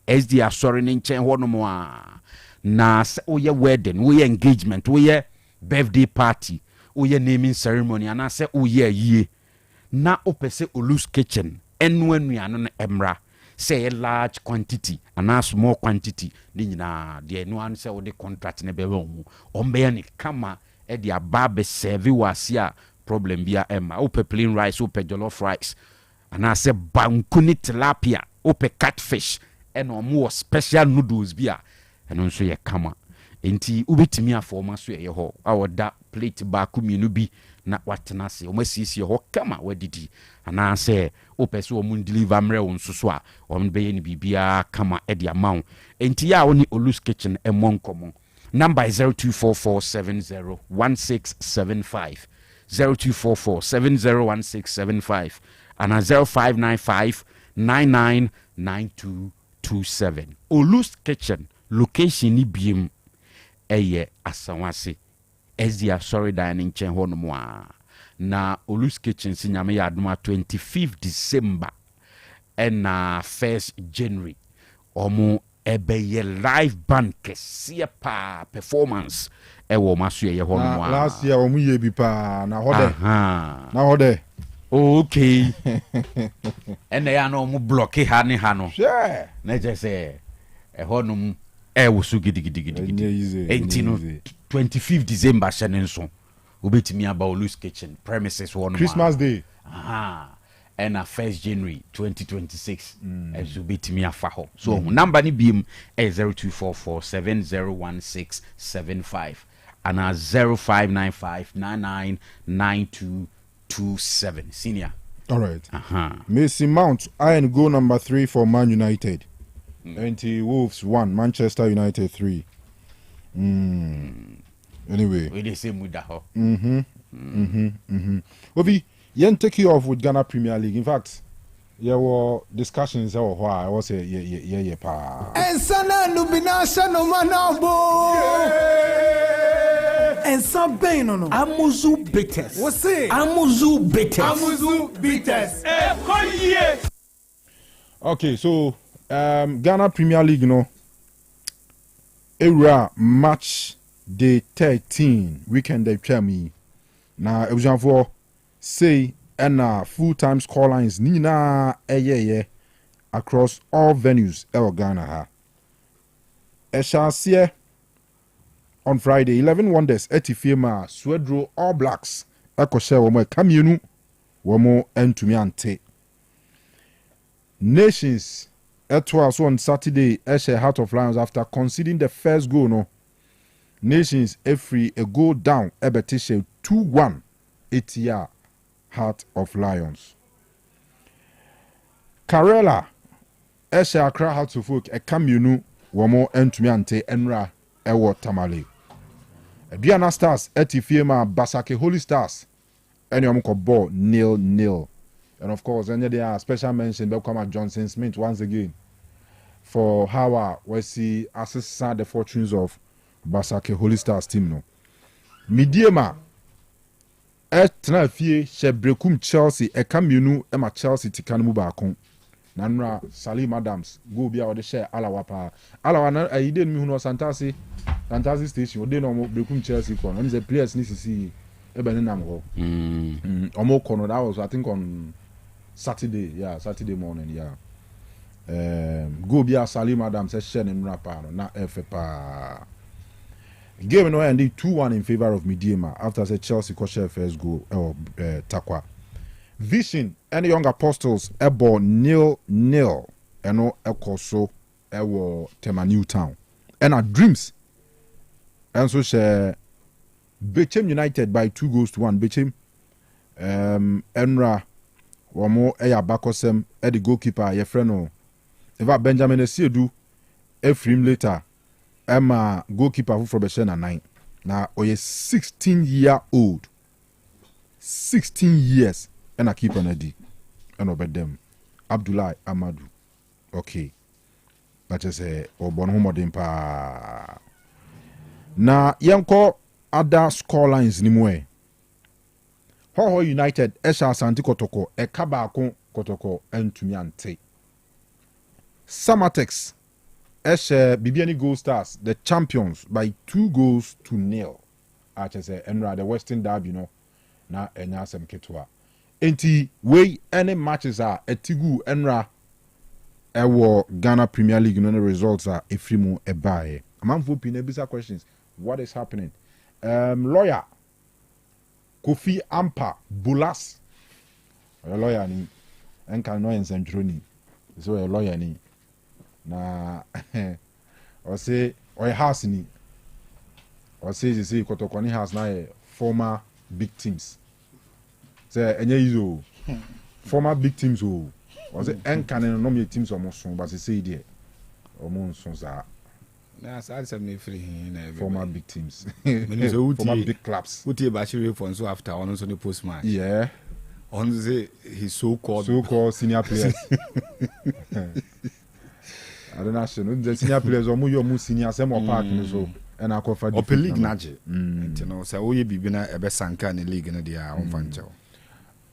SD asori ne nchen ho no mo a na oye wedding oye engagement oye birthday party oye naming ceremony and say oye ye na opese Olus Kitchen enu anuano no emra say a large quantity and a small quantity ni nyina de enu an say the contract ne be mu ombe ni kama e de ababe serve wasia problem bia emma ope plain rice ope jollof rice and I say bankuni tilapia ope catfish and omo special noodles bia and nso ye kama enti ubetimi afoma so ye ho awoda plate ba kuminu bi na watena se omasisi ho kama wadidi ana se opese o mun deliver mre won so a o be ye ni bibia kama e dia mawo enti ya woni Olus Kitchen emonkomo number 0244701675 0244701675 and 0595999227 Olus Kitchen location ni biem eye asawase ezia sorry dining chen ho no mo na Olus Kitchen sinyame ya adoma 25th December and 1st January omo ebeye live band kese pa performance ewo maso ye ho no mo last year omo ye bi pa na hode okay ene ya no omo block ha no sure na je say ho no wosu gidigidi enti no 25th December shenenso obetimi aba Olus Kitchen premises one Christmas Day and 1st January 2026 so obetimi afa ho so number ni biem 0244701675 and 0595999227 senior all right Mason Mount iron goal number 3 for Man United. Wolves 1, Manchester United 3. Anyway, we the same with that. Obi, yen take you off with Ghana Premier League. In fact, there were discussions I was say yeah pa. And sana nubina shano manabo. And some pain no. Amuzu bitters. What's it? Amuzu bitters. Okay, so Ghana Premier League, era match day 13 weekend they tell me now it was for say and full-time scorelines nina across all venues Ghana ha Eshasie on Friday 11 Wonders etifema Swedro All Blacks ekoshe womo kamienu womo entumi ante Nations also on Saturday, Eshe Heart of Lions after conceding the first goal. No, Nations every a goal down. Ebetishe 2-1. ATR Heart of Lions. Karela Eshe Accra Heart of Folk a Kamunu Wamo Entumiante Enra Ewo Tamale. Diana Stars Etifiema Basake Holy Stars. Anyamko ball 0-0. And of course, and there are special mention Belkama Johnson Smith once again for how we see assess the fortunes of Basake Holy Stars team. No, Midiema etna fie Shebrekum Chelsea Ekamunu Emma Chelsea Tikanu Bakon. Nanra Salim Adams go be out the share Alawapa. Alawana I didn't mean no Santasi station. They no Brekum Chelsea con. And the players need to see Ebenam go. Omo Kono that was I think on Saturday. Yeah, Saturday morning. Yeah. Go be Salim Adams a share in Rapa na FPA. Game no ended 2-1 in favor of Midiema after the Chelsea share first goal Takwa. Vision and the Young Apostles ebo 0-0 eno ekoso ewo Tema Newtown. And our dreams and so share Bechem United by 2-1. Bechem Enra wamo eya bakosem the goalkeeper ye freno eva Benjamin Esiedu Ephraim later Emma goalkeeper for Beshena 9 na oye 16-year-old 16 years and I keep on a D and over them Abdullah Amadou okay but just say obon homo pa na yanko other score lines ni mwe Ho United Esha Asante Kotoko Ekabako Kotoko entumi ante Samatex Esha Bibiani Gold Stars the champions by 2-0 actually say Enra the Western Derby na enyasem ketwa enti we any matches are etigu Enra ewo Ghana Premier League no results are efrimu ebae amanfo pina bisa questions what is happening lawyer Kofi Ampa Bulas a lawyer ni enka no ensendroni so a lawyer ni na o say o house ni o say Kotoko ni house na former big teams say enye izo former big teams o say enka no me teams o mo so but say there o mo so za na sad some me free na former big teams former big clubs uti Bashiri for so after on so the post match yeah on say his so called senior players I don't know the senior players or mu senior sem or park so and I cover the league nage you know say we bibi na ebe sanka na league na dia on fancho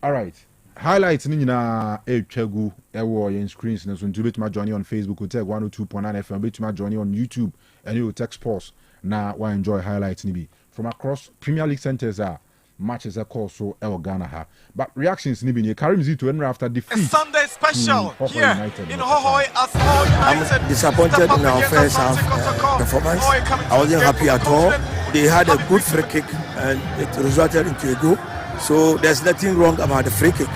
all right highlights ni na etwagu ewo yen screens na so ntubet ma join on Facebook Otec 102.9 FM bet ma join on YouTube and you Otec Sports na why enjoy highlights ni bi from across Premier League centers are matches are called so El Ghana ha but reactions ni bi ni Karim Zito and after defeat a Sunday special here in Hohoi as United. I'm disappointed in our first half performance. I wasn't happy at all. They had a good free kick and it resulted into a goal. So there's nothing wrong about the free kick.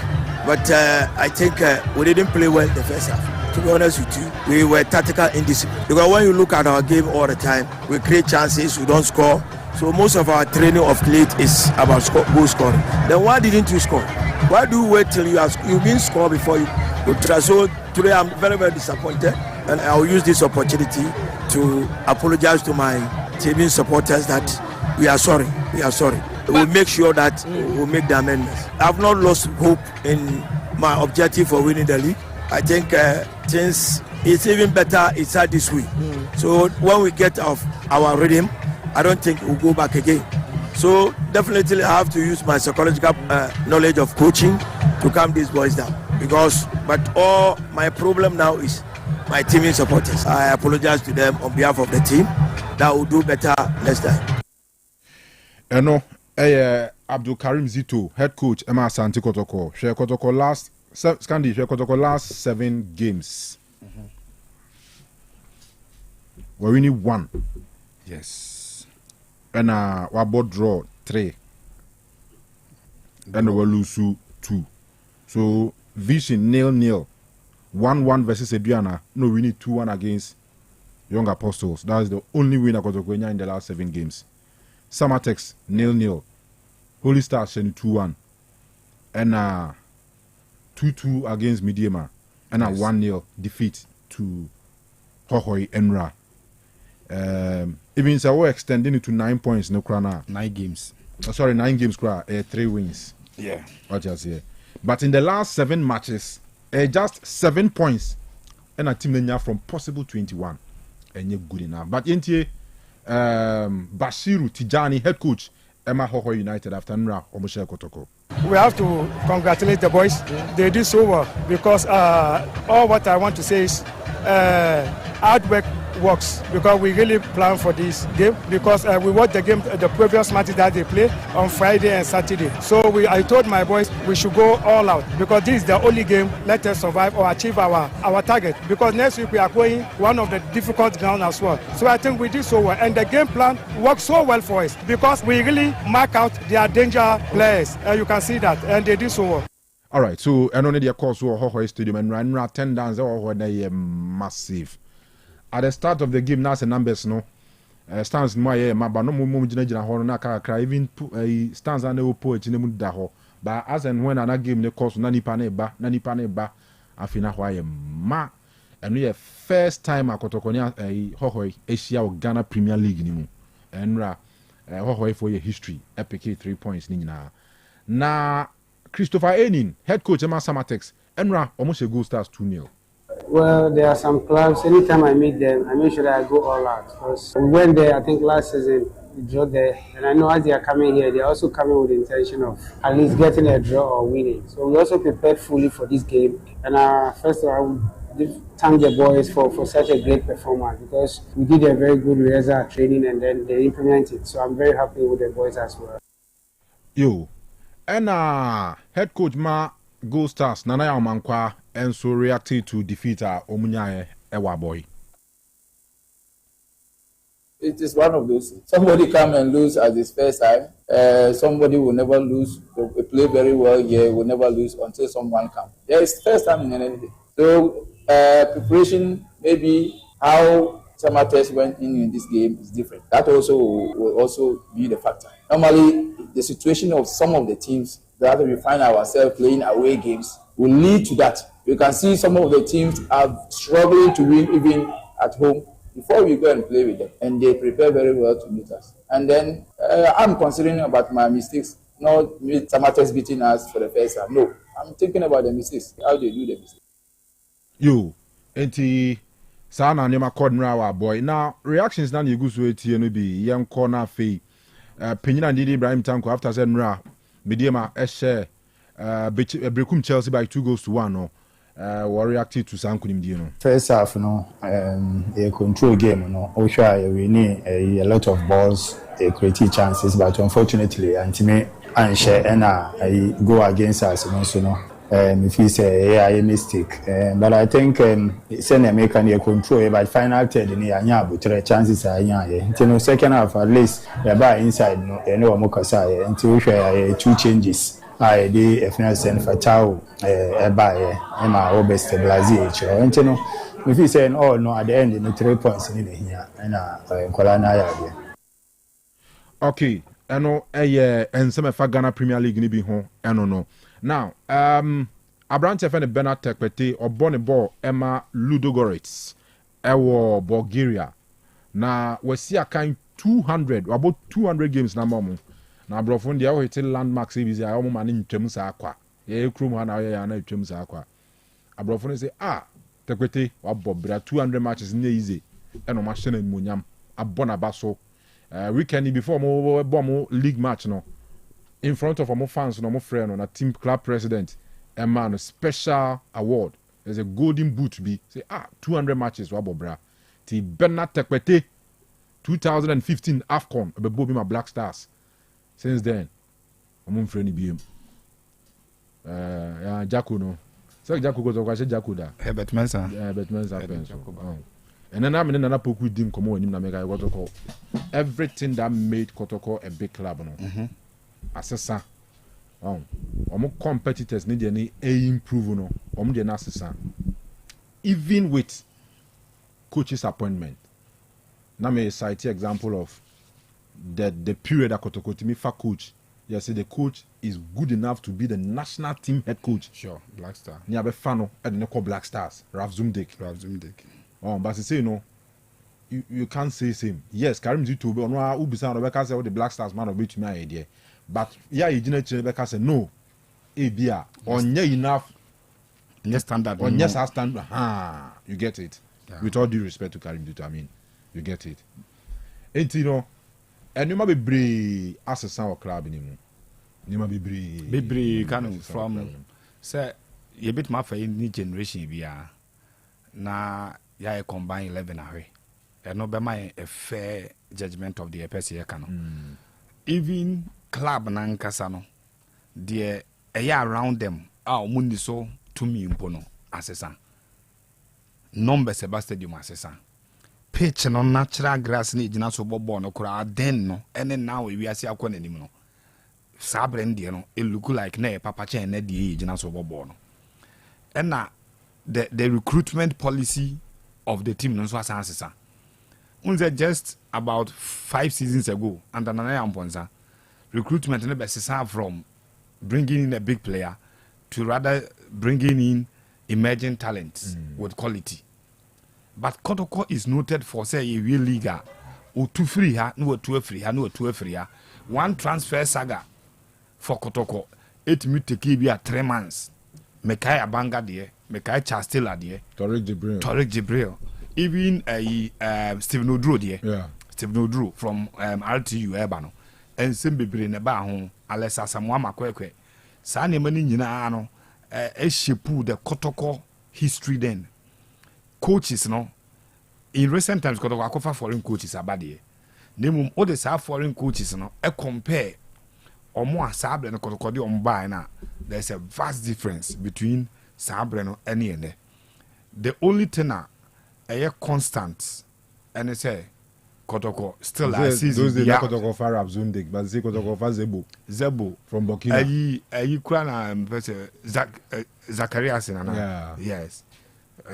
But I think we didn't play well the first half. To be honest with you, we were tactical indiscipline. Because when you look at our game all the time, we create chances, we don't score. So most of our training of late is about goal scoring. Then why didn't you score? Why do you wait till you've been scored before you try? So today I'm very, very disappointed. And I will use this opportunity to apologize to my team supporters that we are sorry. We are sorry. We'll make sure that we'll make the amendments. I've not lost hope in my objective for winning the league. I think things it's even better inside this week. So when we get off our rhythm, I don't think we'll go back again. So definitely I have to use my psychological knowledge of coaching to calm these boys down. But all my problem now is my teaming supporters. I apologize to them on behalf of the team. That will do better next time. Abdul Karim Zito, head coach Emma Asante Kotoko. Share Kotoko last 7 games. We're winning 1. Yes. And we both draw 3. And we lose 2. So Vision 0-0. 1-1 versus Eduana. No, we need 2-1 against Young Apostles. That is the only win I got in the last 7 games. Samatex 0-0. Holy Stars 2-1. And 2-2 against Midiema. And a 1-0 defeat to Hohoi Enra. Even so we're extending it to 9 points no krana. 9 games. 9 games 3 wins. Yeah. What just here. But in the last 7 matches, just 7 points, and a team Nenya from possible 21, and you're good enough. But Yentie, Bashiru Tijani, head coach, Emma Hoho United after Nra Omoshe Kotoko. We have to congratulate the boys. They did so well because all what I want to say is hard work works because we really plan for this game because we watched the game, the previous matches that they play on Friday and Saturday. So I told my boys we should go all out because this is the only game. Let us survive or achieve our target because next week we are going one of the difficult ground as well. So I think we did so well and the game plan worked so well for us because we really mark out their danger players. You can see that and they did so well. All right, so and only the course of Hoho Stadium and run attendance or they massive. At the start of the game, now the numbers no stands my but no more jina ho na kakra even stands and no poet in the da ho. But as and when another game the course nani pane ba afina ho ma and we first time akotokonia Hoho Asia Ghana Premier League ni mu. Enra Hoho for your history epic 3 points ni na Christopher Enin, head coach Emma Samatex, Enra almost a goal stars 2-0. Well, there are some clubs, anytime I meet them, I make sure that I go all out. Because we went there, I think last season, we drew there. And I know as they are coming here, they are also coming with the intention of at least getting a draw or winning. So we also prepared fully for this game. And first of all, I thank the boys for such a great performance because we did a very good rehearsal training and then they implemented. So I'm very happy with the boys as well. Yo. And head coach ma Gold Stars Nana Yamankwa and so reacted to defeat Omunyaye Ewa boy. It is one of those. Somebody come and lose at his first time. Somebody will never lose. They play very well here. Will never lose until someone comes. Yeah, it's first time in anything. So preparation, maybe how Samatex went in this game is different. That also will also be the factor. Normally, the situation of some of the teams that we find ourselves playing away games will lead to that. You can see some of the teams are struggling to win even at home before we go and play with them. And they prepare very well to meet us. And then I'm considering about my mistakes, not Samatex beating us for the first time. No, I'm thinking about the mistakes, how they do the mistakes. You, enti sana nyema kodnra wa boy. Now, reactions na you so eti no be young corner fee. Penyina Ndidi Ibrahim Tanko after Zenra Mediama share Brekum Chelsea by 2-1 no were reacted to Sankunim Dino. First half no a control game no we need a lot of balls, creative chances, but unfortunately Antime and share and I go against us no. If he say a mistake, but I think send a make a control, but final third in the but chances are until second half at least the bar inside no mokasa until we share 2 changes. I did a final send for Tao by Emma Obe stabilize until if he say oh no at the end in the 3 points in here and Kolana. Okay, I know and some of Ghana Premier League ni be home, I don't know. Now, Abrante fene Bernard Tekpete or Bonnie Ball Emma Ludogorets Ewo Bulgaria. Na we see a kind 200 about 200 games na momo. Na brofon dia o hete landmark series ya o mani ntwem sa akwa. Ye krum ha na ye na ntwem sa akwa. Abrofon say Tekpete wa bobra 200 matches na easy. Eno ma hye na monyam abona baso. Weekend before mo league match no. In front of our fans and our friend on a team club president, a man, a special award. There's a golden boot to be. Say, 200 matches, wabo bra. Ti Bernard Tekpete, 2015 AFCON, a bebo my Black Stars. Since then, I'm friend BM. Jaco no. So Jaco goes over, Jaco da. Herbert Mensa. Herbert Mensa. And then I'm in another poke with him, come on, him, make Kotoko. Everything that made Kotoko a big club, no. Assessor. Omo competitors need any improve no. Omo dey na assessor. Even with coach's appointment. Now me cite example of the period that Kotoko to me for coach. You say the coach is good enough to be the national team head coach. Sure, Black Star. Ni abe fano e dey call Black Stars. Ralph Zumdek. But you say no. You can't say same. Yes, Karim Zito be ono ubisa no be ka say the Black Stars man of be to me idea. But yeah, you didn't say no. ebia onye enough standard on yes standard you get it with all due respect to Karim Duto, I mean you get it and you know and you might be brave as a sound club anymore you might be brave KANU from say you bit my for any generation bia na ya combine 11 away and no be my a fair judgment of the PSA KANU even club na nkasa no the around them mundi so to me impono asesa numbers eba stadium asesa pitch no natural grass ni gina so bobo no kura den no ene now we ase akọ nanim no sabre ndie no it look like na papa chen na die gina so bobo no ena the recruitment policy of the team no so asesa unze just about 5 seasons ago under Nana Amponza recruitment no be from bringing in a big player to rather bringing in emerging talents with quality. But Kotoko is noted for say a real leaguer or 2 free ha, no 2 free ha, no 2 free ha. One transfer saga for Kotoko, 8 minutes to 3 months. Mekai Abanga there, Mekai Chastela there, Tariq Jibril. Even Stephen Odro there. Yeah. Stephen Odro from RTU Ebano. And Simbi Neba home, Alessa Samuama Kwekwe. Sani mani nyina no shape the Kotoko history then. Coaches no in recent times Kotoko akofa foreign coaches abade. Nemum all the foreign coaches no compare omo asabre no Kotoko de omba na there's a vast difference between sabre no any ene. The only thing a constant and say Kotoko still a season. Those the Kotoko for Arab Zundik, but they Kotoko for Zebo from Burkina. Ayi kwana Zacharias na. Yes.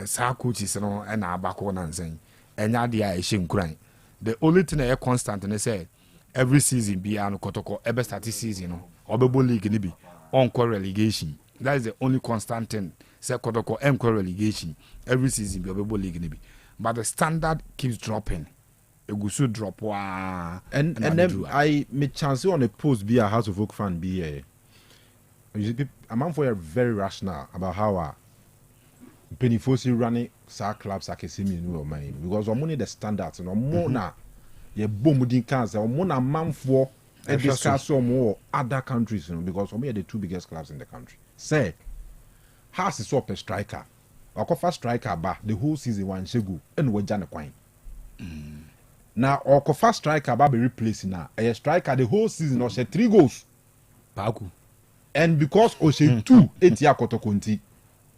Sa coaches no and abako na nsen. Enya dia e hye nkran. The only thing a constant and say every season be an Kotoko ever start season no. Obebo league ni bi on relegation. That is the only constant thing. Say Kotoko relegation every season be obebo league ni bi. But the standard keeps dropping. Egusu drop and then I made chance on a post be a House of Oak fan be a man for a very rational about how penny force running sa clubs like a semi new mind because I'm only the standards and more na ye boom cancer or more na man for and discuss some more other countries because we are the 2 biggest clubs in the country. Say House is up a striker or first striker ba the whole season one shegu and we jana kwine. Now, or Kofa striker be replacing now. A striker the whole season or 3 goals. Paku. And because Oshe 2 8 year Kotokonti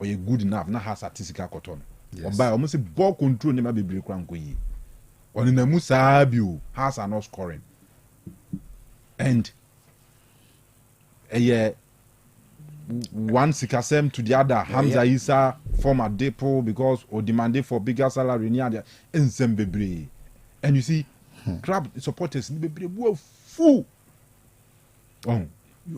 or you good enough now has statistical cotton. Or by almost a ball control never be break rank yi. Or in the Musabiu has are not scoring. And one Sikasem to the other, Hamza Isa former depot because or demanded for bigger salary near the Ensemble. And you see, club supporters be full. Oh,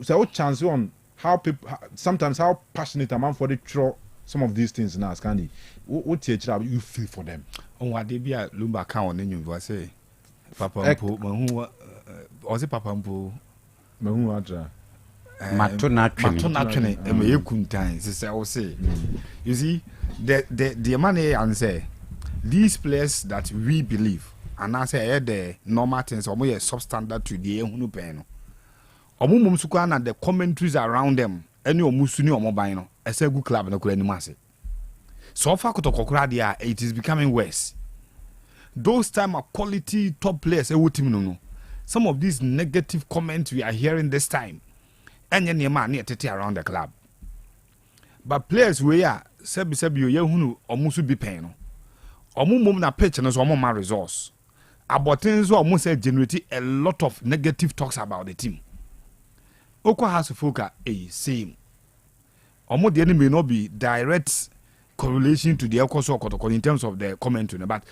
so chance on how people sometimes how passionate a man for the throw some of these things now, Scandi. What you feel for them? Oh, what they be a Lumba count in you say, Papa Mahu was it Papa Mpo Mahu Matona and me kuntain, I will say. You see, the money and say these players that we believe. And I say the normal things or more substandard to the hunu pen. Omum sukwana the commentaries around them. Any omusuni or mobile. A say good club no kule ni mase. So far Kotoko dia it is becoming worse. Those time are quality top players no. Some of these negative comments we are hearing this time. Enye niema near tete around the club. But players we are sebi ye hunu omusu bi pen no. Omum na pitch no so omoma resource. Abotinzo almost generate a lot of negative talks about the team. Oko has foka same. Omo the enemy may not be direct correlation to the Kotoko in terms of the comment, but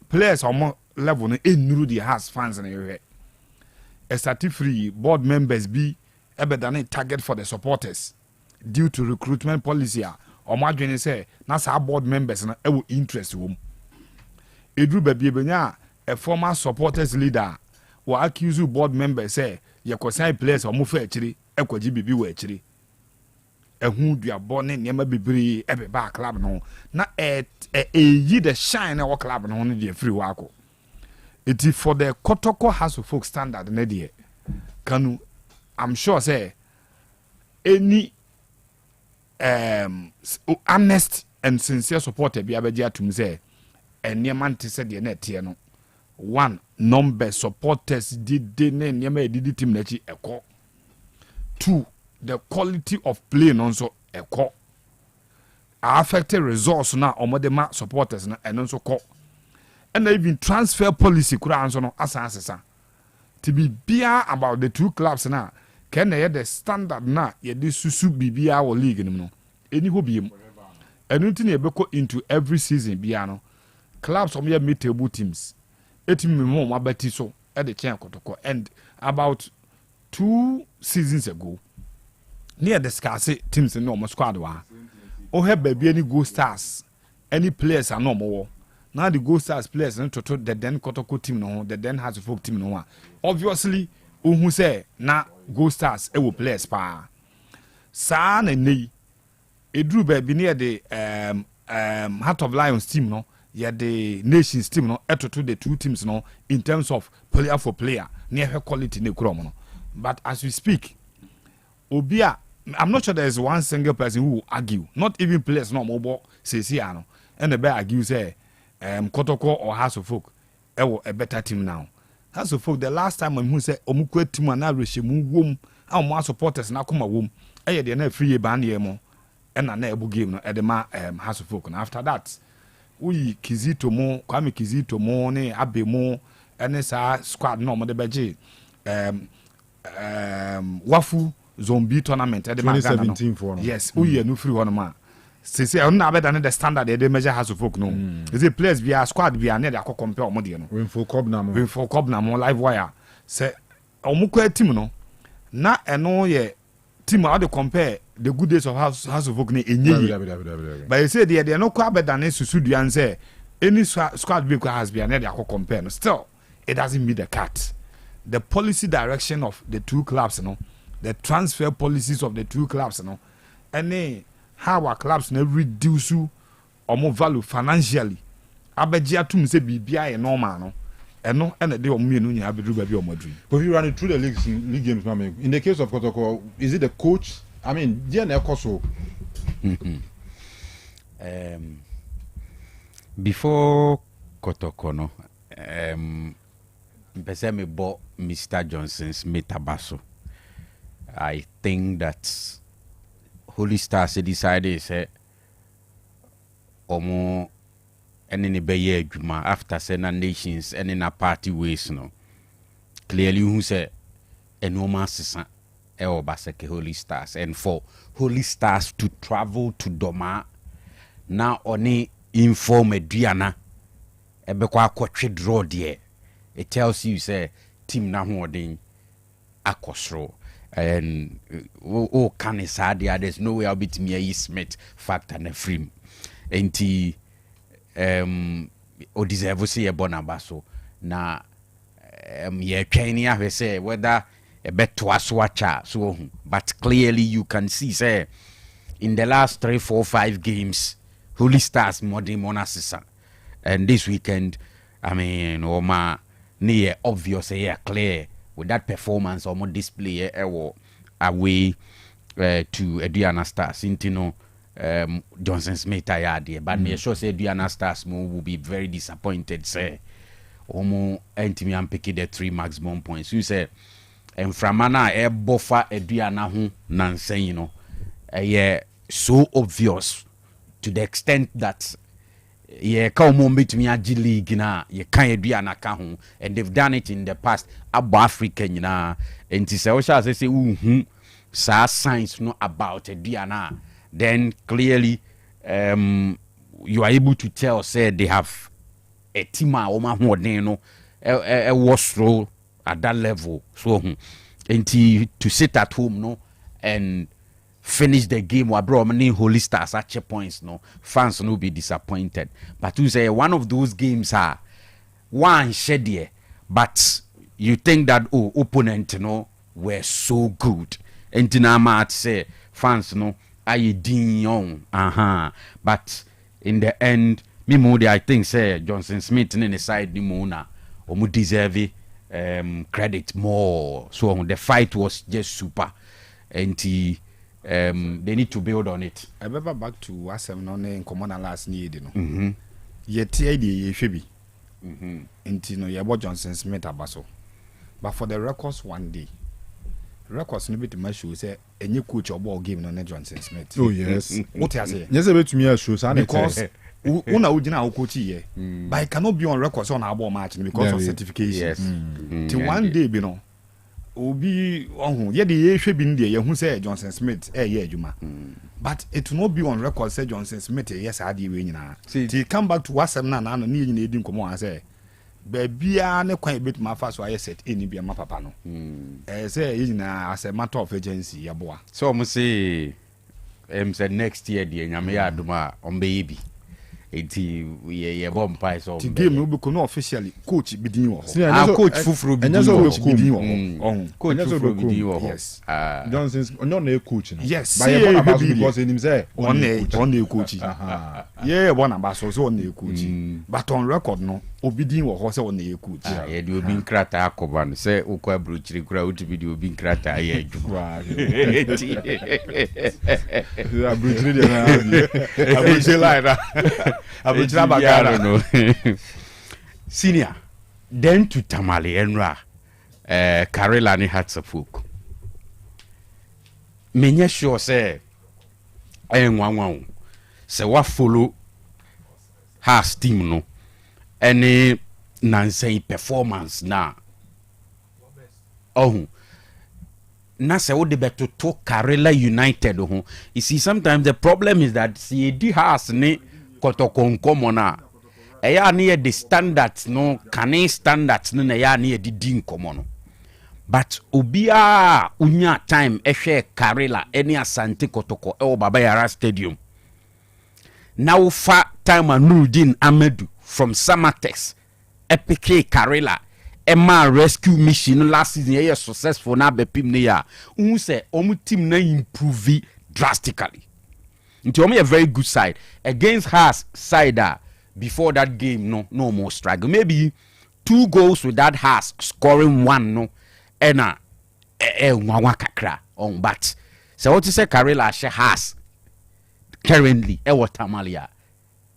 players omo level no enuru the has fans in area. A free board members be ebe than target for the supporters due to recruitment policy. Omo adwene say na sa board members na e interest wom. Edru baby benya a former supporters leader will accuse board members say you consign players or move actually ekwaji bibi we actually ehu duabɔ ne nneɛma bebree ɛbɛba club no na yi the shine na wɔ club no no de free wako it is for the Kotoko House of Folk standard na de KANU I'm sure say any honest and sincere supporter bi abegye atum say nneɛma nte sɛ de na tie no one number supporters did ne nneɛma edidi team na chi ɛkɔ two the quality of play no nso ɛkɔ affected resource na omodema supporters na ɛno nso kɔ and even transfer policy kura nso no asasesa to be bia about the two clubs na can the standard na ye de susu bibia wo league no eni ho biem ɛno nti na ebeko into every season bia no clubs om ye mid-table teams etimi mo mabati so e de chen kotoko and about 2 seasons ago near discuss teams no mo squad wa o have baby any Go Stars any players are no more now the Go Stars players no to the then Kotoko team no the then has folk team no obviously who say na Go Stars e will players pa sa na nei edru baby near the Heart of Lions team no yeah the Nations team no to the two teams no in terms of player for player near her quality ne krom no but as we speak obia I'm not sure there is one single person who will argue not even players no mobile say no and the bear argue say Kotoko or House of Folk a better team now House of Folk the last time when who say omukwe team na rehemu wom a mo supporters na koma wom eh de na free ban ye mo and na ebu game no e de ma House of Folk after that we Kizito mo Kwame Kizito mo ne abe mo ene sa squad no mo de beje wafu zombie tournament at the 2017 for no. Yes, we no free one man. Say on na better than the standard they measure House of Folk no. Is it players via squad via na dey compare omo dey no. Win for cup na mo live wire. Say omo kwa team no. Na eno ye team how they compare the good days of House of Folk ni enye. But you say they no kwa better than susu duan say any squad be has been na dey compare no. Still it doesn't meet the cut. The policy direction of the two clubs no. The transfer policies of the two clubs no and how our clubs never reduce or more value financially abegya tum say bibia e normal no eno and the omienu nya abedru ba bi omodri but you run it through the league games mama in the case of Kotoko is it the coach I mean dia na ekoso before Kotoko no mpese me bo Mr. Johnson's metabaso I think that Holy Stars decided say omo any beye adwuma after sena nations and in a party ways no clearly who say enoma sesa e obaseke Holy Stars and for Holy Stars to travel to Doma na oni inform aduana e be kwa akotwe draw there it tells you say team na hoden akosro and can is hard there's no way I'll be to me a Smith factor and a frame and o deserve say a bonabaso na ye training I say whether a bet to us watcher so but clearly you can see say in the last 3, 4, 5 games Holy Stars modern monasisa and this weekend I mean Oma near obvious clear with that performance or more display away to Adriana Stars intino Johnson Smith ayade but me sure say Adriana Stars will be very disappointed say omo entimi am pick the 3 maximum points you say enframana e bofa Adriana ho nansen you know so obvious to the extent that ye ka omo betumi agi league na ye kan Adriana ka ho and they've done it in the past abo Africa nyina enti se o sha say sa signs no about Adriana then clearly you are able to tell say they have a team o ma ho den no was through at that level so enti to sit at home no and finish the game wa bro many Holy Stars at checkpoints no fans no be disappointed but you say one of those games are one shade but you think that opponent no were so good and na mat say fans no aye din on but in the end me moody I think say Johnson Smith in the side ni muna omu deserve credit more. So the fight was just super and they need to build on it. I remember back to Wasem no in common last need no. Yet ye should be. Into no yabo Johnson Smith abaso. But for the records one day. Records no bit my show say any coach or ball game no Johnson Smith. Oh yes. What you say? Yes, a to me show because una ujina coach here. But I cannot be on records on our ball match because of certification. Yes. Till one day be no. Obi ye the hwe bi ndie ye hu say Johnson Smith ye adwuma. But it will not be on record say Johnson Smith yes ade we nyina. Till come back to wasem na no ne nyina edi nkomo an say bia ne kwan bit ma fa so aye set eni bia ma papa no. Say ye nyina as a matter of agency ye boa. So mo say say next year the nyame ya aduma ombe bi. Eti ye bomb pie so the game will be officially coach bidin wo coach fufuru bidin wo coach fufuru bidin wo yes Johnson no na coach yes by your about because him say on a coach yeah one ambassador so on a coach but on record no obidin wo say on a coach yeah the obi nkrata akoba no say ukwa bruchiri kura uti the obi nkrata aye adwuma ya bruchiri dey na bruchiri like Abujira bagara no. Senior then to Tamale Enra Karela ni Hatsapuk. Menye sure say nwanwan se wa follow has team no any nansen performance na na se wo de beto to Karela United ho. You see sometimes the problem is that CAD has ni kotokonkomo na eya na the standards no kane standards no na ya na di nkomo no but obia unya time ehwe Karela eni Asante Kotoko e Baba Yara Stadium na ufa time Nurudin Amedu from Samatex epike Karela Emma rescue mission last season ye successful na bepim ne ya un say omu team na improve drastically. Into a very good side against Haas side before that game no more struggle. Maybe 2 goals with that Haas scoring 1 no and kakra on but so what you say Karela she Haas currently Tamalia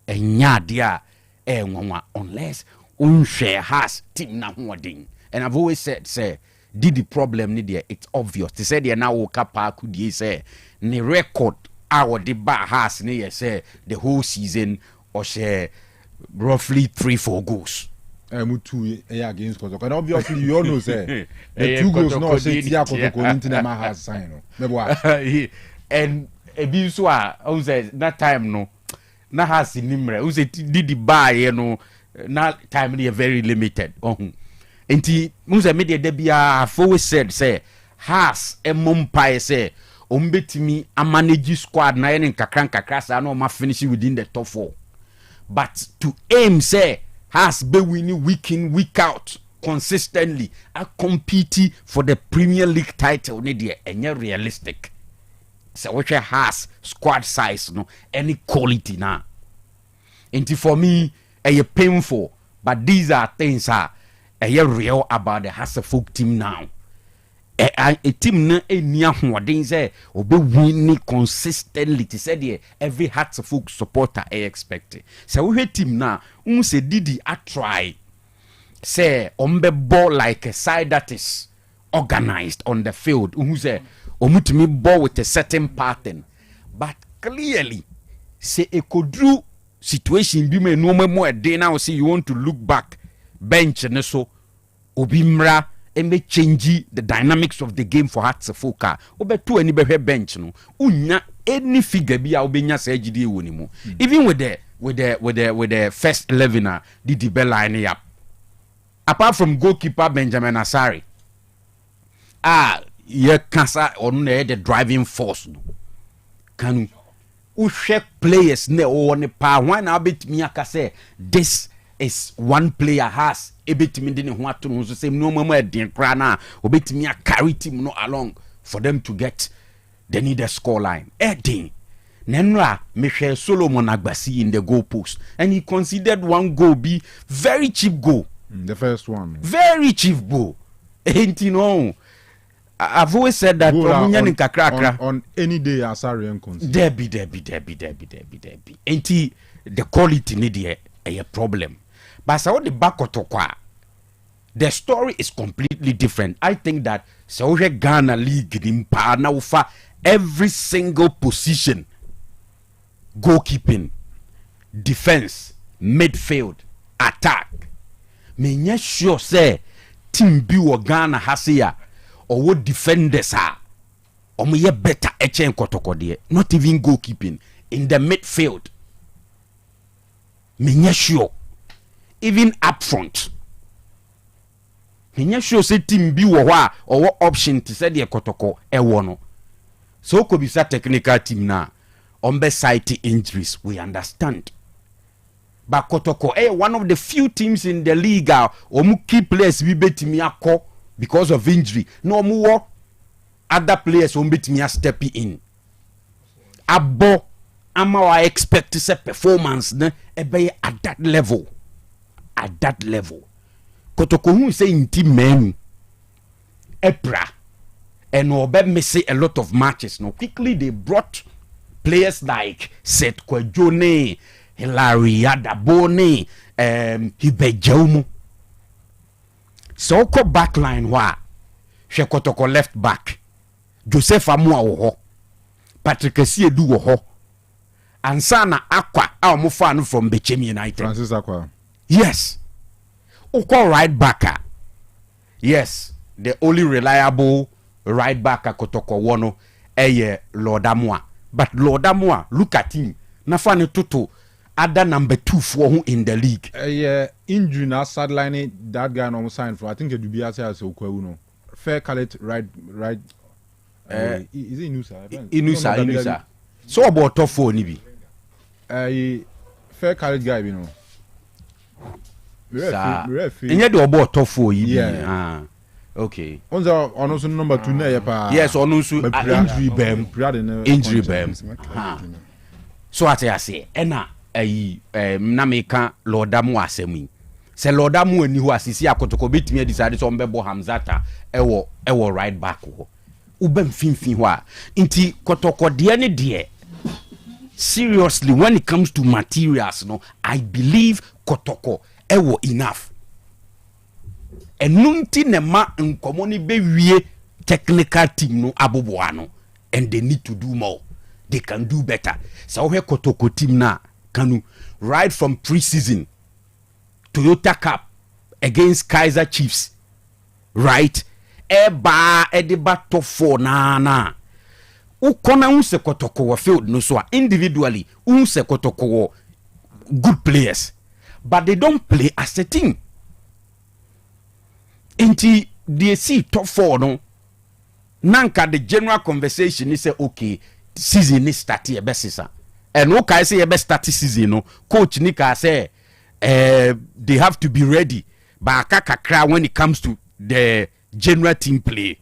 enya dia unless unshare Haas team na hooding. And I've always said say did the problem ni there it's obvious. They said they now woke up could you say ni record our the bar has near say the whole season or share roughly 3-4 goals. Two against Kotoko. And obviously you all know say the 2 goals no say Kotoko into the has sign. And a biswa who says that time no na has nimre who say did the bar you know na time they very limited. Enti musa media debia have always said say has a mumpai say ombetimi a manage squad na yen kakra sa no ma finish within the top 4 but to aim say has be winning week in week out consistently a compete for the Premier League title ne dey enye realistic so which has squad size no any quality na into for me painful but these are things are real about the Hasselhoff team now. A team na eni ahoden say obe winning consistently to say every Hasselhoff supporter expect. So we team na say didi a try say ombe ball like a side that is organized on the field say omutimi ball with a certain pattern but clearly say a kodru situation bi me no more day now say you want to look back bench ne so obimra and may change the dynamics of the game for Hatsafoka. Obetu any be bench no. Unya any figure be obenya say GD wonimu. Even with the first 11 the bell line up. Apart from goalkeeper Benjamin Asari. Ye cancer on the driving force no. KANU check players ne one pa when I bit me aka say this is one player has ebetimi de ne ho ato so say no mama den kra na obetimi carry team no along for them to get they need a score line. Edding. Nenra Michel Solomon Agbasi in the goal post. And he considered one goal be very cheap goal. The first one. Very cheap goal. Ain't you know? I've always said that on any day Asari and Debbie. Ain't he the quality need a problem. But so the back of the story is completely different. I think that so Ghana League in Panaufa every single position. Goalkeeping, defense, midfield, attack. Me sure say team bi wo Ghana hasia or what defenders are. Or me better echen kotoko de. Not even goalkeeping in the midfield. Me sure even up front. Me sure say team bi wo wa or what option to say de kotoko e wono. So ko bisa technical team na site injuries, we understand. But Kotoko, one of the few teams in the league key players we bet me because of injury. No more other players won't bet me stepping in. Abo, I expect to say performance at that level. At that level. Kotoko who say in team men Epra and Obe miss a lot of matches. No, quickly they brought players like Seth Kwejone, Hilary Adabone, Hibejaumu. So ko backline wa Shekotoko left back. Joseph Amua wo Patrick Esiedu wo Ansana Aqua Mufanu from Bechem United. Francis Aqua. Yes. Uko right backer. Yes, the only reliable right backer Kotoko wono Lord Amua. But Lord Amoa, look at him. Nafani Toto, other number 2 for who in the league. Injury now sideline that guy no sign for. I think it would be as Okweuno. Fair Khaled right. Is it Inusa? So about top 4 nibi. Fair Khaled guy, you know. And yet about top 4 yeah. Okay. On also number 2 na yepa. Yes, on also injury bam. So what I say, ena na meka Lord Amu asemi. Se Lord Amu ni ho asisi akotoko betimi decide so mbebo Hamzata ewo right back ho. Ubem finfin ho a. Nti kotoko de ne de. Seriously, when it comes to materials, no, I believe kotoko ewo enough. Enunti nema nkomoni be wie technical team no aboboano and they need to do more. They can do better. So we Kotoko team na KANU right from pre-season Toyota Cup against Kaiser Chiefs. Right? Edeba top 4 na. Ukona unse Kotoko wa field no so individually unse Kotoko good players. But they don't play as a team. Inti they see top 4 no nanka the general conversation is say okay season is start here besisa and okay say e be start season no coach nika say they have to be ready but kakra when it comes to the general team play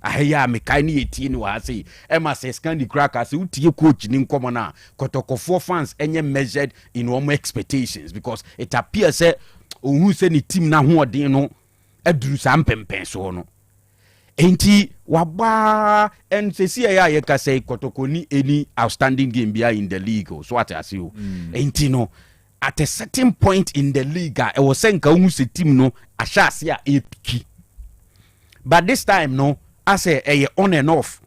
ahya me kai ni etie ni wa say e ma say scan the cracker say utie coach ni nkomo na Kotoko 4 fans enye measured in one expectations because it appears say who say ni team na ho odin no eduru sampempen so no enti waba and say ya ye ka say Kotoko ni any outstanding game bia in the league so what I see enti no at a certain point in the league e was say nka hu say team no ashase a epiki but this time no I say on and off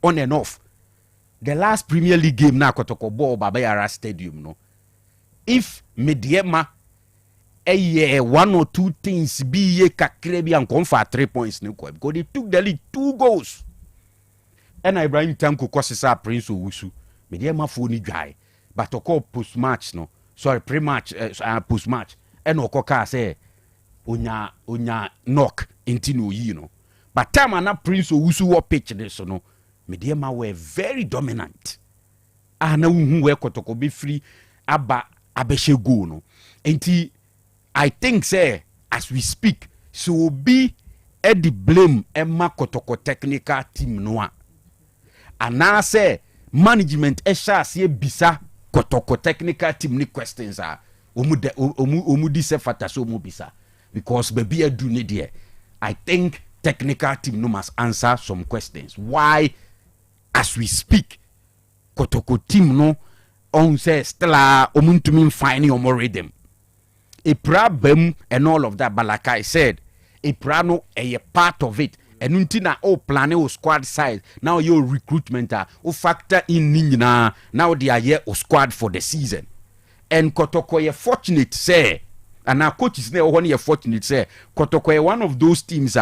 the last Premier League game na Kotoko ball Babayara Stadium no if Mediema 1 or 2 things be ye kakrebi and come for 3 points because they took the lead 2 goals and Ibrahim Tanko Kosisa Prince Owusu Mediema phone guy but to call post match no sorry pre-match post match and okoka say onya knock into no yi no but time na Prince Owusu wo pitch this no Mediema were very dominant ana hu we Kotoko be free aba abeshe goal no enti I think say as we speak so be the blame Emma Kotoko technical team no anase management eshase bisa kotoko technical team ni questions are omu di se fata so omu bisa because baby adu ne there. I think technical team no must answer some questions. Why as we speak kotoko team no on say stella omuntumi fine your rhythm a problem and all of that, but like I said a prano a part of it. And untina o plan o squad size now your recruitment o factor in nina now they are here o squad for the season and Kotoko ye fortunate say and our coaches ne one ye fortunate say Kotoko ye one of those teams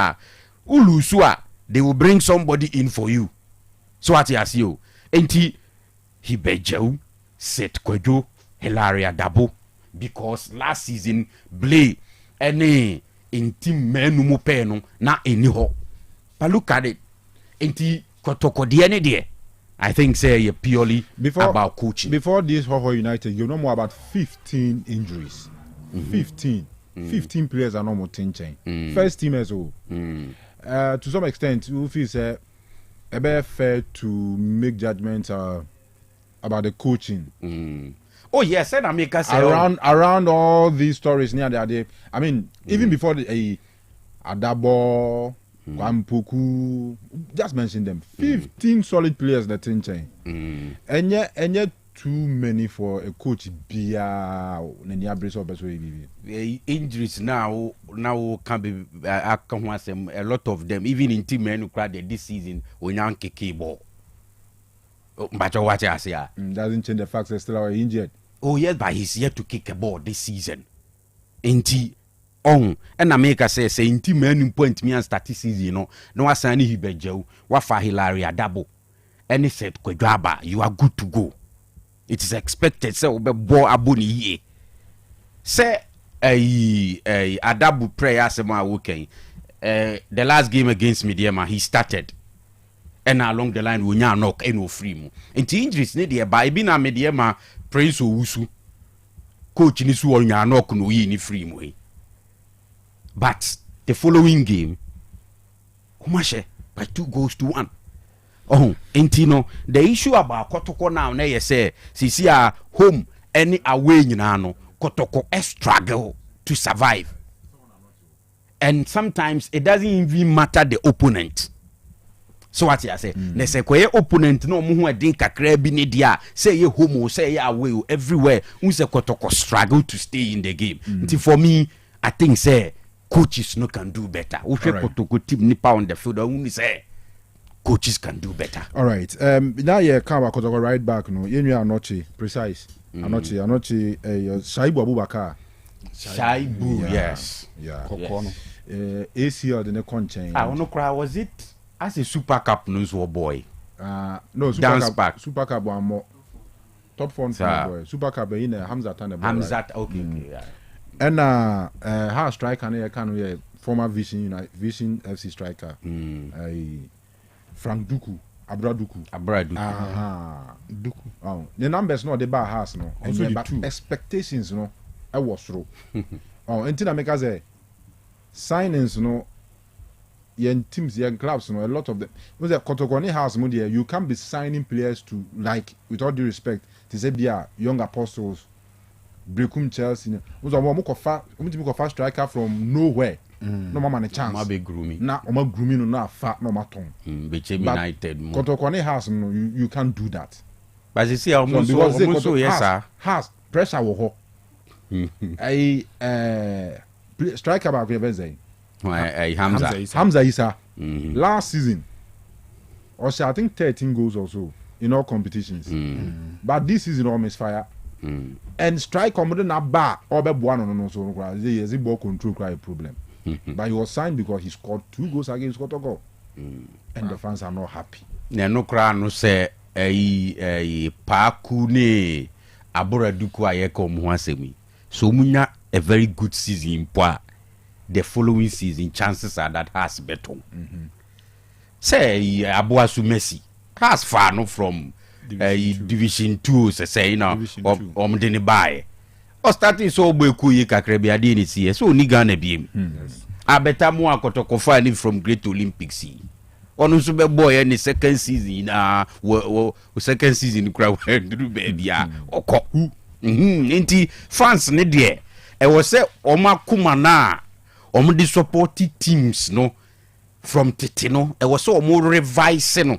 ulusua they will bring somebody in for you so what you see you enti he bejeu set Kojo Hilaria Dabo because last season play any in team menu mo peno na eni ho. But look at it. Inti Kotoko there. I think say purely about coaching. Before this Hoho United, you know more about 15 injuries. 15 players are normal tension. First team as well. To some extent, you feel say a bit fair to make judgments about the coaching. Oh yes, and America say around all these stories near the I mean, even before the Adabo, Wampuku, just mention them. 15 solid players that in chain. And yet too many for a coach injuries now can be a lot of them, even in team men who cried this season when young ball. But what I say doesn't change the fact that still are injured. Oh yes, but he's yet to kick a ball this season. Inti on and America says say inti men point me and start season, you know. No asani he bejo, wafa Hilaria Dabo. And he said, Kwejaba, you are good to go. It is expected say obe ball aboni ye. Say a Adabu prayer sema working. The last game against Mediama, he started. And along the line we now knock no free mo. Inti injuries ne there by be na Mediama Prince Owusu coach ni su onya knock no yi ni free mo. But the following game Kumashe by 2-1. Oh, Intino, the issue about Kotoko now, na say, see home any away no Kotoko struggle to survive. And sometimes it doesn't even matter the opponent. So what I say, they say opponent no mu din kakra bi ne dia, say ye home or say ye away everywhere, say Kotoko struggle to stay in the game. For me, I think say coaches no can do better. We Kotoko team nipa on the field, only say coaches can do better. All right. Now you come back because right back. No, you are not precise. Anochi. Shaibu Abubakar. Shaibu, yes. Yeah. ACL the neck chain. I want to cry. Was it as a Super Cup news or boy? No. Super Cup one more. Top 4 boy. Super Cup in Hamza Tane. Hamza. Okay. Yeah. And her striker ne KANU former Vision FC striker. Frank Duku, Abra Duku. Duku. Oh, the numbers no the bar has no. Also the but expectations no, I was through. Oh, until I make us say signings no. Yen teams, yen clubs no. A lot of them. Because the Kotoko has no there. You can't be signing players to like, with all due respect, to say they are young apostles, Brekum Chelsea. Because I'm a fast striker from nowhere. No man a chance. Be grooming. Na oma grooming no fat no maton. United. Kotoko has no you can't do that. But you see almost yes sir. Has pressure wo ho. Striker back here say. Hamza Isa. Last season also I think 13 goals or so in all competitions. But this season almost fire. And strike commodity na bar or be one no so is ball control cry a problem. But he was signed because he scored 2 goals against Kotoko. And the fans are not happy. No cry no say Paku ne Abura Duku ayeko muhasemi. So munya a very good season in Poa. The following season chances are that has better. Say Abuasu Messi has far no from Division 2 say now omdeni buy. O starting so beku yi kakra bia de ni see so ni Ghana biem. Abeta mu Akotoko fani from Great Olympics. Onu so be boy any second season second season kura do baby a okọ nti France ne de e wo se omakuma na di support teams no from tete no e was so more revise no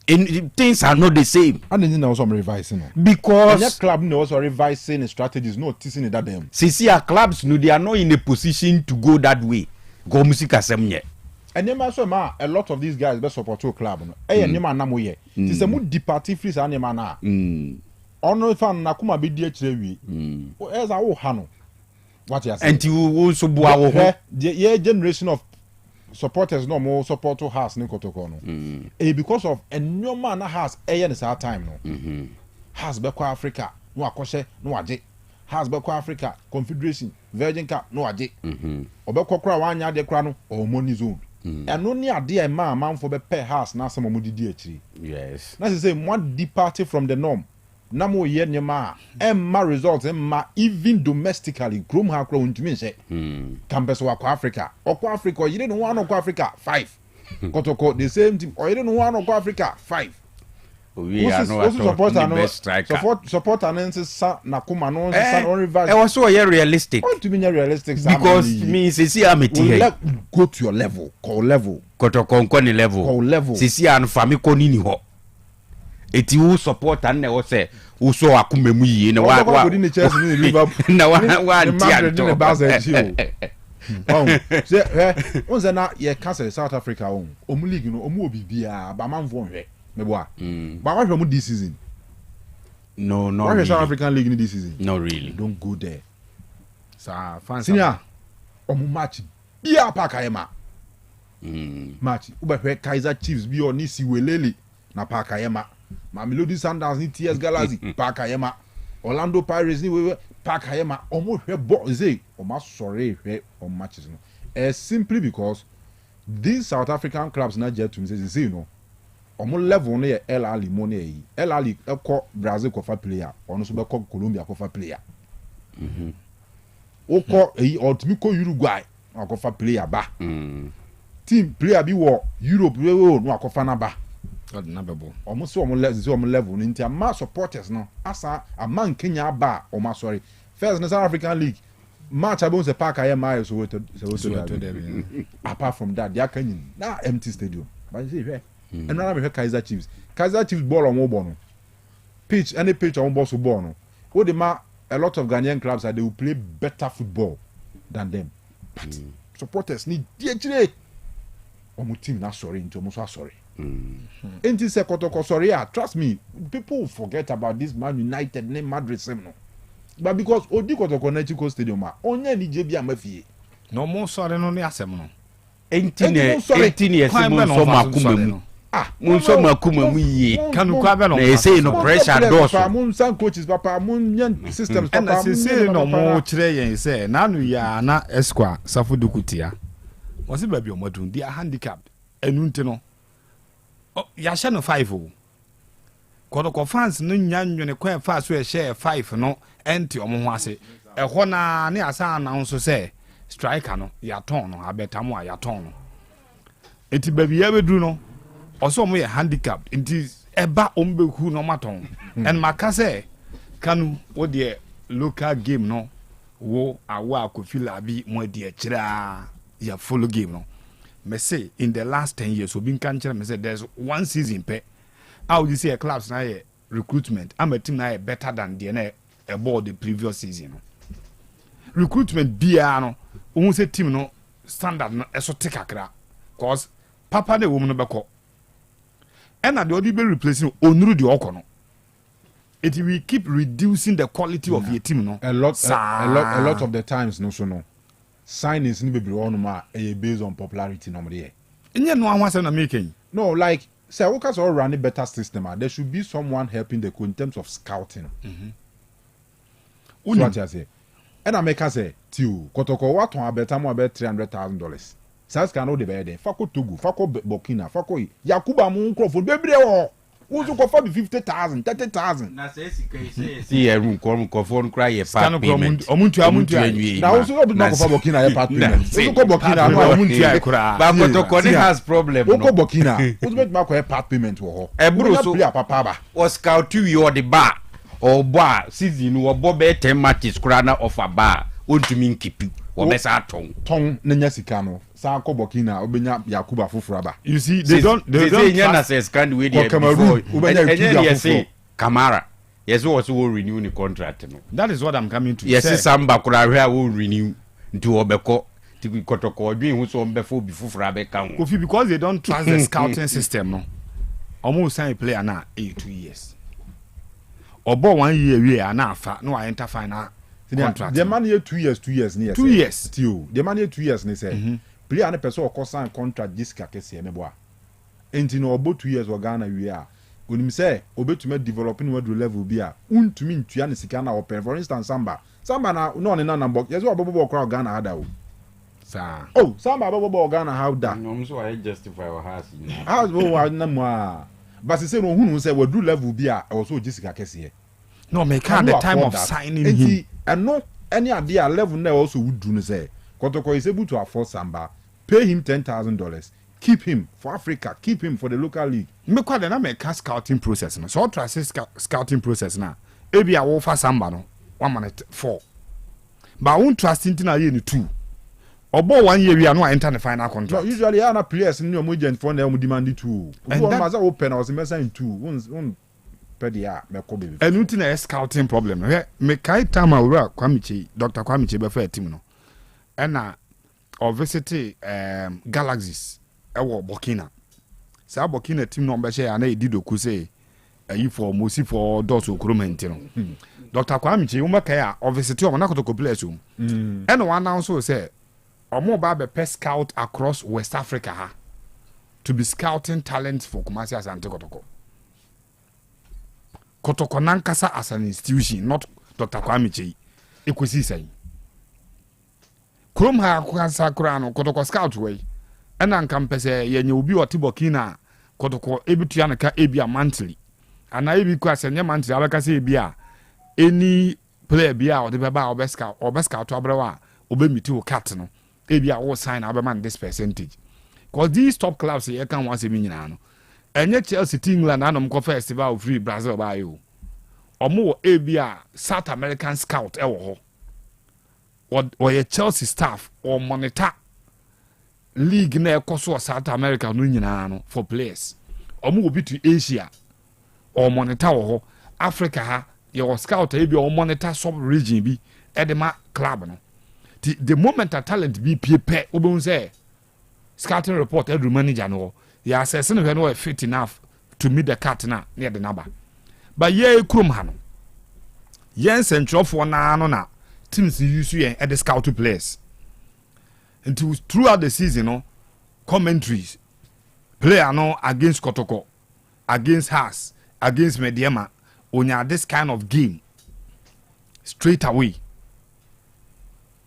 and things are not the same and then also revising because the club no also revising strategies no teaching that them see our clubs no they are not in a position to go that way go music asem ye and them also a lot of these guys be support to club no e nyema na mo ye ti se mu departing free sa nyema na ono fan na kuma be di akire wi e za wo ha no what you say and you also boa wo ho ye generation of supporters no more support to house ni kotoko no because of enyo man na house eye ne sa time no house be kwa Africa no akose no age house be kwa Africa Confederation Virgin Cup no age obekọ kra wanya de kra no o money zone eno ni ade e ma manfo be pay house na asem omudidi akiri yes na say one departed from the norm na mo ye nyema emma results emma even domestically grom ha kra untumi nse campus wa Africa okwa Africa yire no one okwa Africa 5 kotoko the same team o yire no one okwa Africa 5 we are no support sa na kuma no sa on reverse e was so realistic want to be realistic because me see am go to your level call level kotoko nkoni level see an fami ko ni ho eti wo support an na wo say wo so akumemu yi na wa na wa dia on say na ye cancel South Africa on omu league no omu obibia ba manfo hwe meboa ba wa hwe mu this season no really. South African league in this season no really don't go there sa fans senior omu match bia pakayema match ubehwe Kaizer Chiefs bi oni siwelele na pakayema Mamelodi Sundowns ni TS Galaxy pakayema Orlando Pirates ni wewe pakayema omo hwe bo ze omo sorry hwe on matches no simply because these South African clubs na jet to say you know omo level no ye El Ali mo na yi El Ali ekọ Brazil kofa player ono so be kọ Colombia kofa player okọ eyi ultimate ko Uruguay akofa player ba team player bi wo Europe we no akofa na ba na bebo omo so omo level ni nti ama supporters no asa ama Kenya ba omo sorry first na South African League match abon se park aye miles so apart from that they can na empty stadium but see here and now we have Kaizer Chiefs ball on no pitch any pitch on ball so ball no what the ma a lot of Ghanaian clubs they will play better football than them but supporters need DHA omo team na sorry into omo so sorry Enti se kotoko sorry trust me people will forget about this Man United name Madrid same no but because odi kotoko na Chiko Stadium onye ni je bia mafie no mo sorry no ne asem no enti ne se mo so makumemu mo so makumemu yi kanu kwa be no na say no pressure do so mo san coaches papa mo nyan systems papa mo say no mo kire yen say na no ya na esqua safudu kutia o se ba bi o modun dia handicapped enu nti no ya sha no 5 ko fans no nyanwene kwa fa so e share 5 no enti omo ho ase e ho na ne asa na nso se striker no ya ton no abetamu ya ton no enti ba bi ya bedru no oso mo ye handicapped enti eba ombeku no maton en makase kanu wo de local game no wo awa akofila bi mo de akira ya follow game no me say in the last 10 years obi kan kire me say there's one season pe how you see a clubs na recruitment am a team na better than the about the previous season no recruitment bia no won say team no standard no eso take akra cause papa de woman no beko and na the odi be replacing onuru the oko no it will keep reducing the quality of your team no a lot of the times no so no signings ni bebre on ma based on popularity no dey enye no anwa say na making no like say workers all run a better system there should be someone helping the in terms of scouting what you say and I make say tiu kotoko what on better more about $300,000 size can no dey there fako Togo fako Burkina fako Yakuba mu nkrofo bebre o Who go for the 50,000, 30,000? See a room phone cry a part payment. Now also not for Burkina a part payment. Burkina but Kotoko has problem. Oko Burkina. Who's make Marco a part payment to her? A bruso papa or scout you or the bar or bar season or Bobby 10 matches crana of a bar. Won't you mean keep you or best at tongue? Tongue Nenyasikano. Sako Burkina Obenya Yakuba Fufraba. You see, they don't says can't wait before. And say Kamara. Yes, also will renew the contract. That is what I'm coming to. Yes, some Bakura will renew to Obeko to Kotoko doing who's on before Frabe count. Because they don't trust the scouting system. No, almost sign a player now 2 years. Or 1 year we are now fat. No, I enter final contract. The money 2 years, 2 years near 2 years still. The money 2 years ne say. Player and person or sign contract Jessica Kesi Meboa. Enti no about 2 years or Ghana we are. When him say obe to me developing what level be a to me to yan sika na open. For instance Samba na no na number. Yes what bobo crowd Ghana had that. Sir. Oh, Samba bobo Ghana how that. No so I justify our house. House bo na mo. But say no who say we do level be a also Jessica Kesi. No make at the time of signing him. And no any idea level now also would do say Kotoko is able to afford Samba, pay him $10,000, keep him for Africa, keep him for the local league. Make quite a make scouting process. No, so try scouting process now. Maybe I will for Samba no 1 minute 4. But I won't trust into a year 2. Or 1 year we are not entering the final contract. No, usually I have players in your mujent for them demand 2. And that open I was in 2. One per year, and nothing a scouting problem. Make I time our Kwamichi, Dr. Kwamichi before team no. And or visit Galaxies ewo Burkina. Sa Burkina team number share and I did okuse you for Mosi for Dot Okromenti no. Dr. Kwamichi umaka or visit o na kotoko place o. And one also say omo ba be scout across West Africa ha to be scouting talents for Kumasi Asante Kotoko. Kotoko nankasa as an institution, not Dr. Kwamichi. Ikusi say. Krom ha kwansa krano Kotoko scout way. Ena nkampese yenye ubi wati Burkina Kotoko ebitua nka ebia monthly. Ana ebi kwa senye monthly abeka se ebia any player bia o de beba o scout abrewa obemiti o cat no. Ebia o sign abeman this percentage. Cause these top clubs here can once nyina no. Enye Chelsea team England anom ko festival free Brazil ba yo. Omo ebia South American scout ewo ho. Or your Chelsea staff or monitor league na ekoso South America no nyina no for players. Omo obi to Asia or monitor ho Africa ha your scout ebia or monitor sub region bi edema club no. The moment a talent be pe obon say scouting report every manager no ya assessing when we fit enough to meet the cut na near the number. But ye krum ha no. Yen central for na no na teams use you at the scout players. Until throughout the season, no commentaries, player no against Kotoko, against Haas, against Mediema, on this kind of game straight away.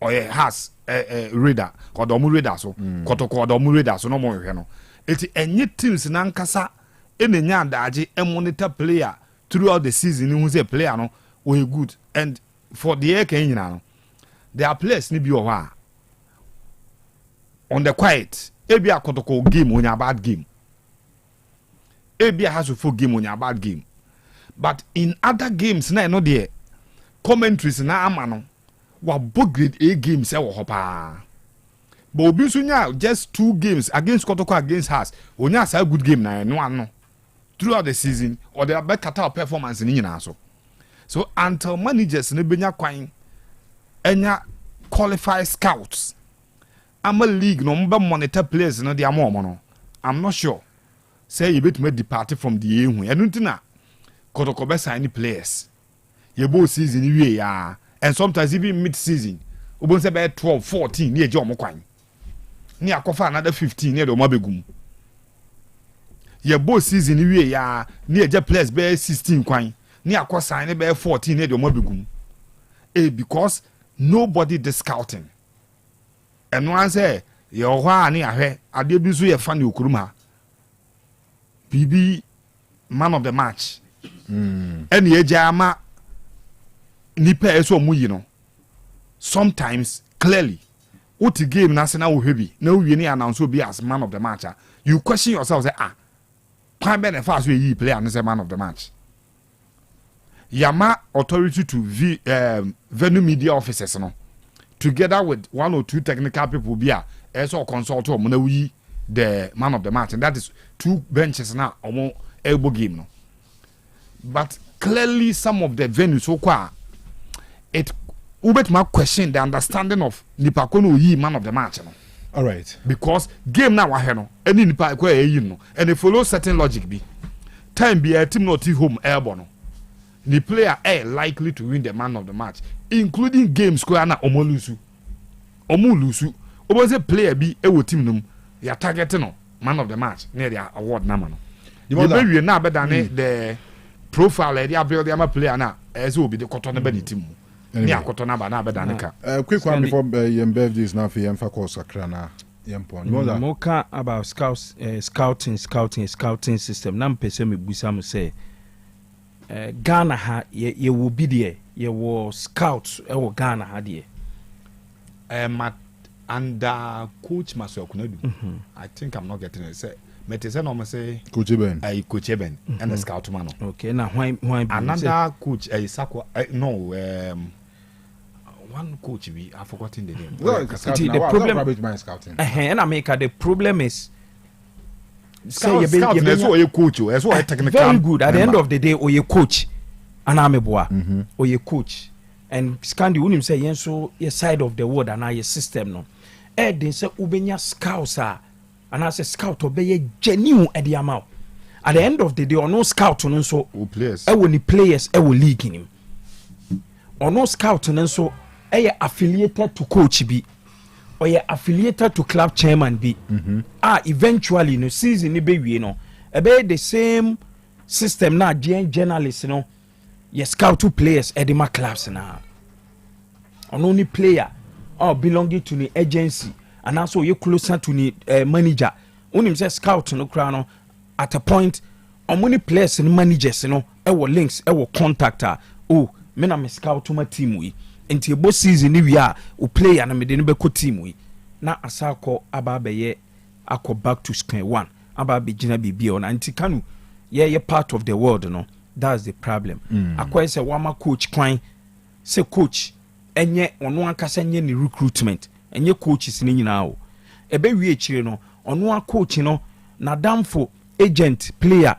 Or a Haas, Raider, or the Raider so Kotoko or the Raider so no more you know. It's any teams nankasa any nyadaji a monitor player throughout the season. You say player no we good and. For the Kenya now, there are players ni bi owa on the quiet. Ebi akotoko game when a bad game. Ebi has a full game when a bad game. But in other games, na no there commentaries na amano wa both grade A games e wo hopa. But obi sunya just 2 games against Kotoko against Haas. Onya say good game na no ano throughout the season or their better performance ni nyina so. So until managers ne benya kwan enya qualified scouts ama league no mba monitor players no dia mo no I'm not sure say you bet me depart from the ehu enuntina Kotoko be sign players ye bo season wie ya and sometimes even mid season obon say be 12 14 ne eje omokwan ne akofa another 15 ne do mabegum ye bo season wie ya ne eje players be 16 kwan ni akọ sign be 14 ne de mo begum because nobody is scouting and one say your hwa ni ahwe ade bi so ye fa ne okurum ha bibi man of the match ɛne yɛgya ama nipa ɛsɛ ɔmo yi no sometimes clearly what the game na se na wo heavy na wo ni announce obi as man of the match you question yourself say kwan be na fa so yi player and say man of the match yama authority to venue media officers no together with one or two technical people be so consult o na wi the man of the match, and that is 2 benches now omo elbow game no. But clearly some of the venues so kwa it ubet ma question the understanding of nipa ko no yi man of the match no. All right, because game na wa he no any nipa ko yi no and it follow certain logic bi time be a team not home elbow no the player likely to win the man of the match, including games ko na omo lusu obo say player bi e wo team no ya target no man of the match near their award number no the be na be than the profile e dia build am player na as will be the cotton be the team ni akoto na ba na be than ka quick one before your birthdays now for your focus akra na Moka about scouting system. Nam pese me busa mo say Ghana ha ye will be there. Ye will scouts e wo Ghana ha there. Under Coach Maswell Kunedu. I think I'm not getting it. Say Metese no say Coach Eben. Coach Eben and the scout man. Okay, now why another coach Sakwa no one coach be I've forgotten the name. The problem and I make the problem is say you coach you so technical very good at the end of the day or you coach and I'm a boy or you coach and Scandi unim say yen so your side of the world and your system no they say ubenya scouts and I say scout obey genuine at the amount at the end of the day or no scout no so players when players will league in him or no scout no so affiliated to coach B or you affiliated to club chairman B. Eventually no season ni be we no the same system na journalists no you scout two players at the clubs na on only player or belonging to the agency and also you closer to the manager when him say scout no crown at a point on many players and managers no links contactor me na me scout to my team we nti ebo season ni wi a o player na me de no be ko team wi na asako aba be ye akọ back to square one aba be gina bibi on nti KANU ye part of the world no that's the problem akọ say wama coach kwan say coach enye ono ankasa nye ni recruitment enye coaches ni nyina o ebe wi echire no ono coach no na damfo agent player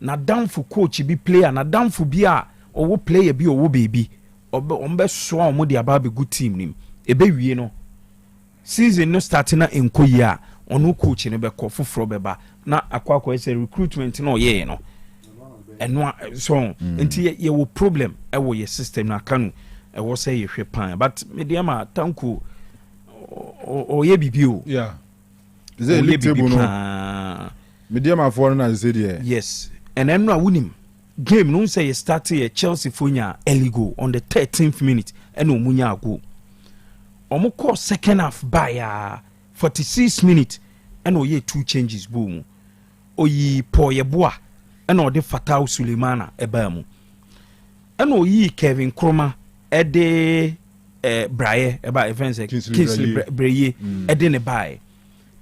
na damfo coach bi player na damfo bi a owo player bi owo baby ombe so omo de aba be good team nim ebe wie no season no start na enkoyi a ono coach ne be ko foforo beba na akwa say recruitment no ye no eno so enti ye wo problem e wo ye system na KANU e wo say ye hwe pan but mediama tanku o ye bibio yeah is it league table no mediama for na say there yes and eno a wunim game no say start here Chelsea fonya early goal on the 13th minute and omunya goal omo call second half by 46 minutes and oye 2 changes boom oyi Poyeboa and o de Fatau Sulemana ebamu and oyi Kevin Kroma ede Braye eba events Kingsley Braye ede ne buy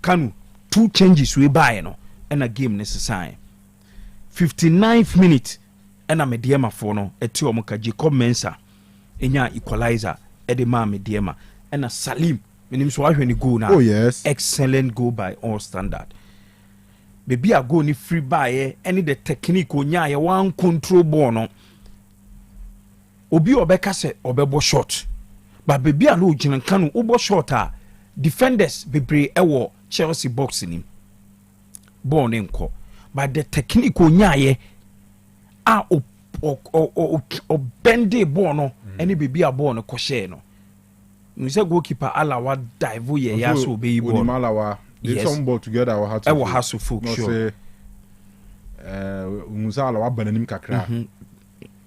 KANU 2 changes we buy no and a game necessary 59th minute ena mediema for no eti omuka Jacob Mensah enya equalizer ede ma mediema ena Salim minim so ahwe ni goal na oh yes excellent goal by all standard baby a goal ni free by any the technique onya ye one control ball no obi obeka se obebo shot but baby a no gina KANU obo shot a defenders bebre ewo Chelsea box ni ball ne nko but the technique onya ye o bende ball no any baby a ball no ko share no you say goalkeeper Alawa dive ye ya so be ball Alawa they some ball together or how to folk sure Musa Alawa bananim kakra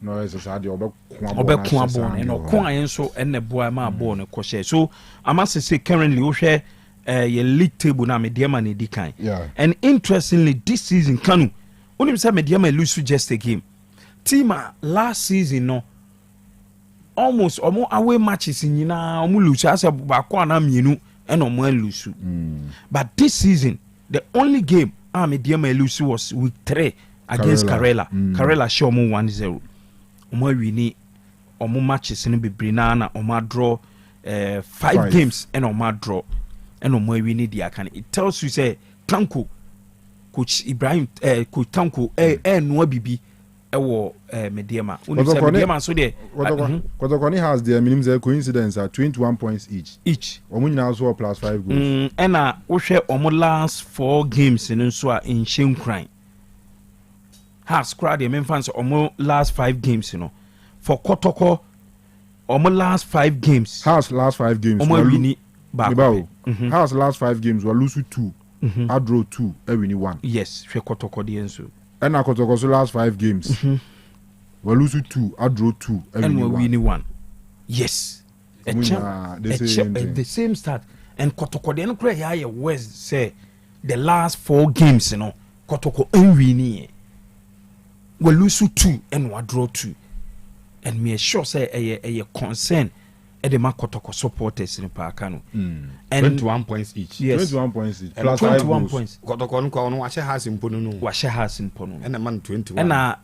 no is so ade obekwa ball no ko ayen so enne boy ma ball no ko share so I must say currently o hwe your league table na me dear man di kan and interestingly this season KANU Unim say Mediama lose just a game. Team last season no almost away matches in omo lose as baako ana mienu and omo lose. But this season the only game Mediama lose was week 3 against Karela. Karela show omo 1-0. Omo wini omo matches in bebre na omo draw 5 games and omo draw and omo wini dia kan. It tells you say Tanko Coach Ibrahim Coach Tanko no bibi Mediama. Mediama so there. Kotokoni has their minimum coincidence at 21 points each. Omunyina also plus 5 goals. And we share omo last 4 games in so in shame crime. Has crowd the main fans omo last 5 games, you know. For Kotoko omo last 5 games. Has last 5 games. Omo wini back. Has lose 5 games we lose 2. I draw 2, I win 1. Yes, for Kotoko the enso. And Akotoko so last 5 games. We lose 2, I draw 2, and we win 1. Yes. The same start. And Kotoko the enso ya West say the last 4 games, you know. Kotoko en win. We lose 2 and we draw 2. And me sure say a concern at the Kotoko supporters in KANU. And 21 points each. Yes. 21 points each. Plus 21 points. Kotoko no washe has in Pono. Washe has in Pono. And a man 21. And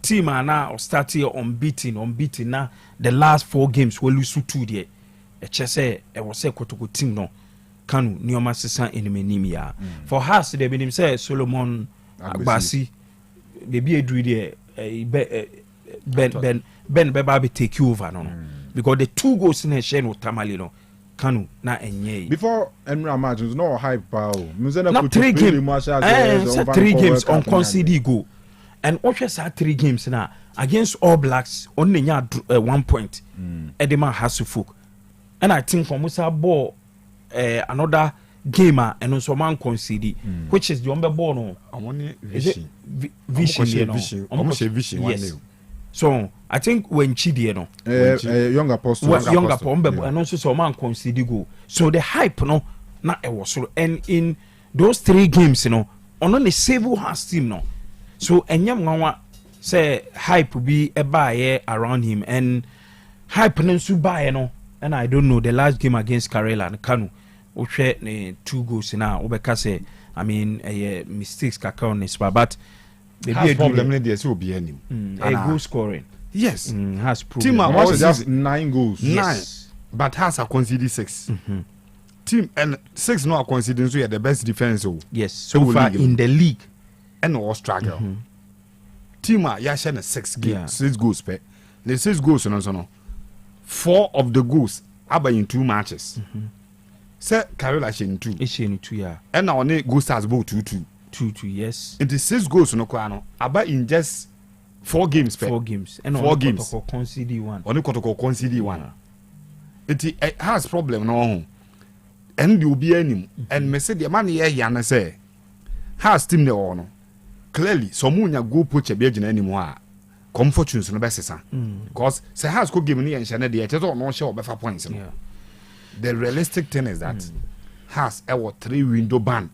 team are now starting unbeaten now. The last 4 games we lose 2 there. A chese I was say Kotoko team no KANU Nioma Sisa inimia. For us they been him say Solomon Agbasi. Baby Edri there Ben Beba be take you over no. Because the 2 goals in a share with Tamale no KANU na enye. Before Emra matches no hype power. Not 3 games. 3 games on concede goal. And also 3 games now against All Blacks only 1 point. Edema has to folk. And I think for Musa ball another gamer and also man concede which is the umber ball no. Vision. Yes. So I think when Chidi no young apostle and also so man concede go. So the hype no na e was so and in those 3 games you know on the save has team no. So enyam nwa say hype be a buy around him and hype no so buy no and I don't know the last game against Karela and KANU we share 2 goals now obeka say I mean mistakes kaka on this but has problem in there so be any a goal scoring. Yes. Has proven. Team was just 9 goals. Yes. But has a conceded 6. Team and 6 no conceding so the best defense. Yes. So far in the league and all struggle. Team ya share 6 games, 6 goals per. The 6 goals no. 4 of the goals are in 2 matches. Say Karela in 2. It's in 2 yeah. And now only goals has both 2-2. 2-2 yes. It is 6 goals no kwa no. Aba in just 4 games per. 4 games. And 4 games. Kotoko concede 1. Only Kotoko concede 1. It has problem no. And you be any and me say the man here yana say has team the no. Clearly someone go poach a beginning anymore. Comfortunes no best because say has go game ni and shane the it no show befa points. Yeah. The realistic thing is that has a 3 window ban.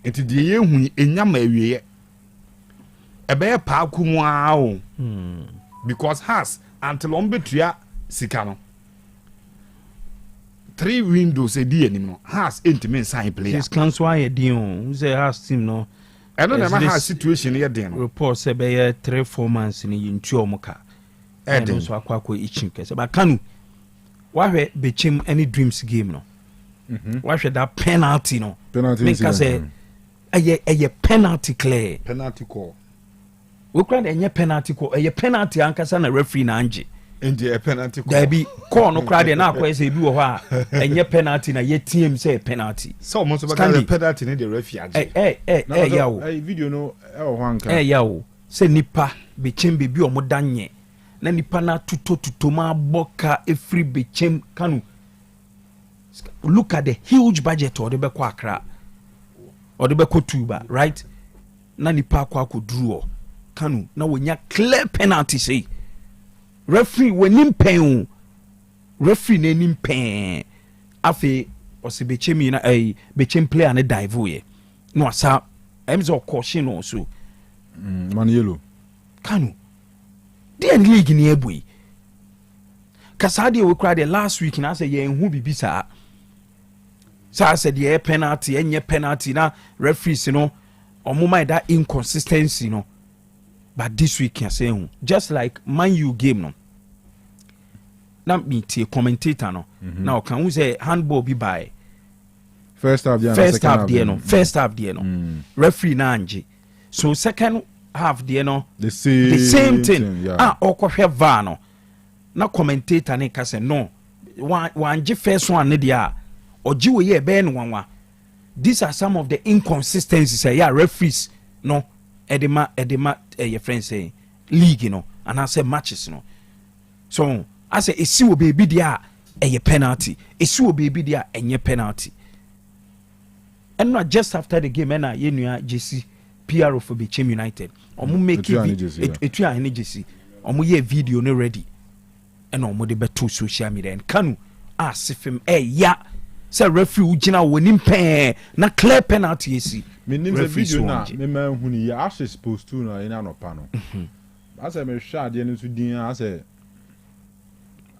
It is the year when enyama ewie ebe pa kumwa o because has until ombetua sika no 3 windows e di enim no has intimate sign player this cancel why e on say has team no I don't know has situation here den report say be 3-4 months ni yintu omuka e so akwakọ ichin kese but KANU wahwe bechem any dreams game no wahwe that penalty no make say a penalty clear penalty call we call a penalty call a penalty ankasa na referee na anje a penalty call there be call no crowd na akwa say bi wo ha a penalty na ye team say penalty so almost about the penalty na the referee anje yawo video no ho anka yawo say nipa be chem be bi o mo danye na nipa na tuto ma boka every be chem KANU look at the huge budget or the be kwa Accra or the beko tuba right na nipa kwa draw KANU na wonya clear penalty say referee wenim pen referee na nim pen afi o se bechem na bechem player na dive ye no asa Emzo caution also. Man yellow. KANU. The league in Ebui. Kasadi we cried the last week and I said, yeah, who be bisa. So I said, yeah, penalty, and yeah, penalty. Now, referees, you know, or moment that inconsistency, you know. But this week, can say, just like Man U game, no. Now, me, a commentator, no. Now, can we say handball be by? First half, there, no. First half, there, no. Referee, nanji. So, second half, there, no. The same thing. Yeah. Okoshe vano. Now, commentator, ne kase, no. One first one, ne dia. Or jiwe ye ben wanwa. These are some of the inconsistencies. Yeah, referees, no. Edema, your friend say league, you know, and I say matches, you know. So I say a see will be there a penalty. A see will be there a penalty. And not just after the game, and I JC PR for Bechem United. Or make it a JC. Or we video no ready. And on the better social media and KANU ask if him yeah. Say refuge na winning pen na clear penalty see. Me name the video na me man hu ni ya as supposed to na ina no pa no. I say me hwa de no so din I say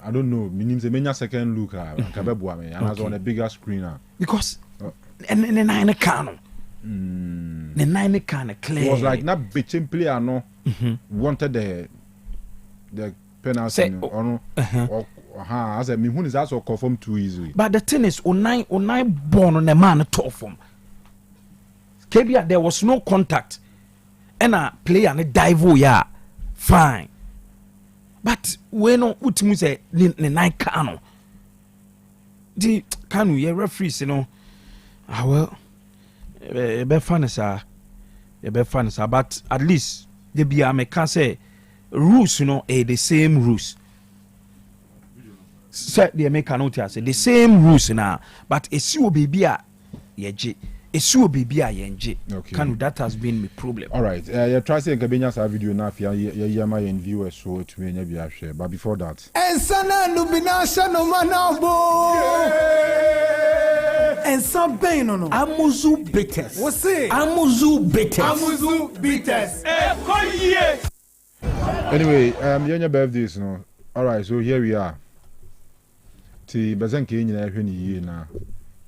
I don't know me name say menya second look ka be boa me and as on a bigger screen because and nine KANU. The nine KANU clear. It was like na betting player no wanted the penalty no or I said, me who is also confirmed too easily. But the thing is, Onai born on a man tough from. KBA, there was no contact. And a player and a dive, yeah, fine. But when no, Utimu say, the night KANU. The KANU, yeah, referees, you know. Well, be funny, sir. Be funny, sir. But at least, the BM can say, rules, you know, the same rules. Set the American notice the same rules now, but a sewer baby a sewer baby a yenji. KANU, that has been my problem. All right, you try saying Kabinya's video now. You my viewers so it may be a share, but before that. And sana lubinasha no manabo. And some pain no. Amuzu bitters. What's it? Amuzu bitters. Amuzu bitters. Anyway, your birthdays no. All right, so here we are. Ti bazanke nyina hwe ni yie na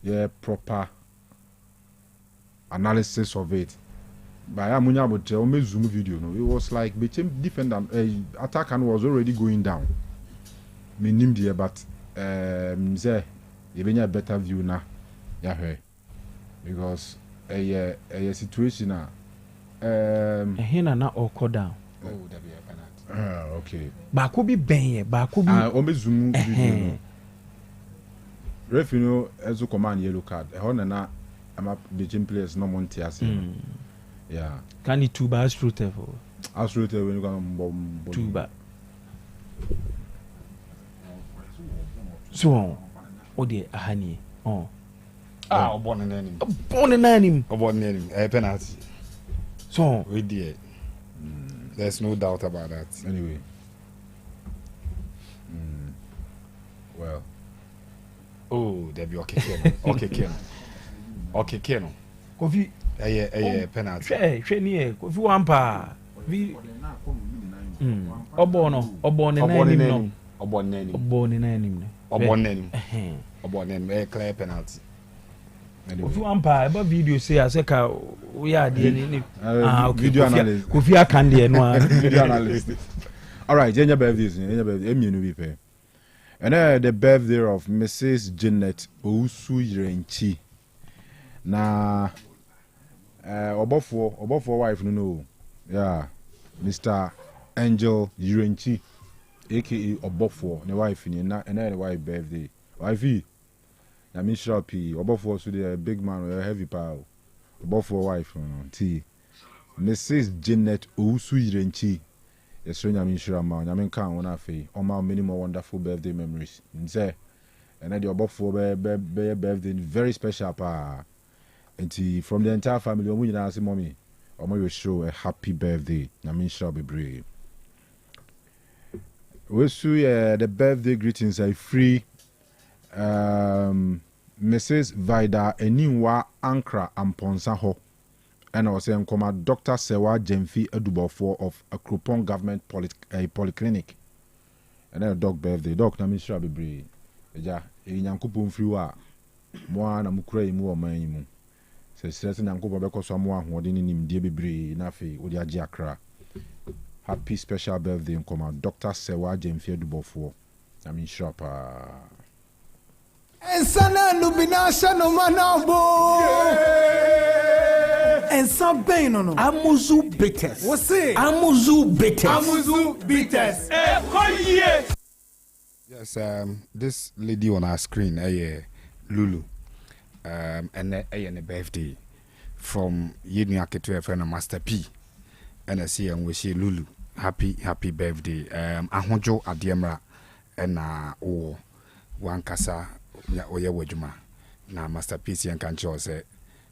ye proper analysis of it by amunya but o me zoom video no it was like became defender attacker was already going down me nim there but say ye benya better view na ya hwe because a situation na hina na oko down oh that be a penalty okay ba ko bi ben ye ba ko bi o me zoom video no ref you know as a command yellow card na I'm up the gym players no montias yeah can it two bars through when you come two bar so o de ahani born in him a penalty so we did there's no doubt about that anyway well oh, there be okay, Keno. Kofi, penalty. Sheni, Kofi Wampa. Obon clear penalty. Kofi Wampa, about video say Aseka, we are the video analyst. Kofi Akande, no video analyst. All right, Jenya birthdays, Emi and the birthday of Mrs. Janet Ousu Yirenchi. Na Obofo wife no. Yeah. Mr. Angel Yirenchi, aka Obofo, the wife and the wife birthday. Wifey. Na me sure P. Obofo so the big man with a heavy power. Obofo wife T. Mrs. Janet Ousu Yirenchi. Yes, I'm sure I'm afe. Many more wonderful birthday memories. Say, and then your for birthday very special pa. And from the entire family, we now say mommy, will show a happy birthday. I'm sure be brave. We see the birthday greetings are free. Mrs. Vida Eniwa Ankra Amponsa Ho. and also nkɔma Dr. Sewa Jemfi Edubofo of Akropong Government Polyclinic. And then dog birthday, dog na misra bebre. Eja, nyankopon free wa. Mo na mukura imu o man imu. Se stress nyankopon be koso mo ahode ni nimdie bebre na fe odi age akra. Happy special birthday nkoma Dr. Sewa Jemfi Edubofo. Na misra pa. Ensana lubinasha no manabo. Ensa bem no. Amuzu bitters. Você? Amuzu bitters. Amuzu bitters. Yes, this lady on our screen, Lulu, and a birthday from Yidni AKOTO FM Master P, and I see and we say Lulu, happy birthday. Ahonjo Adiemra and one kasa oye wejuma na Master P si enkancho say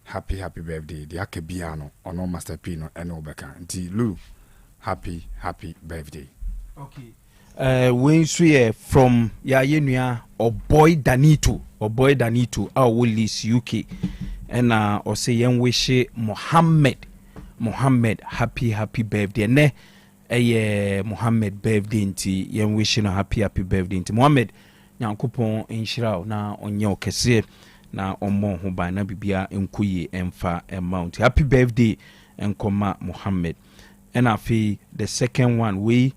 happy birthday. The akebiano ono Master P no eno beka. Nti Lulu, happy birthday. Okay. When we from Yayenua or boy Danito our Willis UK and or say young wish Mohammed happy birthday ne Mohammed birthday nti young wish no happy birthday nti Mohammed nyankopon enhyira na onye okese na omo ho ba na bibia enkoye emfa amount happy birthday enkoma Mohammed and afi the second one we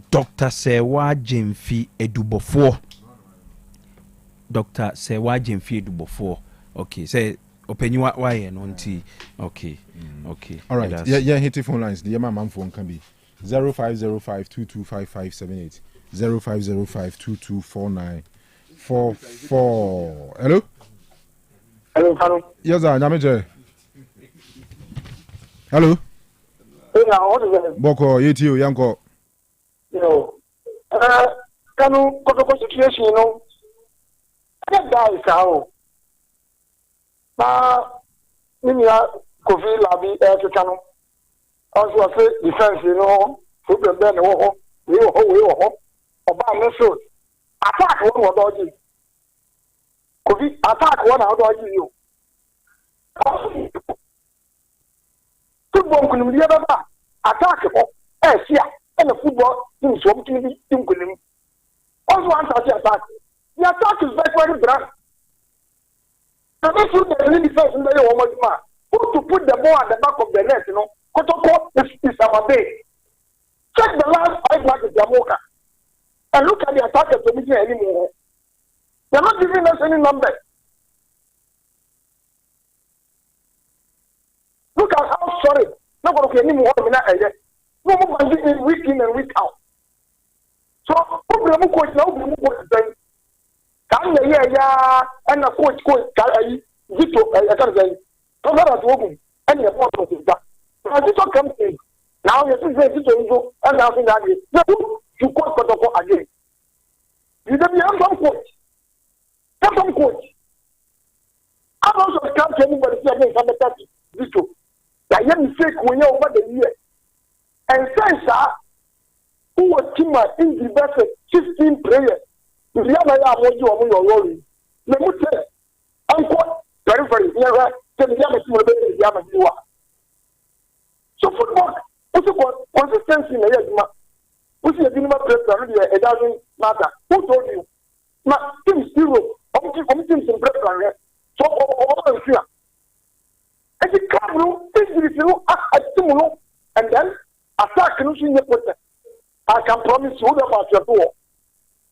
Dr. Sewa Jemfi Edubofo. Dr. Sewa Jemfi Edubofo. Okay, say open you why nonti. Okay. All right. Yeah, hit the phone lines. The man phone can be 0505225578 0505224944. Hello? Hello. Yes, sir. Hello? Boko, you Yanko. Yo, KANU KOTO situation, that guy is how. Ninia Kofi Labi KANU. Also, I say defense, football ben, we Oba Neso. Attack one dodgy. Kofi attack one dodgy you. Football couldn't be ever attack and the football team so team couldn't. Also, attack. The attack is very brand. The best food that really defense in the woman's man. Who to put the ball at the back of the net, Kotoko is our day. Check the last 5 matches of Jamoka and look at the attackers to be anymore. They're not giving us any numbers. Look at how sorry. Not going to get any more than that. No more than week in and week out. So, problem coach now, can and a coach, Zito, I can't say, come out at home, and the bottom is that. As Zito comes in, now you see Zito, and now in that you quote Kotoko again. You don't have some coach. Have some coach. I also can't tell anybody saying something like Zito. I am mistake when you over the year. And since who was team in the best 15 players, if you have a you are your role. Let me say, unquote, very near tell the other team the other you are. So football, what's the consistency in the year? What's the minimum pressure? It doesn't matter. Who told you? My team is zero. I'm teams in pressure. So all here. And the camera is and then attack I can promise you about your door.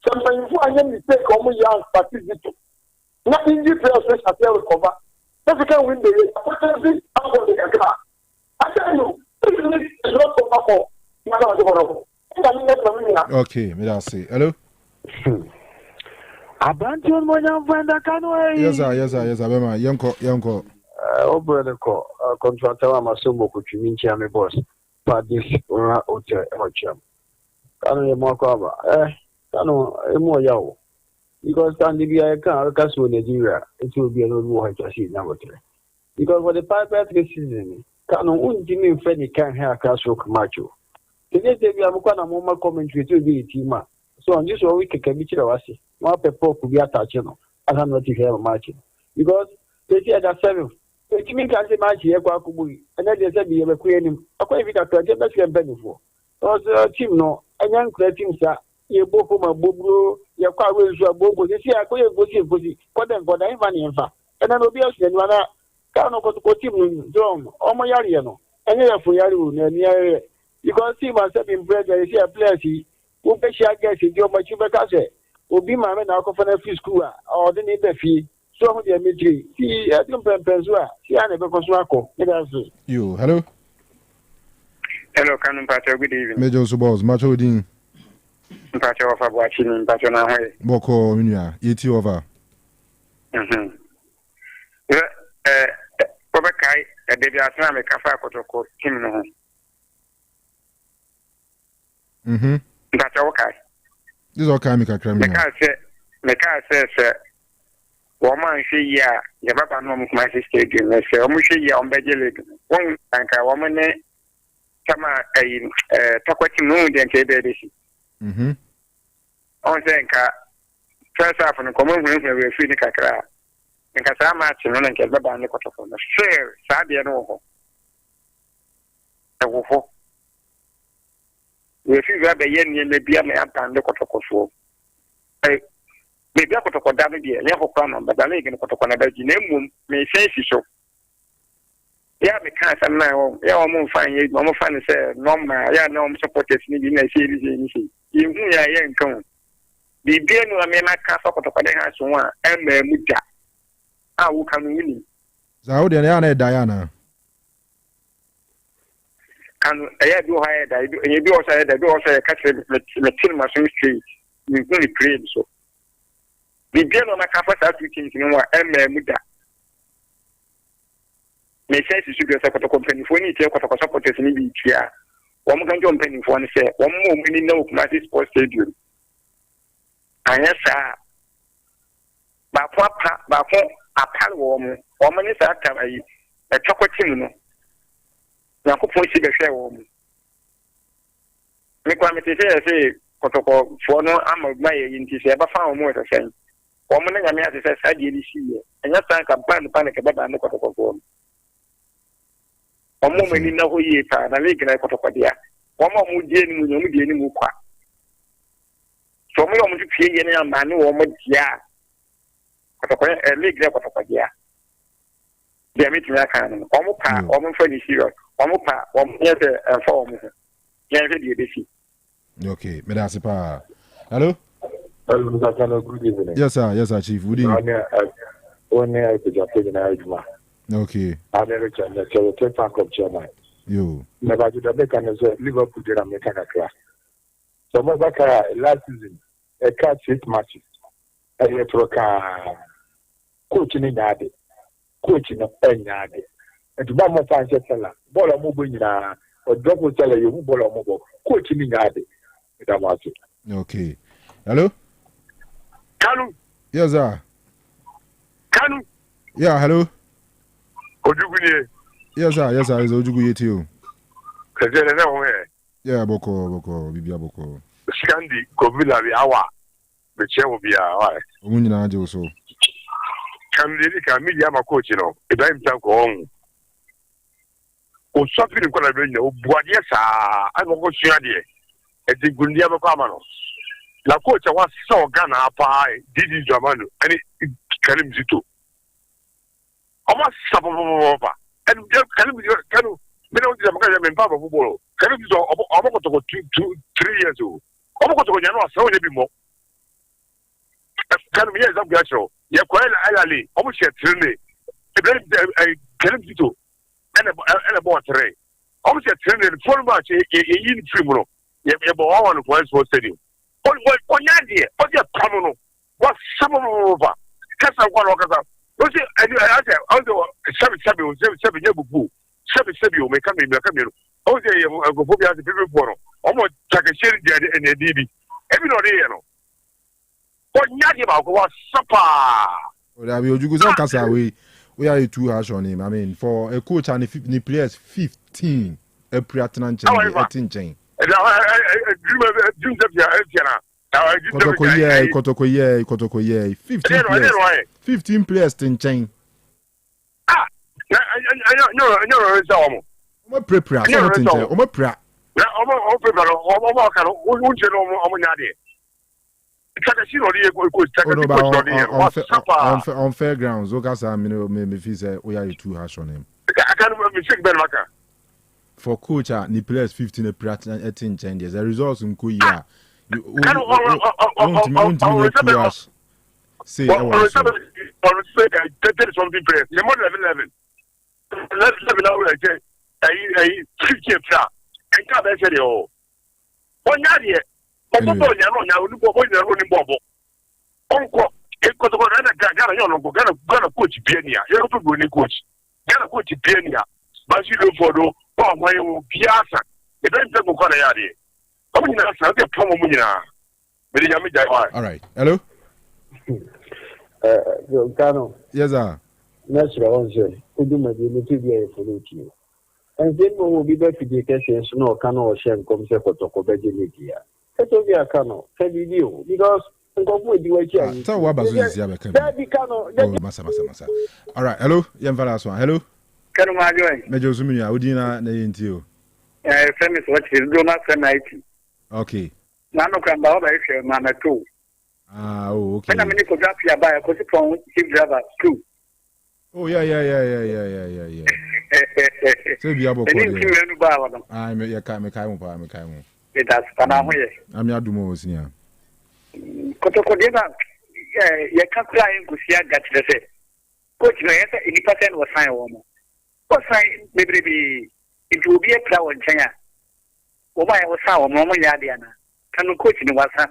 Sometimes you are mistake on young participants. Not in the players as they recover. That's the kind of win the I tell you, this is not so okay, me that's it. Hello? Abantion mo young friend KANU. Yes, sir. Bema, Yanko. Brother contractor Masumo Kuchiminchi and boss. Padis Hotel Hocham. KANU Yamakaba. KANU Emo Yao. Because Tandibia Kasu Nigeria, it will be a little more to see number 3. Because for the 5 season, KANU Jimmy Freddy can't have Castle Camacho. Today, we have a more commentary to be a team. So on this week, can be Chirawasi. One people could be attached, I have not to have a match. Because they say that 7. Ejimi kan se match here kwa kubu. Ena de se bi ye be ku enim. Akwa evita to je be se benefo. Also team no enya nkra team sa ye bofo ma bobro ye kwa wezu abogo se sia ko ye gosi koden koda infa ni infa. Ena no bi ose ni wana ka no ko team drum omo yare no. Enya ya fo yare wo na ni yare. Because team has been bred there is a players who be share get the omo chi be ka se obi ma me na akofo na free school or the need be fee. So how dey meji see I think penso see an be koso akọ yo hello KANU Mpacho, good evening. Major Subos Macho Din Mpacho of Abuachini Mpacho na hwe Boko Minia yeti over Obekai Debi Asna me kafa AKOTO team no Mpacho okay this okay me kakra me Meka say woman hwe ya ye baba no mo kuma stadium na se o mo hwe ya on beje league won anka wo ne kama takwati no de nke be de si on se nka first half no komo hwe hwe fi ni kakra nka sa match no nke baba ne kotofo no fair sa de no ho ho we fi ga be ye ni me bia me atande kotofo maybe AKOTO da be ya ko kwa no badala ige AKOTO na daji na emu me sense so ya me kan san na ya o mo fan ye mo fan se normal ya na o supporters ni bi na se ni hu ya ye nkan bi bi enu me na ka AKOTO de ha so a emma mu ja a wo kan wini za wo de ya na da ya na KANU ya bi o ha ya da ye bi o sa ya da bi o sa ya ka se me tin ma so street ni go ni pray so Bibiano na kafa sa tu kinki no wa muda. Me say si sugar sa company fo ni tie AKOTO supporters ni bi tia. Wo mo kan jo company fo ni say wo mo ni na Kumasi Sports Stadium. Anya sa ba fo apal wo mo ni sa ta ayi e chokwati mu no. Na ko fo si be hwe wo mo. Me kwa me te say AKOTO fo no amagba ye yinti se ba fa wo mo to say woman na me ase sa die ni siye enya san campaign pa ne ke baba ne AKOTO omo mani na ho yi pa na league na AKOTO dia womo mu die ni mu nyomu die ni mu kwa so mo mu tue ye na ma ne wo mo dia AKOTO league na AKOTO dia dia mi tumi aka no omo pa omo fa ni serious omo pa omo ye se fa omo ye se die be si okay me da se pa hello Good evening. Yes, sir, Chief. Good evening. Okay. I'm Richard, the Bank of Germany. You. Never did a make an Liverpool did a mechanic class. So, last season, a cat 6 matches. A year coaching in Yadi, coaching of Yadi. And to one more time, seller, ball of moving or double seller, you ball of mobile, coaching in Yadi. Okay. Hello? KANU. Yes, sir. KANU. Yeah, hello. Ojugunye. Yes, sir. It's Ojugunye too. Yeah, Boko, Bibia Boko. Scandi, Govila, the hour. The chair will be a Munina Joso. Can media my coach, you know, if I'm talking on. O something in Colabino, Boadiesa, I don't go to Shadia. At the Gundia Camano. La coach was so Ghana pie, Didi Jamanu, and it Karim Zito. Almost Sabova, and Kanu, Mino Jamaican Papa football. Karim Zito, almost 3 years old. Almost to Jano, so maybe more. Karim, yes, I'm Gacho. Yaquel Alali, almost a trillion. Karim Zito, and a board tray. Almost a trillion, 4 much in Tribunal. You have one for Sports Stadium. What idea? What's your problem? What's some of over? Because I want to go. What's it? I said, although 7 years ago, 7 may come in. Oh, they go for the people for almost like a share and a DB. Everybody, you know. What idea about what's supper? We are 2 hours on him. I mean, for a coach and the players 15, a pre-attention chain. Kotoko 15 players in chain. Omo prepare so what inche omo pra na omo prepare omo ka no unche no omo nyade takasi no dey go takasi go on fairgrounds o ka sa me feel say we are too harsh on him. I can't mistake Ben Maka. For coach ni players 15 a prat 18 changes. The results in Korea. You say something players. The more level. Let's level out like I 50 pra. And can't say the oh. One year. Bobo no running bobo. Onko because Ghana Ghana coach Bienia. You have to go coach. Ghana coach Bienia. But you look for the why you piazza. The don't take a yard. Come in, I'll get Tom Munina. All right. Hello? Kano. Yes, sir. Natural answer. Could you make me to be a solution? And then we will be back to the questions. No, Kano or Shem comes for Tokobegia. That will be a Kano. Can you? Because tell what about Massa. All right. Hello? Last one. Hello? Kano Majoy. Major Zumia, Udina, Naintio. Famous what is Doma Sanity. Okay. Nano can bow by Mana too. Okay. When I'm in Nicodapia by a Cosipon, Chief Driver too. Oh, yeah. So be able to. I may a Kaimo. It has Panama. I'm not doing more senior. Kotokodiana, you can't cry in Kusia that they say. Coach, no answer, any person was fine woman. What sign, maybe it will be a cloud in China. Oh, my was our Mama Yadiana. Can you coach in what's up?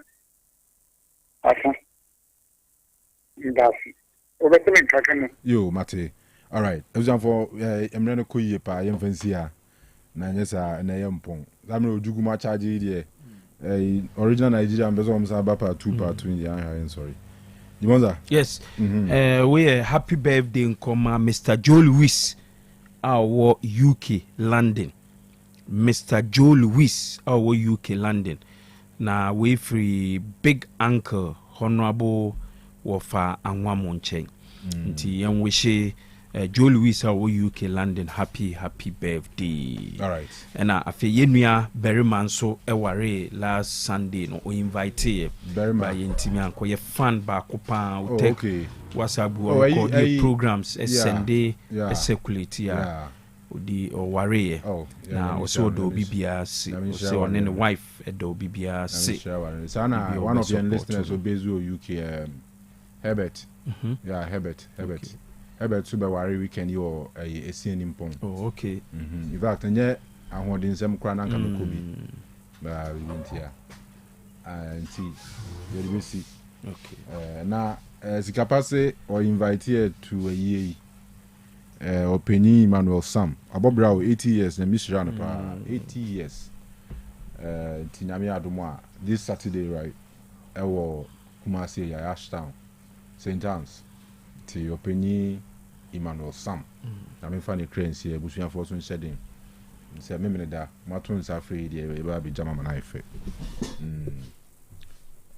Yo, Mate. All right. For I'm going to call you pa Yemfensia. Nanyesa na Yampong. I'm no Juguma charge here. Original Nigerian Besom Sabapa 2 part 2 I'm sorry. Demonza? Yes. We are happy birthday in Koma, Mr. Joe Lewis, our UK London. Mr. Joe Lewis, our UK London. Now we free big uncle, Honorable Wafa Anwamonche. Nti yan wishe Joe Lewis, our UK London, happy birthday. All right. And afi yenua Berryman so eware last Sunday no we invite Berryman yentimi anko ye fan ba kopa o take WhatsApp record programs SND circulate ya odi o ware na also do bibia si so on the wife do bibia si sana one of your listeners obezu UK Herbert Herbert Super Wari weekend you a scene in Pong. Oh, okay. In fact, and yet I want in some crown and Kobe. But we went here and see. You will see. Okay. Now, as a capacity or invite here to a year, Penny Emmanuel Sam, Abob Brow, 80 years, and Miss Ranapa, 80 years. Tinamia Dumois, this Saturday, right? I will Kumasi, Ashtown, St. John's. To Penny Emmanuel Sam. I'm in funny cranes here, Bushia Fortune shedding. Say, Mimida, Matons are free, the baby German knife.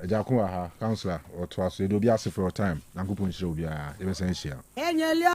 A Jacuaha, counselor, or twice, it will be asked for a time. Nankupun show be a essential.